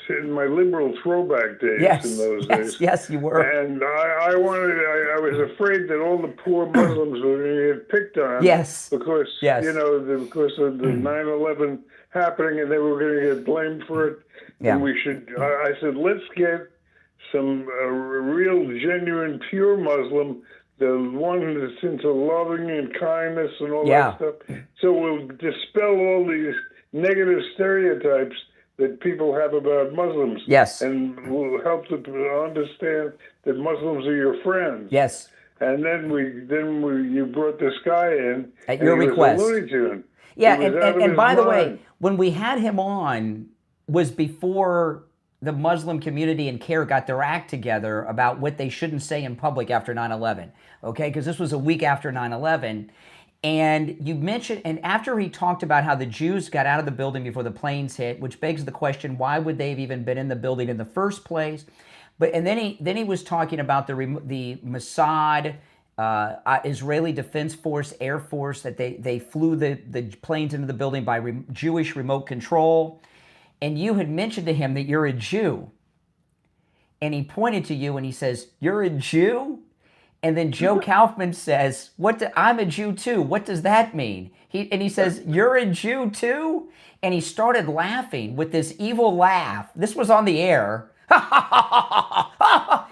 in my liberal throwback days in those days. Yes, you were. And I was afraid that all the poor Muslims were going to get picked on. Because, because of the 9/11 happening, and they were going to get blamed for it. And I said, let's get some real, genuine, pure Muslim, the one that's into loving and kindness and all that stuff. So we'll dispel all these negative stereotypes that people have about Muslims. And we'll help them to understand that Muslims are your friends. And then you brought this guy in at your request. Was a Looney Tune. And by the way, when we had him on was before the Muslim community and CARE got their act together about what they shouldn't say in public after 9/11, okay? Because this was a week after 9/11. And you mentioned, and after he talked about how the Jews got out of the building before the planes hit, which begs the question, why would they have even been in the building in the first place? And then he was talking about the Mossad, Israeli Defense Force, Air Force, that they flew the planes into the building by Jewish remote control. And you had mentioned to him that you're a Jew. And he pointed to you and he says, "You're a Jew?" And then Joe Kaufman says, "I'm a Jew too. What does that mean?" He says, "You're a Jew too?" And he started laughing with this evil laugh. This was on the air.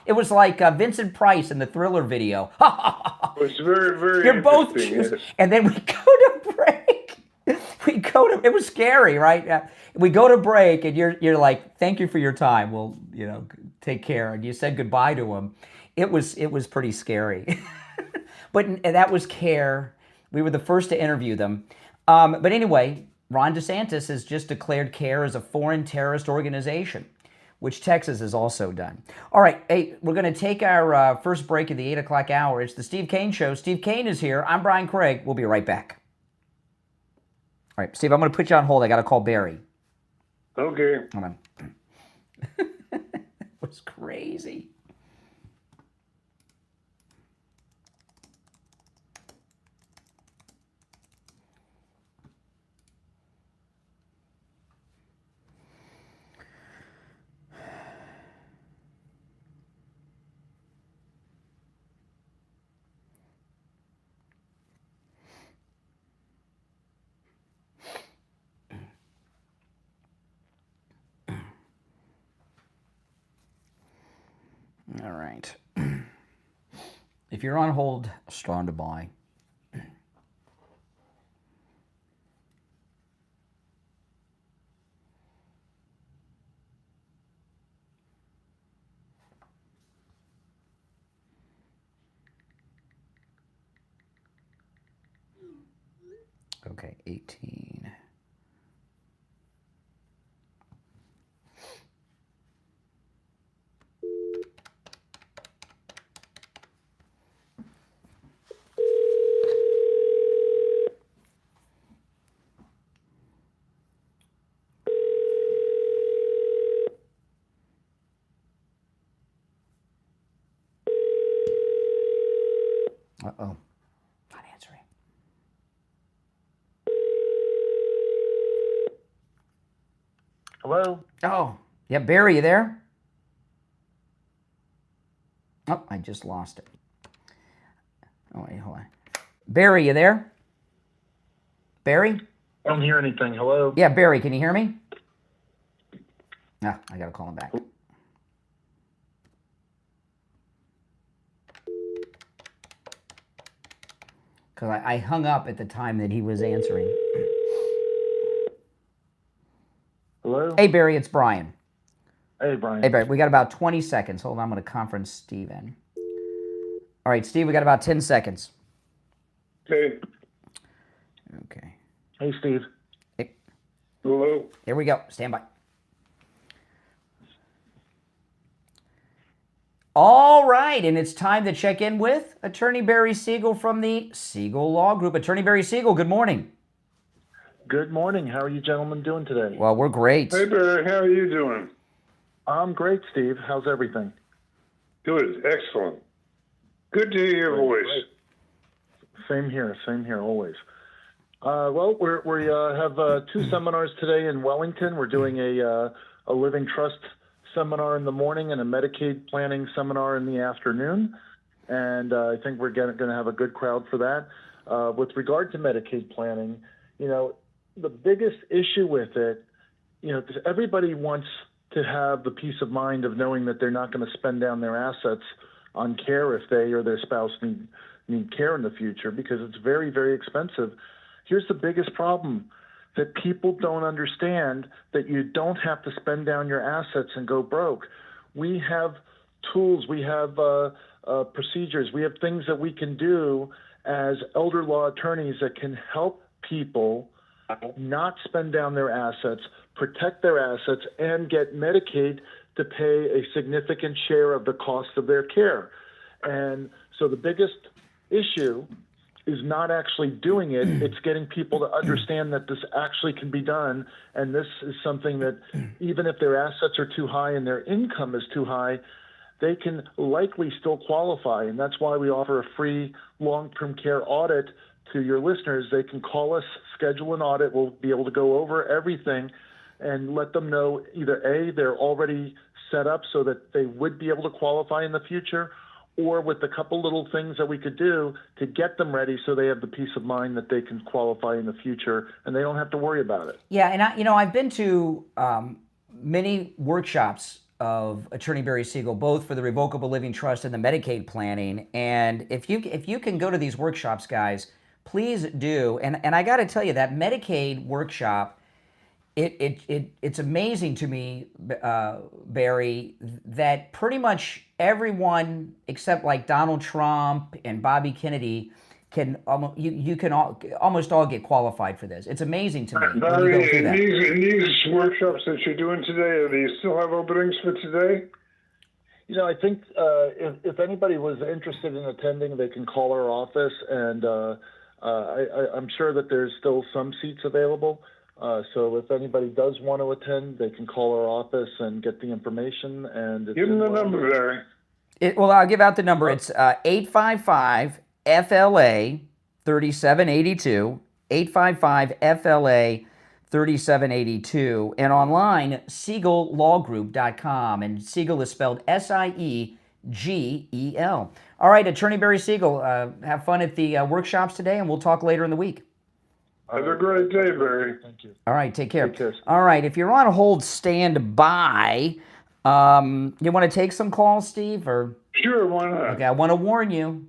It was like Vincent Price in the Thriller video. It was very, very You're both Jews. Yes. And then we go to break. It was scary, right? We go to break, and you're like, "Thank you for your time. We'll, take care." And you said goodbye to him. It was pretty scary. But that was CARE. We were the first to interview them. But anyway, Ron DeSantis has just declared CARE as a foreign terrorist organization, which Texas has also done. All right, hey, we're going to take our first break of the 8 o'clock hour. It's the Steve Kane Show. Steve Kane is here. I'm Brian Craig. We'll be right back. All right, Steve, I'm going to put you on hold. I got to call Barry. Okay. Hold on. It was crazy. All right. If you're on hold, stand by. Okay, 18. Uh-oh. Not answering. Hello? Oh, yeah, Barry, you there? Oh, I just lost it. Oh, wait, hold on. Barry, you there? Barry? I don't hear anything. Hello? Yeah, Barry, can you hear me? Ah, I got to call him back. Because I hung up at the time that he was answering. Hello? Hey, Barry, it's Brian. Hey, Brian. Hey, Barry, we got about 20 seconds. Hold on, I'm going to conference Steve in. All right, Steve, we got about 10 seconds. Okay. Okay. Hey, Steve. Hey. Hello. Here we go. Stand by. All right, and it's time to check in with Attorney Barry Siegel from the Siegel Law Group. Attorney Barry Siegel, good morning. Good morning. How are you gentlemen doing today? Well, we're great. Hey, Barry, how are you doing? I'm great, Steve. How's everything? Good. Excellent. Good to hear your voice. Same here, always. Well, we have 2 seminars today in Wellington. We're doing a living trust seminar in the morning and a Medicaid planning seminar in the afternoon. And I think we're going to have a good crowd for that. With regard to Medicaid planning, the biggest issue with it, because everybody wants to have the peace of mind of knowing that they're not going to spend down their assets on care if they or their spouse need care in the future, because it's very, very expensive. Here's the biggest problem, that people don't understand that you don't have to spend down your assets and go broke. We have tools, we have procedures, we have things that we can do as elder law attorneys that can help people not spend down their assets, protect their assets, and get Medicaid to pay a significant share of the cost of their care. And so the biggest issue is not actually doing it, it's getting people to understand that this actually can be done, and this is something that even if their assets are too high and their income is too high, they can likely still qualify, and that's why we offer a free long-term care audit to your listeners. They can call us, schedule an audit, we'll be able to go over everything and let them know either A, they're already set up so that they would be able to qualify in the future, or with a couple little things that we could do to get them ready so they have the peace of mind that they can qualify in the future and they don't have to worry about it. Yeah, and I've been to many workshops of Attorney Barry Siegel, both for the Revocable Living Trust and the Medicaid planning. And if you can go to these workshops, guys, please do. And I got to tell you, that Medicaid workshop, it's amazing to me, Barry, that pretty much everyone except like Donald Trump and Bobby Kennedy can almost all get qualified for this. It's amazing to me. Barry, in these workshops that you're doing today, do you still have openings for today? I think if anybody was interested in attending, they can call our office, and I'm sure that there's still some seats available. So if anybody does want to attend, they can call our office and get the information. And give them the number, Barry. Well, I'll give out the number. It's 855-FLA-3782, 855-FLA-3782, and online, SiegelLawGroup.com, and Siegel is spelled S-I-E-G-E-L. All right, Attorney Barry Siegel, have fun at the workshops today, and we'll talk later in the week. Have a great day, Barry. Thank you. All right, take care. All right, if you're on hold, stand by. You want to take some calls, Steve? Or sure, why not? Okay, I want to warn you.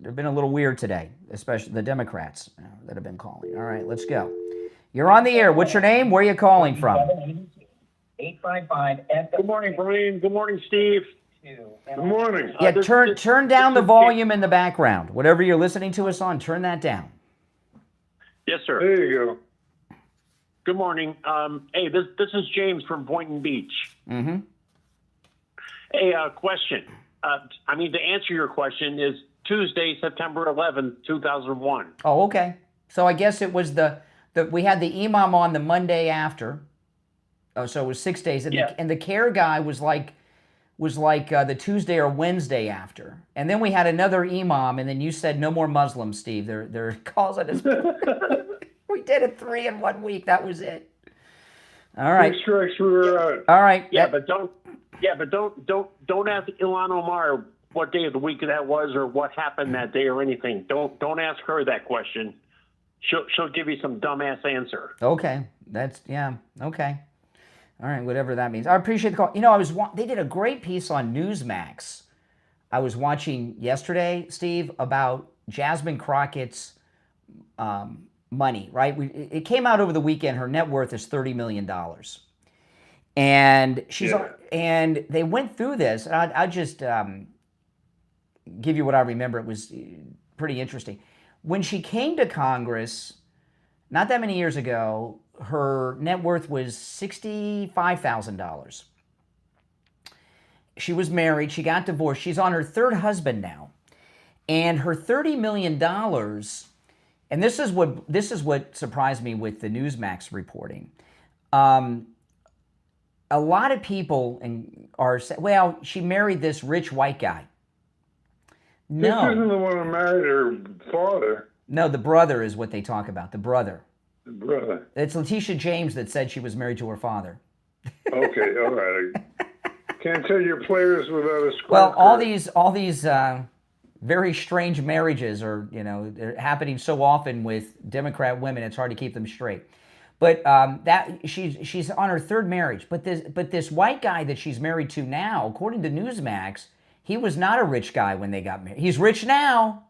They've been a little weird today, especially the Democrats that have been calling. All right, let's go. You're on the air. What's your name? Where are you calling from? 855. Good morning, Brian. Good morning, Steve. Good morning. Yeah, turn down the volume in the background. Whatever you're listening to us on, turn that down. Yes, sir. There you go. Good morning. Hey, this is James from Boynton Beach. Mm-hmm. Hey, question. To answer your question is Tuesday, September 11th, 2001. Oh, okay. So I guess it was we had the imam on the Monday after. Oh, so it was 6 days, and the care guy was like the Tuesday or Wednesday after, and then we had another imam, and then you said no more Muslims, Steve. They're causing us. We did it 3 in 1 week. That was it. All right. 3 strikes, we were out. All right. But don't ask Ilhan Omar what day of the week that was or what happened that day or anything. Don't ask her that question. She'll give you some dumbass answer. Okay. Okay. All right, whatever that means. I appreciate the call. They did a great piece on Newsmax. I was watching yesterday, Steve, about Jasmine Crockett's money, right? It came out over the weekend. Her net worth is $30 million. And and they went through this. And I'll just give you what I remember. It was pretty interesting. When she came to Congress, not that many years ago, her net worth was $65,000. She was married. She got divorced. She's on her 3rd husband now. And her $30 million, and this is what surprised me with the Newsmax reporting. A lot of people are saying, well, she married this rich white guy. No. This isn't the one who married her father. No, the brother is what they talk about, the brother. The brother. It's Letitia James that said she was married to her father. Okay, all right. I can't tell your players without a score. Well, all these very strange marriages are, they're happening so often with Democrat women. It's hard to keep them straight. But she's on her 3rd marriage. But this white guy that she's married to now, according to Newsmax, he was not a rich guy when they got married. He's rich now.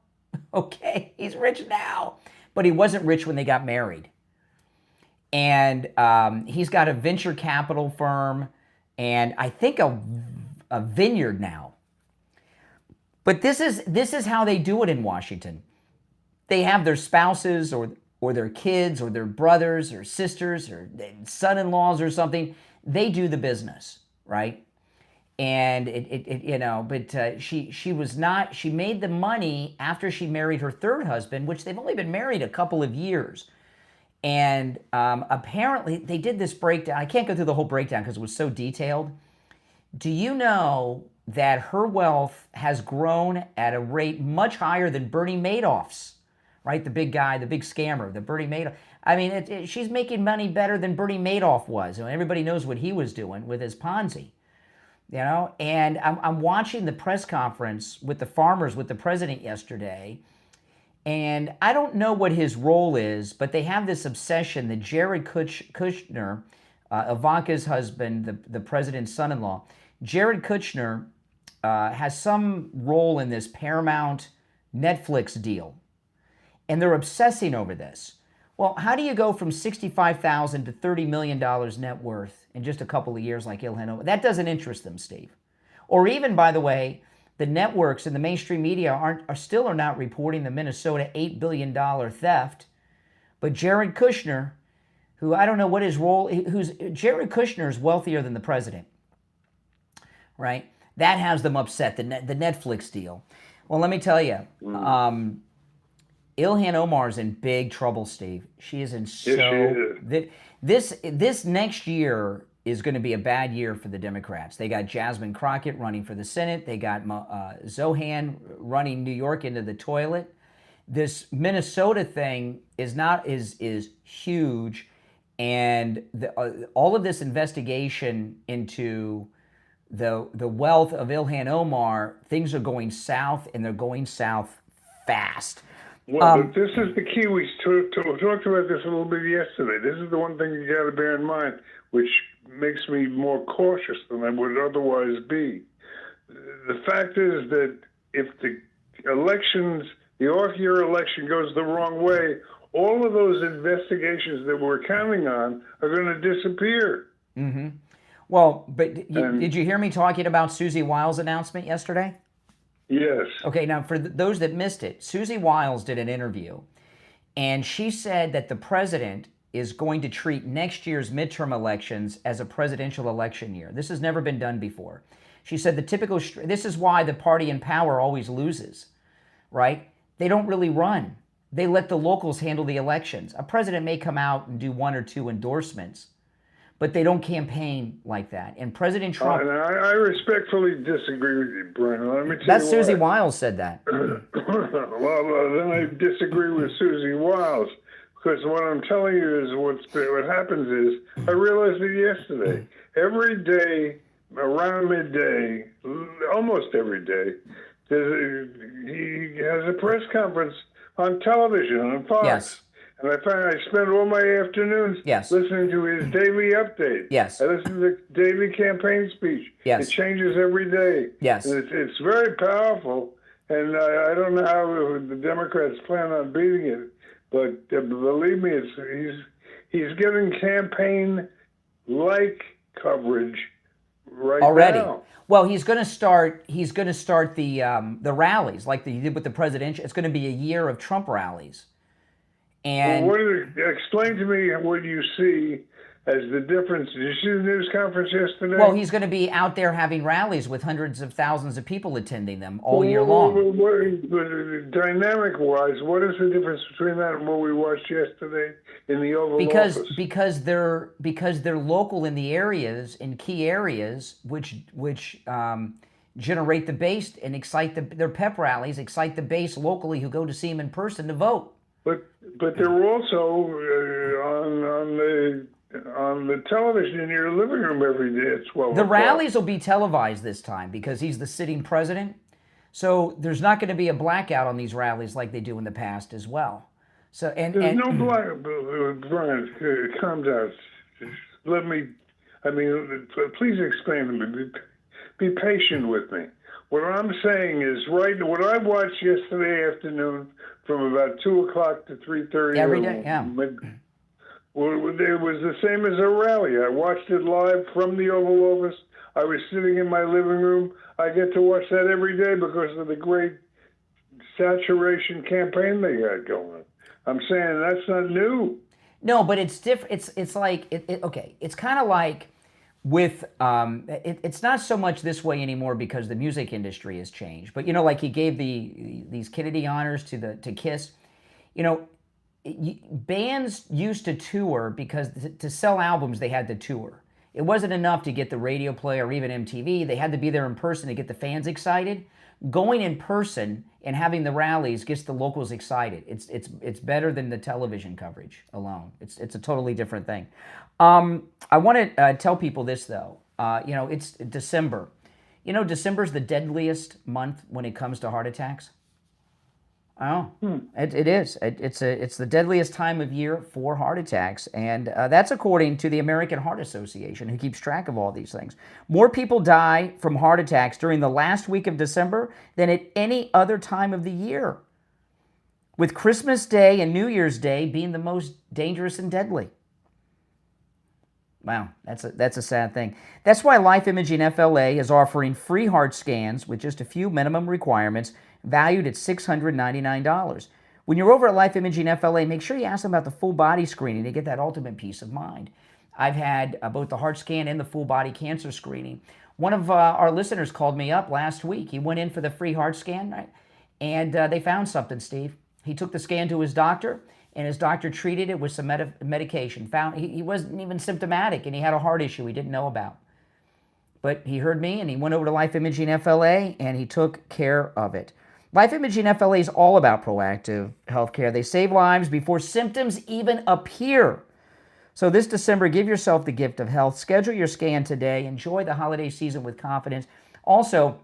Okay, he's rich now, but he wasn't rich when they got married. And he's got a venture capital firm and I think a vineyard now. But this is how they do it in Washington. They have their spouses or their kids or their brothers or sisters or son-in-laws or something. They do the business, right? And she was not. She made the money after she married her 3rd husband, which they've only been married a couple of years. And apparently they did this breakdown. I can't go through the whole breakdown because it was so detailed. Do you know that her wealth has grown at a rate much higher than Bernie Madoff's? Right, the big guy, the big scammer, the Bernie Madoff. I mean, she's making money better than Bernie Madoff was. Everybody knows what he was doing with his Ponzi. And I'm watching the press conference with the farmers with the president yesterday, and I don't know what his role is, but they have this obsession that Jared Kushner, Ivanka's husband, the president's son-in-law, Jared Kushner has some role in this Paramount Netflix deal, and they're obsessing over this. Well, how do you go from $65,000 to $30 million net worth in just a couple of years like Ilhan Omar? That doesn't interest them, Steve. Or even, by the way, the networks and the mainstream media are still not reporting the Minnesota $8 billion theft. But Jared Kushner, who I don't know what his role, Jared Kushner is wealthier than the president, right? That has them upset, the Netflix deal. Well, let me tell you, Ilhan Omar is in big trouble, Steve. She is in this next year is going to be a bad year for the Democrats. They got Jasmine Crockett running for the Senate. They got Zohan running New York into the toilet. This Minnesota thing is huge, and all of this investigation into the wealth of Ilhan Omar, things are going south, and they're going south fast. Well, but this is the key. We talked about this a little bit yesterday. This is the one thing you got to bear in mind, which makes me more cautious than I would otherwise be. The fact is that if the off-year election goes the wrong way, all of those investigations that we're counting on are going to disappear. Mm-hmm. Well, but did you hear me talking about Susie Wiles' announcement yesterday? Yes. Okay, now for those that missed it, Susie Wiles did an interview, And she said that the president is going to treat next year's midterm elections as a presidential election year. This has never been done before. She said this is why the party in power always loses, right? They don't really run. They let the locals handle the elections. A president may come out and do 1 or 2 endorsements, but they don't campaign like that. And President Trump... I respectfully disagree with you, Brian. Let me tell That's you Susie why. Wiles said that. Well, then I disagree with Susie Wiles, because what I'm telling you is what happens is, I realized it yesterday. Every day, around midday, almost every day, he has a press conference on television, on Fox. Yes. And I spend all my afternoons listening to his daily update. Yes. I listen to the daily campaign speech. Yes. It changes every day. Yes. And it's very powerful, and I don't know how the Democrats plan on beating it, but believe me, he's getting campaign-like coverage right already. now. Well, he's going to start the rallies like he did with the presidential. It's going to be a year of Trump rallies. And explain to me what you see as the difference. Did you see the news conference yesterday? Well, he's going to be out there having rallies with hundreds of thousands of people attending them all year long. Dynamic-wise, what is the difference between that and what we watched yesterday in the Oval Office? Because they're local in the areas, in key areas, which generate the base and excite their pep rallies, excite the base locally who go to see him in person to vote. But they're also on the television in your living room every day at 12 The o'clock. rallies will be televised this time because he's the sitting president. So there's not going to be a blackout on these rallies like they do in the past as well. So There's no blackout. Brian, calm down. Please explain to me. Be patient with me. What I'm saying is, what I watched yesterday afternoon from about 2 o'clock to 3:30 every day, yeah. Well, it was the same as a rally. I watched it live from the Oval Office. I was sitting in my living room. I get to watch that every day because of the great saturation campaign they got going. I'm saying that's not new. No, but it's different. It's like okay. It's kind of like with it's not so much this way anymore because the music industry has changed. But like he gave these Kennedy honors to Kiss. Bands used to tour because to sell albums they had to tour. It wasn't enough to get the radio play or even MTV. They had to be there in person to get the fans excited. Going in person and having the rallies gets the locals excited. It's better than the television coverage alone. It's a totally different thing. I want to tell people this though. It's December. December's the deadliest month when it comes to heart attacks. Oh, it is. It's the deadliest time of year for heart attacks, and that's according to the American Heart Association, who keeps track of all these things. More people die from heart attacks during the last week of December than at any other time of the year, with Christmas Day and New Year's Day being the most dangerous and deadly. Wow, that's a sad thing. That's why Life Imaging FLA is offering free heart scans with just a few minimum requirements, valued at $699. When you're over at Life Imaging FLA, make sure you ask them about the full body screening to get that ultimate peace of mind. I've had both the heart scan and the full body cancer screening. One of our listeners called me up last week. He went in for the free heart scan, right? And they found something, Steve. He took the scan to his doctor, and his doctor treated it with some medication. Found he wasn't even symptomatic, and he had a heart issue he didn't know about. But he heard me, and he went over to Life Imaging FLA, and he took care of it. Life Imaging FLA is all about proactive healthcare. They save lives before symptoms even appear. So this December, give yourself the gift of health. Schedule your scan today. Enjoy the holiday season with confidence. Also,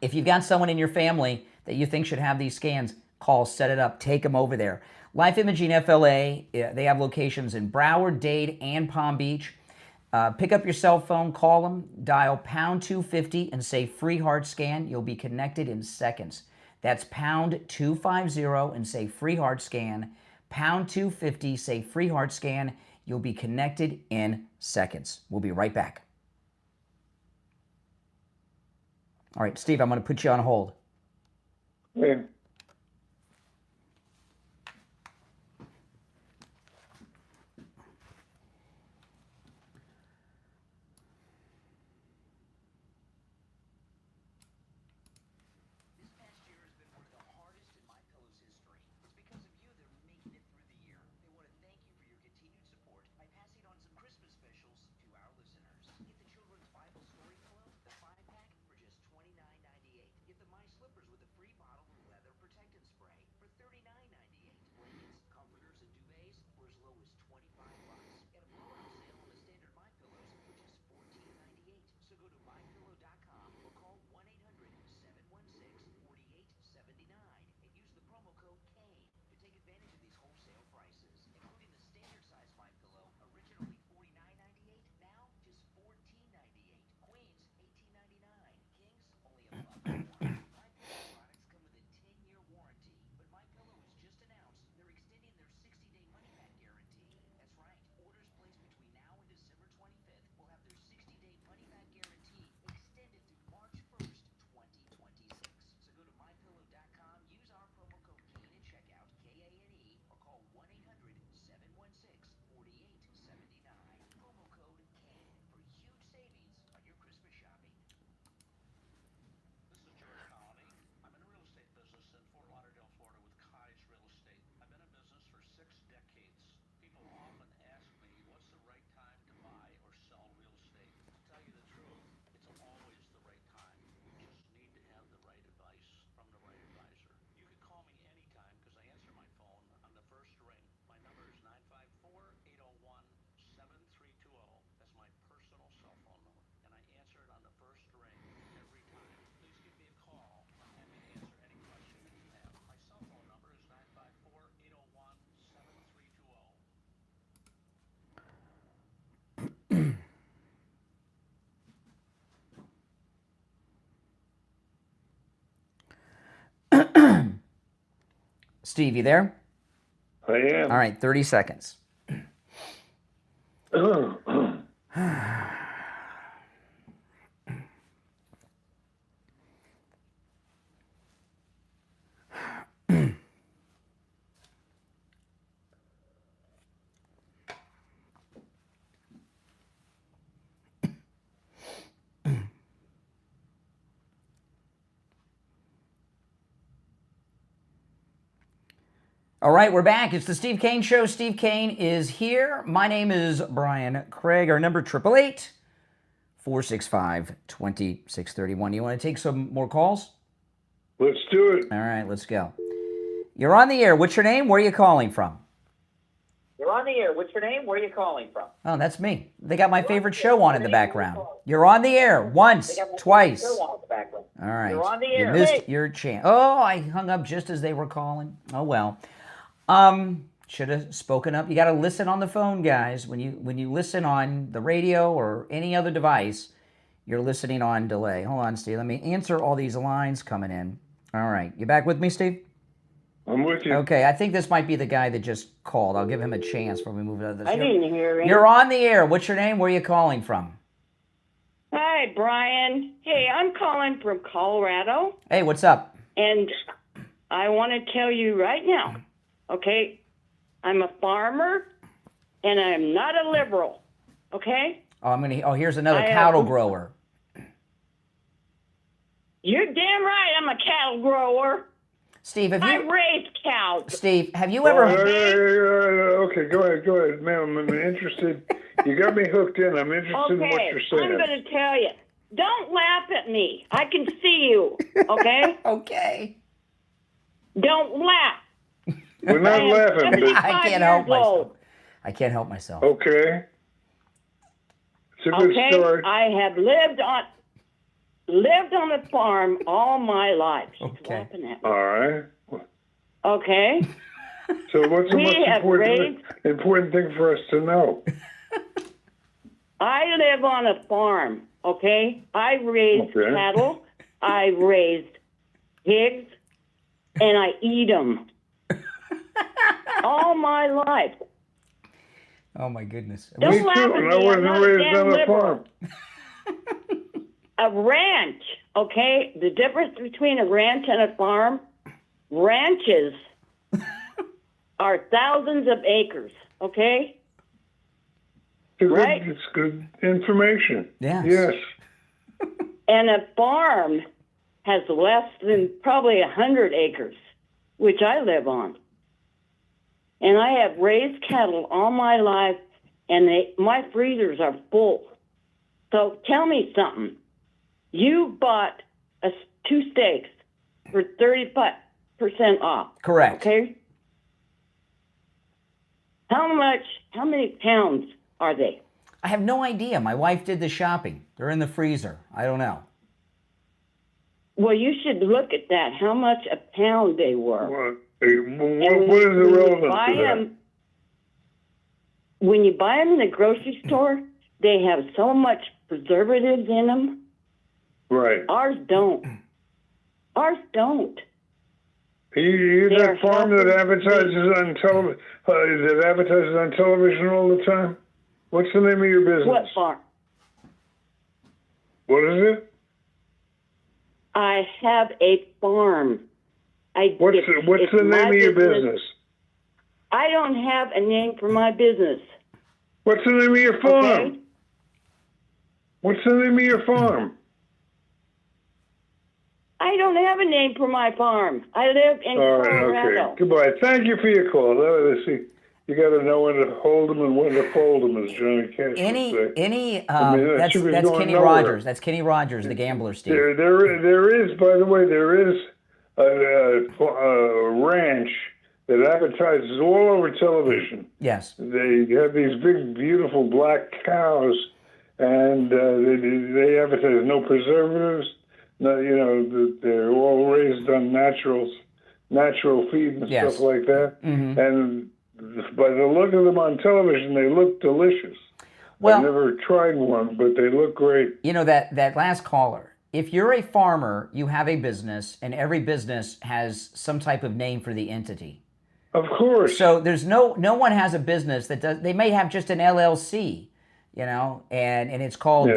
if you've got someone in your family that you think should have these scans, call, set it up, take them over there. Life Imaging FLA, they have locations in Broward, Dade, and Palm Beach. Pick up your cell phone, call them, dial pound 250 and say free heart scan. You'll be connected in seconds. That's pound 250 and say free heart scan. Pound 250, say free heart scan. You'll be connected in seconds. We'll be right back. All right, Steve, I'm going to put you on hold. Yeah. Steve, you there? I am. All right, 30 seconds. All right, we're back. It's the Steve Kane Show. Steve Kane is here. My name is Brian Craig. Our number 888-465-2631. You want to take some more calls? Let's do it. All right, let's go. You're on the air. What's your name? Where are you calling from? You're on the air. What's your name? Where are you calling from? Oh, that's me. They got my favorite show on in the background. You're on the air once, twice. All right. You're on the air. You missed your chance. Oh, I hung up just as they were calling. Oh, well. Should have spoken up. You got to listen on the phone, guys. When you listen on the radio or any other device, you're listening on delay. Hold on, Steve. Let me answer all these lines coming in. All right. You back with me, Steve? I'm with you. Okay. I think this might be the guy that just called. I'll give him a chance before we move to this. I didn't hear him. You're on the air. What's your name? Where are you calling from? Hi, Brian. Hey, I'm calling from Colorado. Hey, what's up? And I want to tell you right now, okay, I'm a farmer, and I'm not a liberal, okay? Here's another cattle grower. You're damn right I'm a cattle grower. Steve, I raise cows. Steve, have you ever... Okay, go ahead, ma'am. I'm interested. You got me hooked in. I'm interested in what you're saying. I'm going to tell you. Don't laugh at me. I can see you, okay? Okay. Don't laugh. We're not laughing, but... I can't help myself. I can't help myself. Okay. It's a good start. I have lived on a farm all my life. Okay. All right. Okay. So what's the most important thing for us to know? I live on a farm, okay? I raised cattle, I raised pigs, and I eat them. all my life. Oh, my goodness. Don't laugh at me. I wasn't raised on a farm. A ranch, okay? The difference between a ranch and a farm, ranches are thousands of acres, okay? It's good information. Yes. And a farm has less than probably 100 acres, which I live on. And I have raised cattle all my life, and my freezers are full. So tell me something. You bought 2 steaks for 35% off. Correct. Okay? How many pounds are they? I have no idea. My wife did the shopping. They're in the freezer. I don't know. Well, you should look at that, how much a pound they were. What is the relevance to that? When you buy them in the grocery store, they have so much preservatives in them. Right. Ours don't. You that farm that advertises on television all the time? What's the name of your business? What farm? What is it? I have a farm. What's the name of your business? I don't have a name for my business. What's the name of your farm? Okay? What's the name of your farm? I don't have a name for my farm. I live in Colorado. Okay. Goodbye. Thank you for your call. You got to know when to hold them and when to fold them, as Johnny Cash would say. That's Kenny Rogers. That's Kenny Rogers, the gambler, Steve. There is, by the way, a ranch that advertises all over television. Yes. They have these big, beautiful black cows, and they advertise no preservatives. No, they're all raised on natural feed and stuff like that. Mm-hmm. And by the look of them on television, they look delicious. Well, I've never tried one, but they look great. You know, that last caller, if you're a farmer, you have a business, and every business has some type of name for the entity. Of course. So there's no one has a business that does. They may have just an LLC, and it's called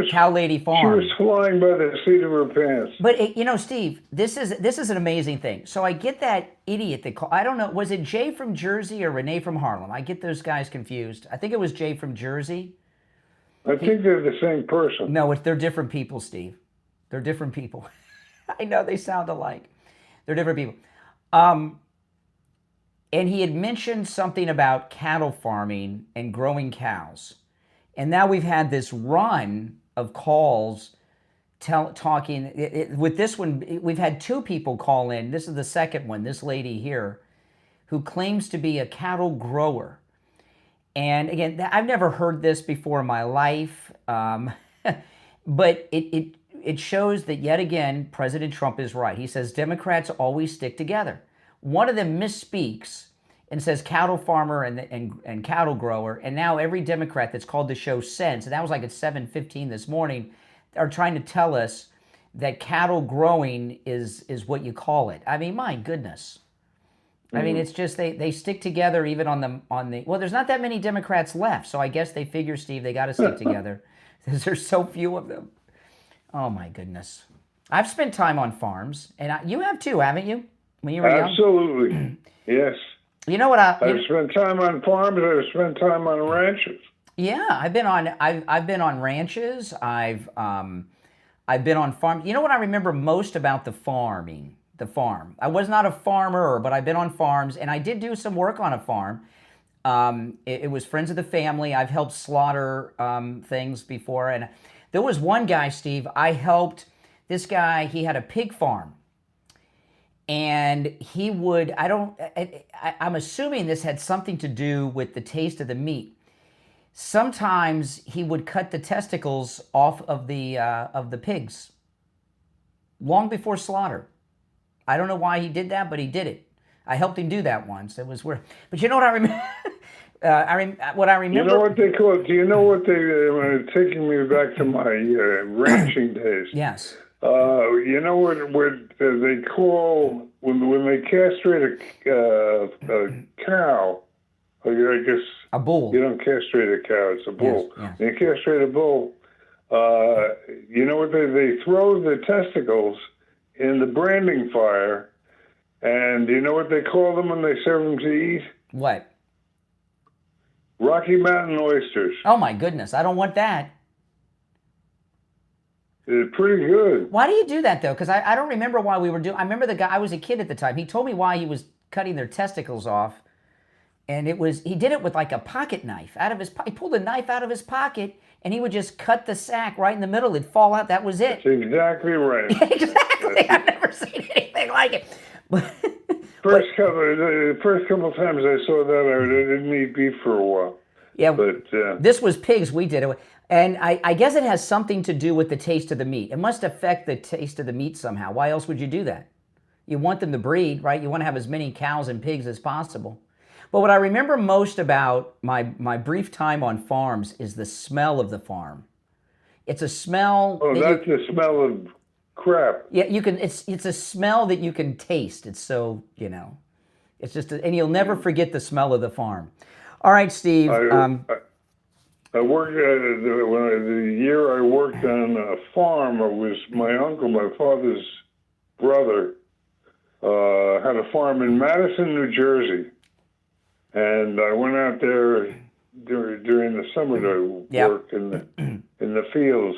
Cow Lady Farm. She was flying by the seat of her pants. But Steve, this is an amazing thing. So I get that idiot that call. I don't know. Was it Jay from Jersey or Renee from Harlem? I get those guys confused. I think it was Jay from Jersey. I think they're the same person. No, they're different people, Steve. They're different people. I know they sound alike. They're different people. And he had mentioned something about cattle farming and growing cows. And now we've had this run of calls talking. With this one, we've had 2 people call in. This is the second one, this lady here, who claims to be a cattle grower. And again, I've never heard this before in my life. But it shows that, yet again, President Trump is right. He says Democrats always stick together. One of them misspeaks and says cattle farmer and cattle grower, and now every Democrat that's called the show since, and that was like at 7:15 this morning, are trying to tell us that cattle growing is what you call it. I mean, my goodness. I mean, it's just they stick together even on the well, there's not that many Democrats left, so I guess they figure, Steve, they got to stick together because there's so few of them. Oh my goodness. I've spent time on farms, and you have too, haven't you? When you were young? Absolutely. Yes. You know what I've spent time on farms, I've spent time on ranches. Yeah, I've been on ranches. I've been on farms. You know what I remember most about the farm. I was not a farmer, but I've been on farms, and I did do some work on a farm. It was friends of the family. I've helped slaughter things before, and there was one guy, Steve, I helped. This guy, he had a pig farm. And he would, I'm assuming this had something to do with the taste of the meat. Sometimes he would cut the testicles off of the pigs long before slaughter. I don't know why he did that, but he did it. I helped him do that once. It was weird. But you know what I remember? What I remember. You know what they call it? Do you know what they taking me back to my ranching days? Yes. You know what they call when they castrate a cow? I guess a bull. You don't castrate a cow; it's a bull. Yes. They castrate a bull. You know what they throw the testicles in the branding fire, and you know what they call them when they serve them to eat? What? Rocky Mountain oysters. Oh my goodness! I don't want that. It's pretty good. Why do you do that, though? Because I don't remember why we were doing. I remember the guy. I was a kid at the time. He told me why he was cutting their testicles off, and he did it with like a pocket knife out of his. He pulled a knife out of his pocket, and he would just cut the sack right in the middle. It'd fall out. That was it. That's exactly right. Exactly. I've never seen anything like it. First couple of times I saw that, I didn't eat beef for a while. Yeah, but this was pigs. We did it. And I guess it has something to do with the taste of the meat. It must affect the taste of the meat somehow. Why else would you do that? You want them to breed, right? You want to have as many cows and pigs as possible. But what I remember most about my brief time on farms is the smell of the farm. It's a smell. Oh, that's the smell of crap. Yeah, you can. It's a smell that you can taste. It's so, it's just, and you'll never forget the smell of the farm. All right, Steve. I worked the year I worked on a farm. It was my uncle, my father's brother, had a farm in Madison, New Jersey, and I went out there during the summer to work in the fields.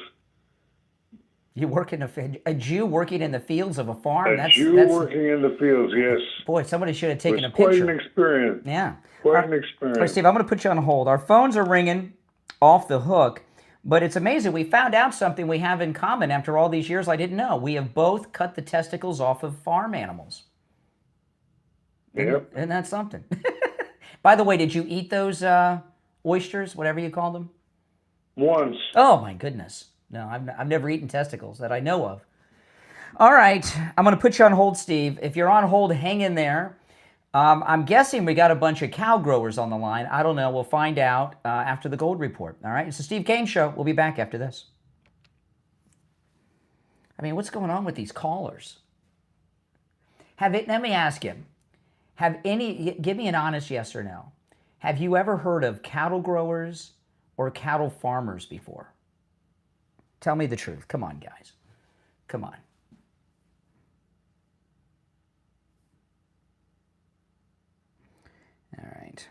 You work a Jew working in the fields of a farm? That's working in the fields, yes. Boy, somebody should have taken a picture. Quite an experience. Yeah. Quite an experience. All right, Steve, I'm going to put you on hold. Our phones are ringing off the hook, but it's amazing. We found out something we have in common after all these years I didn't know. We have both cut the testicles off of farm animals. Yep. Isn't that something? By the way, did you eat those oysters, whatever you call them? Once. Oh, my goodness. No, I've never eaten testicles that I know of. All right. I'm going to put you on hold, Steve. If you're on hold, hang in there. I'm guessing we got a bunch of cow growers on the line. I don't know. We'll find out after the Gold Report. All right. It's the Steve Kane Show. We'll be back after this. I mean, what's going on with these callers? Let me ask you, give me an honest yes or no. Have you ever heard of cattle growers or cattle farmers before? Tell me the truth. Come on, guys. Come on. All right.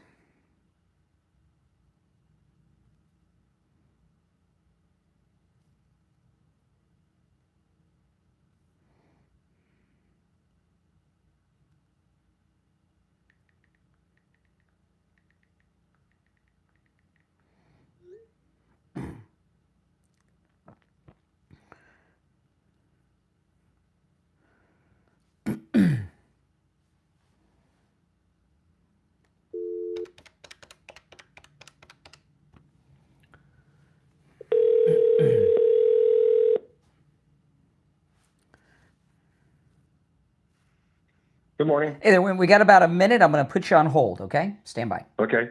Good morning. Hey there, we got about a minute. I'm going to put you on hold, okay? Stand by. Okay.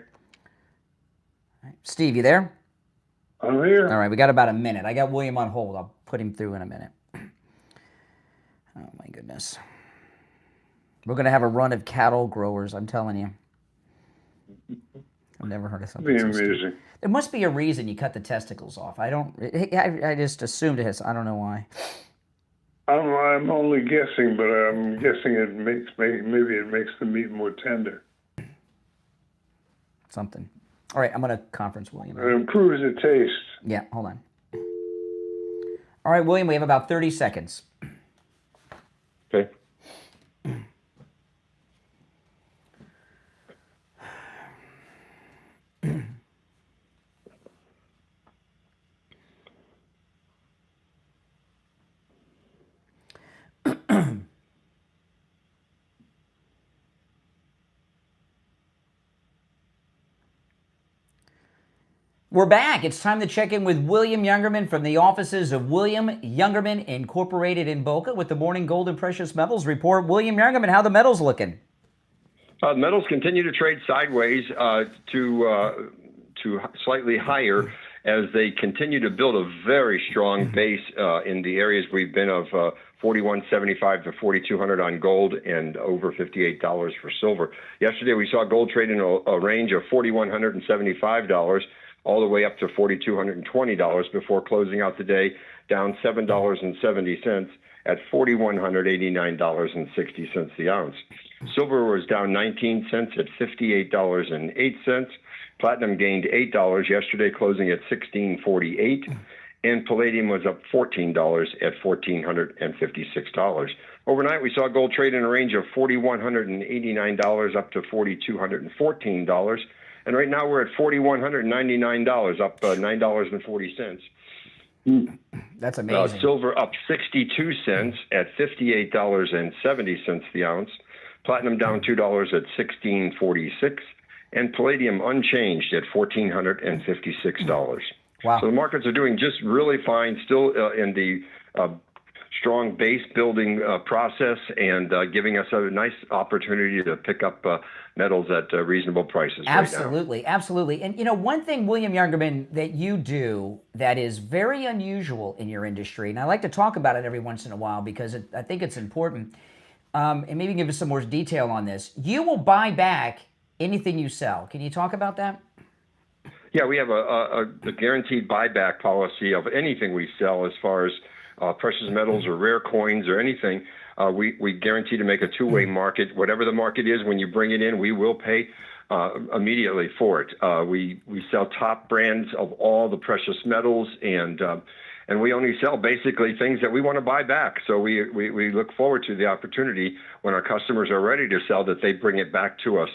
Steve, you there? I'm here. All right, we got about a minute. I got William on hold. I'll put him through in a minute. Oh, my goodness. We're going to have a run of cattle growers, I'm telling you. I've never heard of something so stupid. There must be a reason you cut the testicles off. I just assumed it has. I don't know why. I'm only guessing, but I'm guessing maybe it makes the meat more tender. Something. All right, I'm going to conference William. It improves the taste. Yeah, hold on. All right, William, we have about 30 seconds. Okay. We're back. It's time to check in with William Youngerman from the offices of William Youngerman Incorporated in Boca with the Morning Gold and Precious Metals Report. William Youngerman, how the metals looking? Metals continue to trade sideways to slightly higher as they continue to build a very strong base in the areas we've been of 41.75 to 4,200 on gold and over $58 for silver. Yesterday we saw gold trade in a range of $4,175 all the way up to $4,220 before closing out the day down $7.70 at $4,189.60 the ounce. Silver was down 19 cents at $58.08. Platinum gained $8 yesterday, closing at $16.48. And palladium was up $14 at $1,456. Overnight, we saw gold trade in a range of $4,189 up to $4,214. And right now we're at $4,199, up $9.40. That's amazing. Silver up 62 cents at $58.70 the ounce. Platinum down $2 at $16.46. And palladium unchanged at $1,456. Wow. So the markets are doing just really fine, still in the strong base building process and giving us a nice opportunity to pick up metals at reasonable prices Absolutely, right now. Absolutely. And, you know, one thing, William Youngerman, that you do that is very unusual in your industry, and I like to talk about it every once in a while because I think it's important, and maybe give us some more detail on this. You will buy back anything you sell. Can you talk about that? Yeah, we have a guaranteed buyback policy of anything we sell as far as precious metals or rare coins or anything. We guarantee to make a two-way market. Whatever the market is, when you bring it in, we will pay immediately for it. We sell top brands of all the precious metals, and we only sell basically things that we want to buy back. So we look forward to the opportunity when our customers are ready to sell that they bring it back to us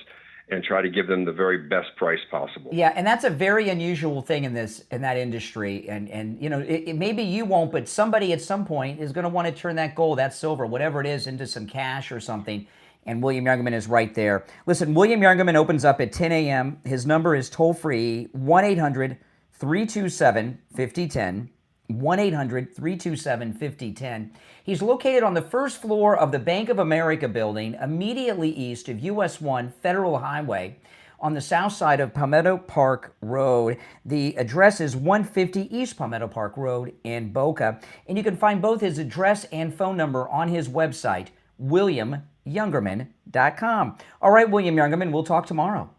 and try to give them the very best price possible. Yeah, and that's a very unusual thing in that industry. And you know, maybe you won't, but somebody at some point is going to want to turn that gold, that silver, whatever it is, into some cash or something. And William Youngerman is right there. Listen, William Youngerman opens up at 10 a.m. His number is toll-free, 1-800-327-5010. 1-800-327-5010. He's located on the first floor of the Bank of America building, immediately east of US 1 Federal Highway, on the south side of Palmetto Park Road. The address is 150 East Palmetto Park Road in Boca. And you can find both his address and phone number on his website, WilliamYoungerman.com. All right, William Youngerman, we'll talk tomorrow.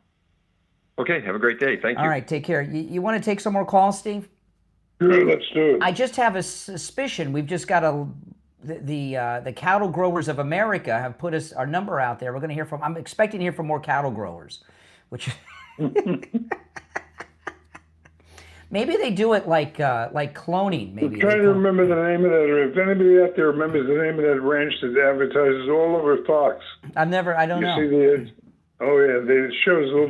Okay, have a great day. Thank you. All right, take care. You want to take some more calls, Steve? Sure, let's do it. I just have a suspicion. We've just got the cattle growers of America have put our number out there. We're going to hear from. I'm expecting to hear from more cattle growers, which maybe they do it like cloning. Maybe I'm trying to remember the name of that. If anybody out there remembers the name of that ranch that advertises all over Fox. I don't know. You see it shows all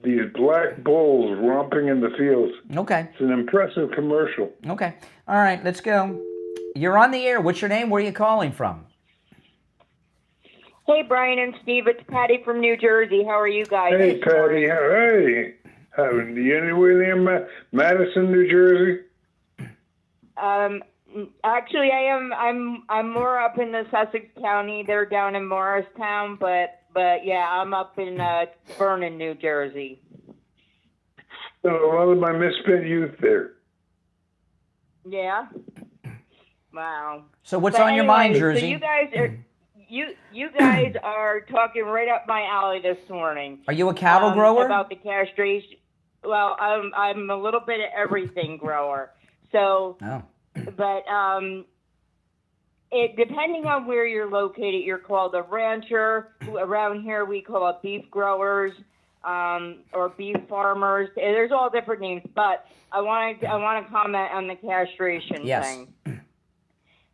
these black bulls romping in the fields. Okay. It's an impressive commercial. Okay. All right, let's go. You're on the air. What's your name? Where are you calling from? Hey, Brian and Steve. It's Patty from New Jersey. How are you guys? Hey, Patty. Hey. Are you anywhere near Madison, New Jersey? Actually, I am. I'm more up in the Sussex County. They're down in Morristown, but yeah, I'm up in Vernon, New Jersey. So a lot of my misspent youth there. Yeah. Wow. So what's on your mind, Jersey? So you guys are talking right up my alley this morning. Are you a cattle grower? About the castration. Well, I'm a little bit of everything grower. So, but it depending on where you're located, you're called a rancher. Around here, we call it beef growers or beef farmers. There's all different names, but I want to comment on the castration thing.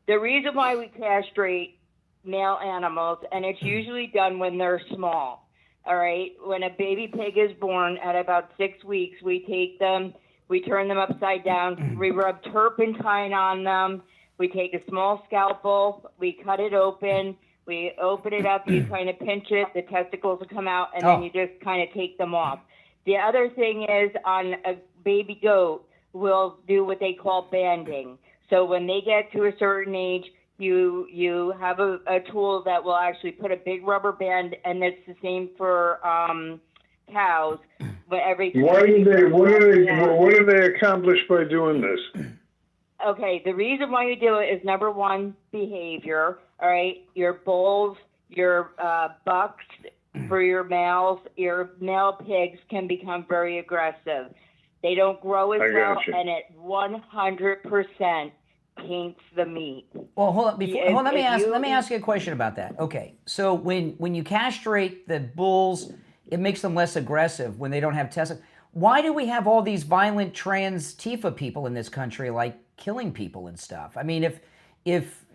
The reason why we castrate male animals, and it's usually done when they're small. All right, when a baby pig is born at about 6 weeks, we take them, we turn them upside down, we rub turpentine on them. We take a small scalpel, we cut it open, we open it up, you kind of pinch it, the testicles will come out, and then you just kind of take them off. The other thing is on a baby goat, we'll do what they call banding. So when they get to a certain age, you have a tool that will actually put a big rubber band, and it's the same for cows. But what do they accomplish by doing this? Okay, the reason why you do it is number one, behavior. All right, your bulls, your bucks for your males, your male pigs can become very aggressive. They don't grow as well, and it 100% taints the meat. Well, hold on. Let me ask you a question about that. Okay, so when you castrate the bulls, it makes them less aggressive when they don't have testicles. Why do we have all these violent trans Tifa people in this country, like killing people and stuff? I mean, if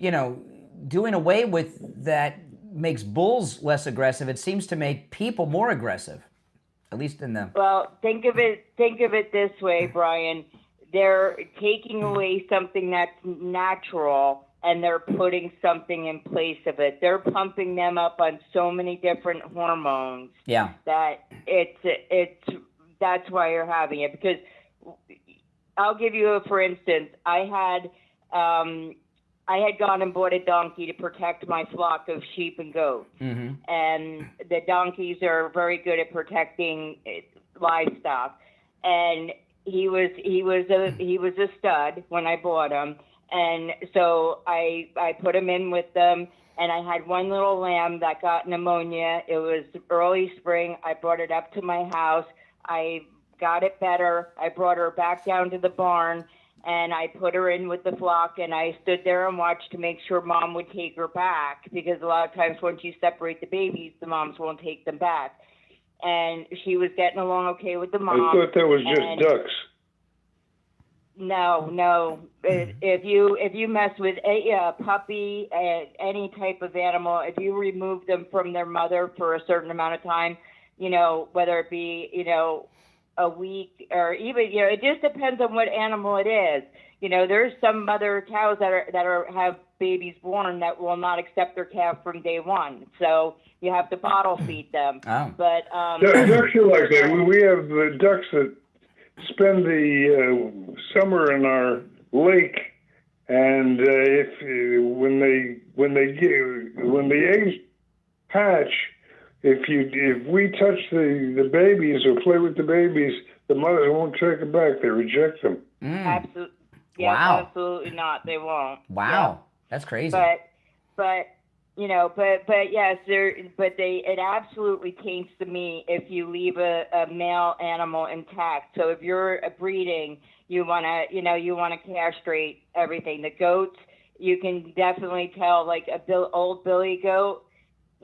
doing away with that makes bulls less aggressive, it seems to make people more aggressive, at least in the. Well, think of it this way, Brian. They're taking away something that's natural, and they're putting something in place of it. They're pumping them up on so many different hormones. Yeah. That that's why you're having it. Because I'll give you for instance. I had gone and bought a donkey to protect my flock of sheep and goats, and the donkeys are very good at protecting livestock. And he was a stud when I bought him, and so I put him in with them. And I had one little lamb that got pneumonia. It was early spring. I brought it up to my house. I got it better. I brought her back down to the barn, and I put her in with the flock, and I stood there and watched to make sure Mom would take her back, because a lot of times once you separate the babies, the moms won't take them back. And she was getting along okay with the mom. I thought that was just ducks. No. If you mess with a puppy, any type of animal, if you remove them from their mother for a certain amount of time, whether it be, a week or even, it just depends on what animal it is. There's some mother cows that have babies born that will not accept their calf from day one. So you have to bottle feed them. Oh. But ducks are like that. We have ducks that spend the summer in our lake, and when the eggs hatch, if we touch the babies or play with the babies, the mothers won't take them back. They reject them. Absolutely. Yeah, Wow. absolutely not. They won't. Wow. That's crazy. But yes, it absolutely taints the meat if you leave a male animal intact. So if you're breeding, you wanna castrate everything. The goats, you can definitely tell, like old Billy goat,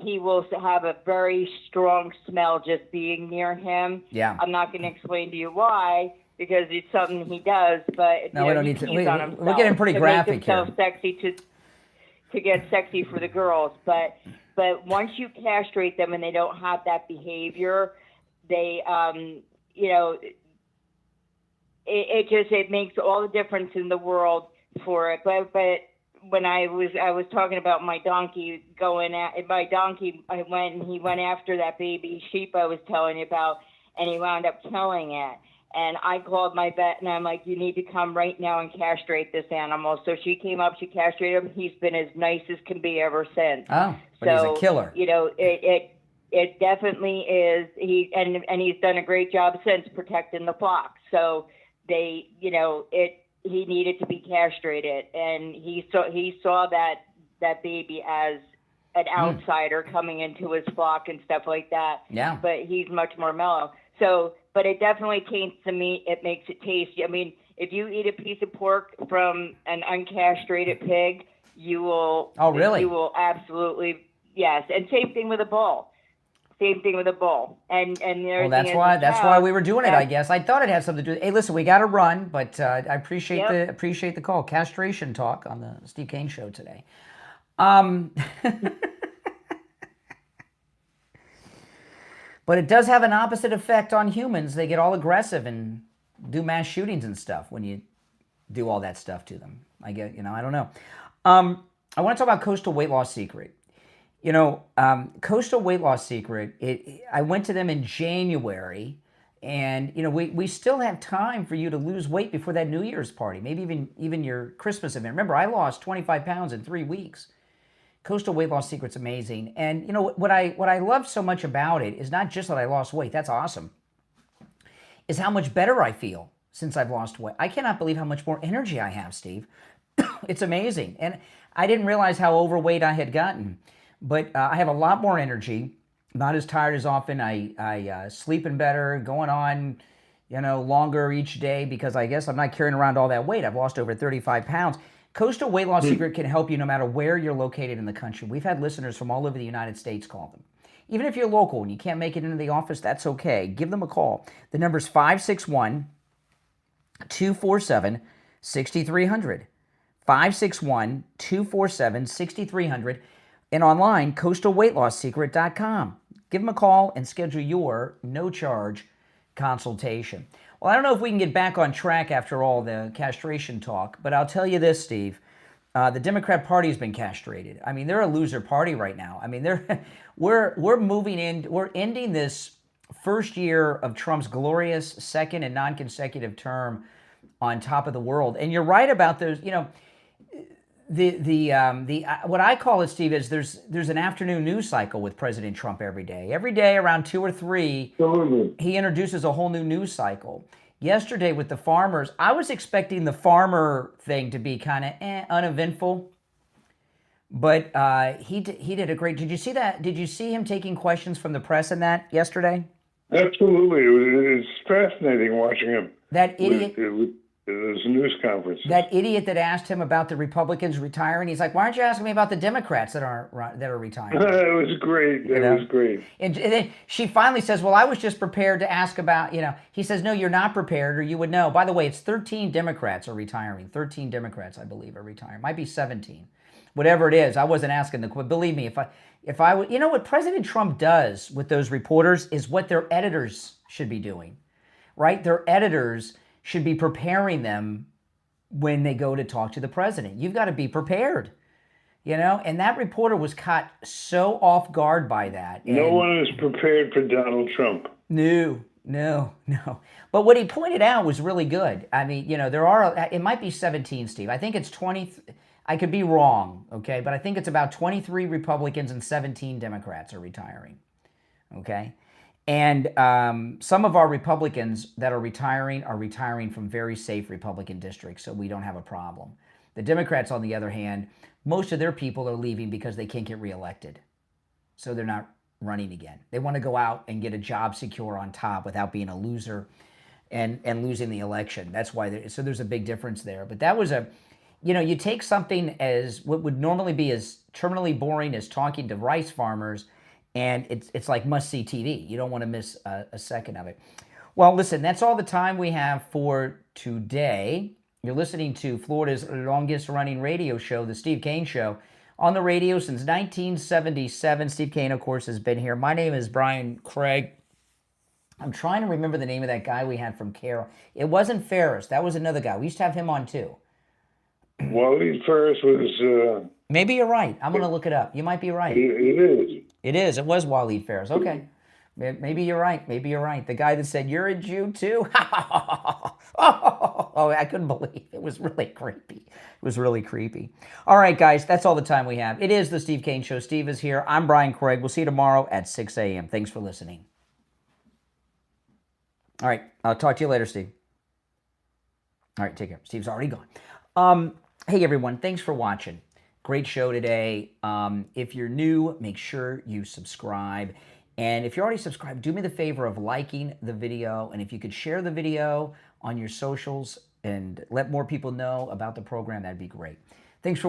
he will have a very strong smell just being near him. Yeah. I'm not going to explain to you why, because it's something he does, but No, we don't he need to. pees on himself We're getting pretty to graphic make himself here. sexy to get sexy for the girls. But once you castrate them and they don't have that behavior, they it makes all the difference in the world for it. But when I was talking about my donkey he went after that baby sheep I was telling you about, and he wound up killing it. And I called my vet and I'm like, you need to come right now and castrate this animal. So she came up, she castrated him. He's been as nice as can be ever since. Oh, but he's a killer. It definitely is. And he's done a great job since protecting the flock. So he needed to be castrated, and he saw that baby as an outsider coming into his flock and stuff like that. Yeah. But he's much more mellow. So, but it definitely taints the meat. It makes it tasty. I mean, if you eat a piece of pork from an uncastrated pig, you will. Oh, really? You will absolutely, yes. And same thing with a bull. Same thing with a bull. And well, that's why we were doing it, I guess. I thought it had something to do. Hey, listen, we got to run, but I appreciate the call. Castration talk on the Steve Kane Show today. But it does have an opposite effect on humans. They get all aggressive and do mass shootings and stuff when you do all that stuff to them. I don't know. I want to talk about Coastal Weight Loss Secret. Coastal Weight Loss Secret, I went to them in January, and, we still have time for you to lose weight before that New Year's party, maybe even your Christmas event. Remember, I lost 25 pounds in 3 weeks. Coastal Weight Loss Secret's amazing. And, what I love so much about it is not just that I lost weight, that's awesome, is how much better I feel since I've lost weight. I cannot believe how much more energy I have, Steve. It's amazing. And I didn't realize how overweight I had gotten. But I have a lot more energy, not as tired as often. I sleeping better, going on, longer each day because I guess I'm not carrying around all that weight. I've lost over 35 pounds. Coastal Weight Loss Secret can help you no matter where you're located in the country. We've had listeners from all over the United States call them. Even if you're local and you can't make it into the office, that's okay. Give them a call. The number's 561-247-6300. 561-247-6300. And online, coastalweightlossecret.com. Give them a call and schedule your no-charge consultation. Well, I don't know if we can get back on track after all the castration talk, but I'll tell you this, Steve. The Democrat Party has been castrated. I mean, they're a loser party right now. I mean, we're moving in, we're ending this first year of Trump's glorious second and non-consecutive term on top of the world. And you're right about those, what I call it, Steve, is there's an afternoon news cycle with President Trump every day. Every day around 2 or 3, he introduces a whole new news cycle. Yesterday with the farmers, I was expecting the farmer thing to be kind of uneventful, but he did a great. Did you see that? Did you see him taking questions from the press in that yesterday? Absolutely, it was fascinating watching him. That idiot. It was a news conference. That idiot that asked him about the Republicans retiring, he's like, "Why aren't you asking me about the Democrats that are retiring?" It was great. It was great. And then she finally says, "Well, I was just prepared to ask about." He says, "No, you're not prepared, or you would know." By the way, it's 13 Democrats are retiring. 13 Democrats, I believe, are retiring. Might be 17, whatever it is. I wasn't asking the. Believe me, if I would, what President Trump does with those reporters is what their editors should be doing, right? Their editors should be preparing them when they go to talk to the president. You've got to be prepared, and that reporter was caught so off guard by that. No one is prepared for Donald Trump. No. But what he pointed out was really good. I mean, it might be 17, Steve. I think it's 20. I could be wrong, okay? But I think it's about 23 Republicans and 17 Democrats are retiring. okay? And some of our Republicans that are retiring from very safe Republican districts, so we don't have a problem. The Democrats, on the other hand, most of their people are leaving because they can't get reelected. So they're not running again. They want to go out and get a job secure on top without being a loser and losing the election. That's why, so there's a big difference there. But that was you take something as what would normally be as terminally boring as talking to rice farmers, and it's like must-see TV. You don't want to miss a second of it. Well, listen, that's all the time we have for today. You're listening to Florida's longest-running radio show, The Steve Kane Show, on the radio since 1977. Steve Kane, of course, has been here. My name is Brian Craig. I'm trying to remember the name of that guy we had from Carol. It wasn't Ferris. That was another guy. We used to have him on, too. Waleed Ferris was... Maybe you're right. I'm going to look it up. You might be right. It is. It is. It was Waleed Ferris. Okay. Maybe you're right. Maybe you're right. The guy that said, "You're a Jew too?" Oh, I couldn't believe it. It was really creepy. It was really creepy. All right, guys, that's all the time we have. It is the Steve Kane Show. Steve is here. I'm Brian Craig. We'll see you tomorrow at 6 a.m. Thanks for listening. All right. I'll talk to you later, Steve. All right, take care. Steve's already gone. Hey, everyone. Thanks for watching. Great show today. If you're new, make sure you subscribe. And if you're already subscribed, do me the favor of liking the video. And if you could share the video on your socials and let more people know about the program, that'd be great. Thanks for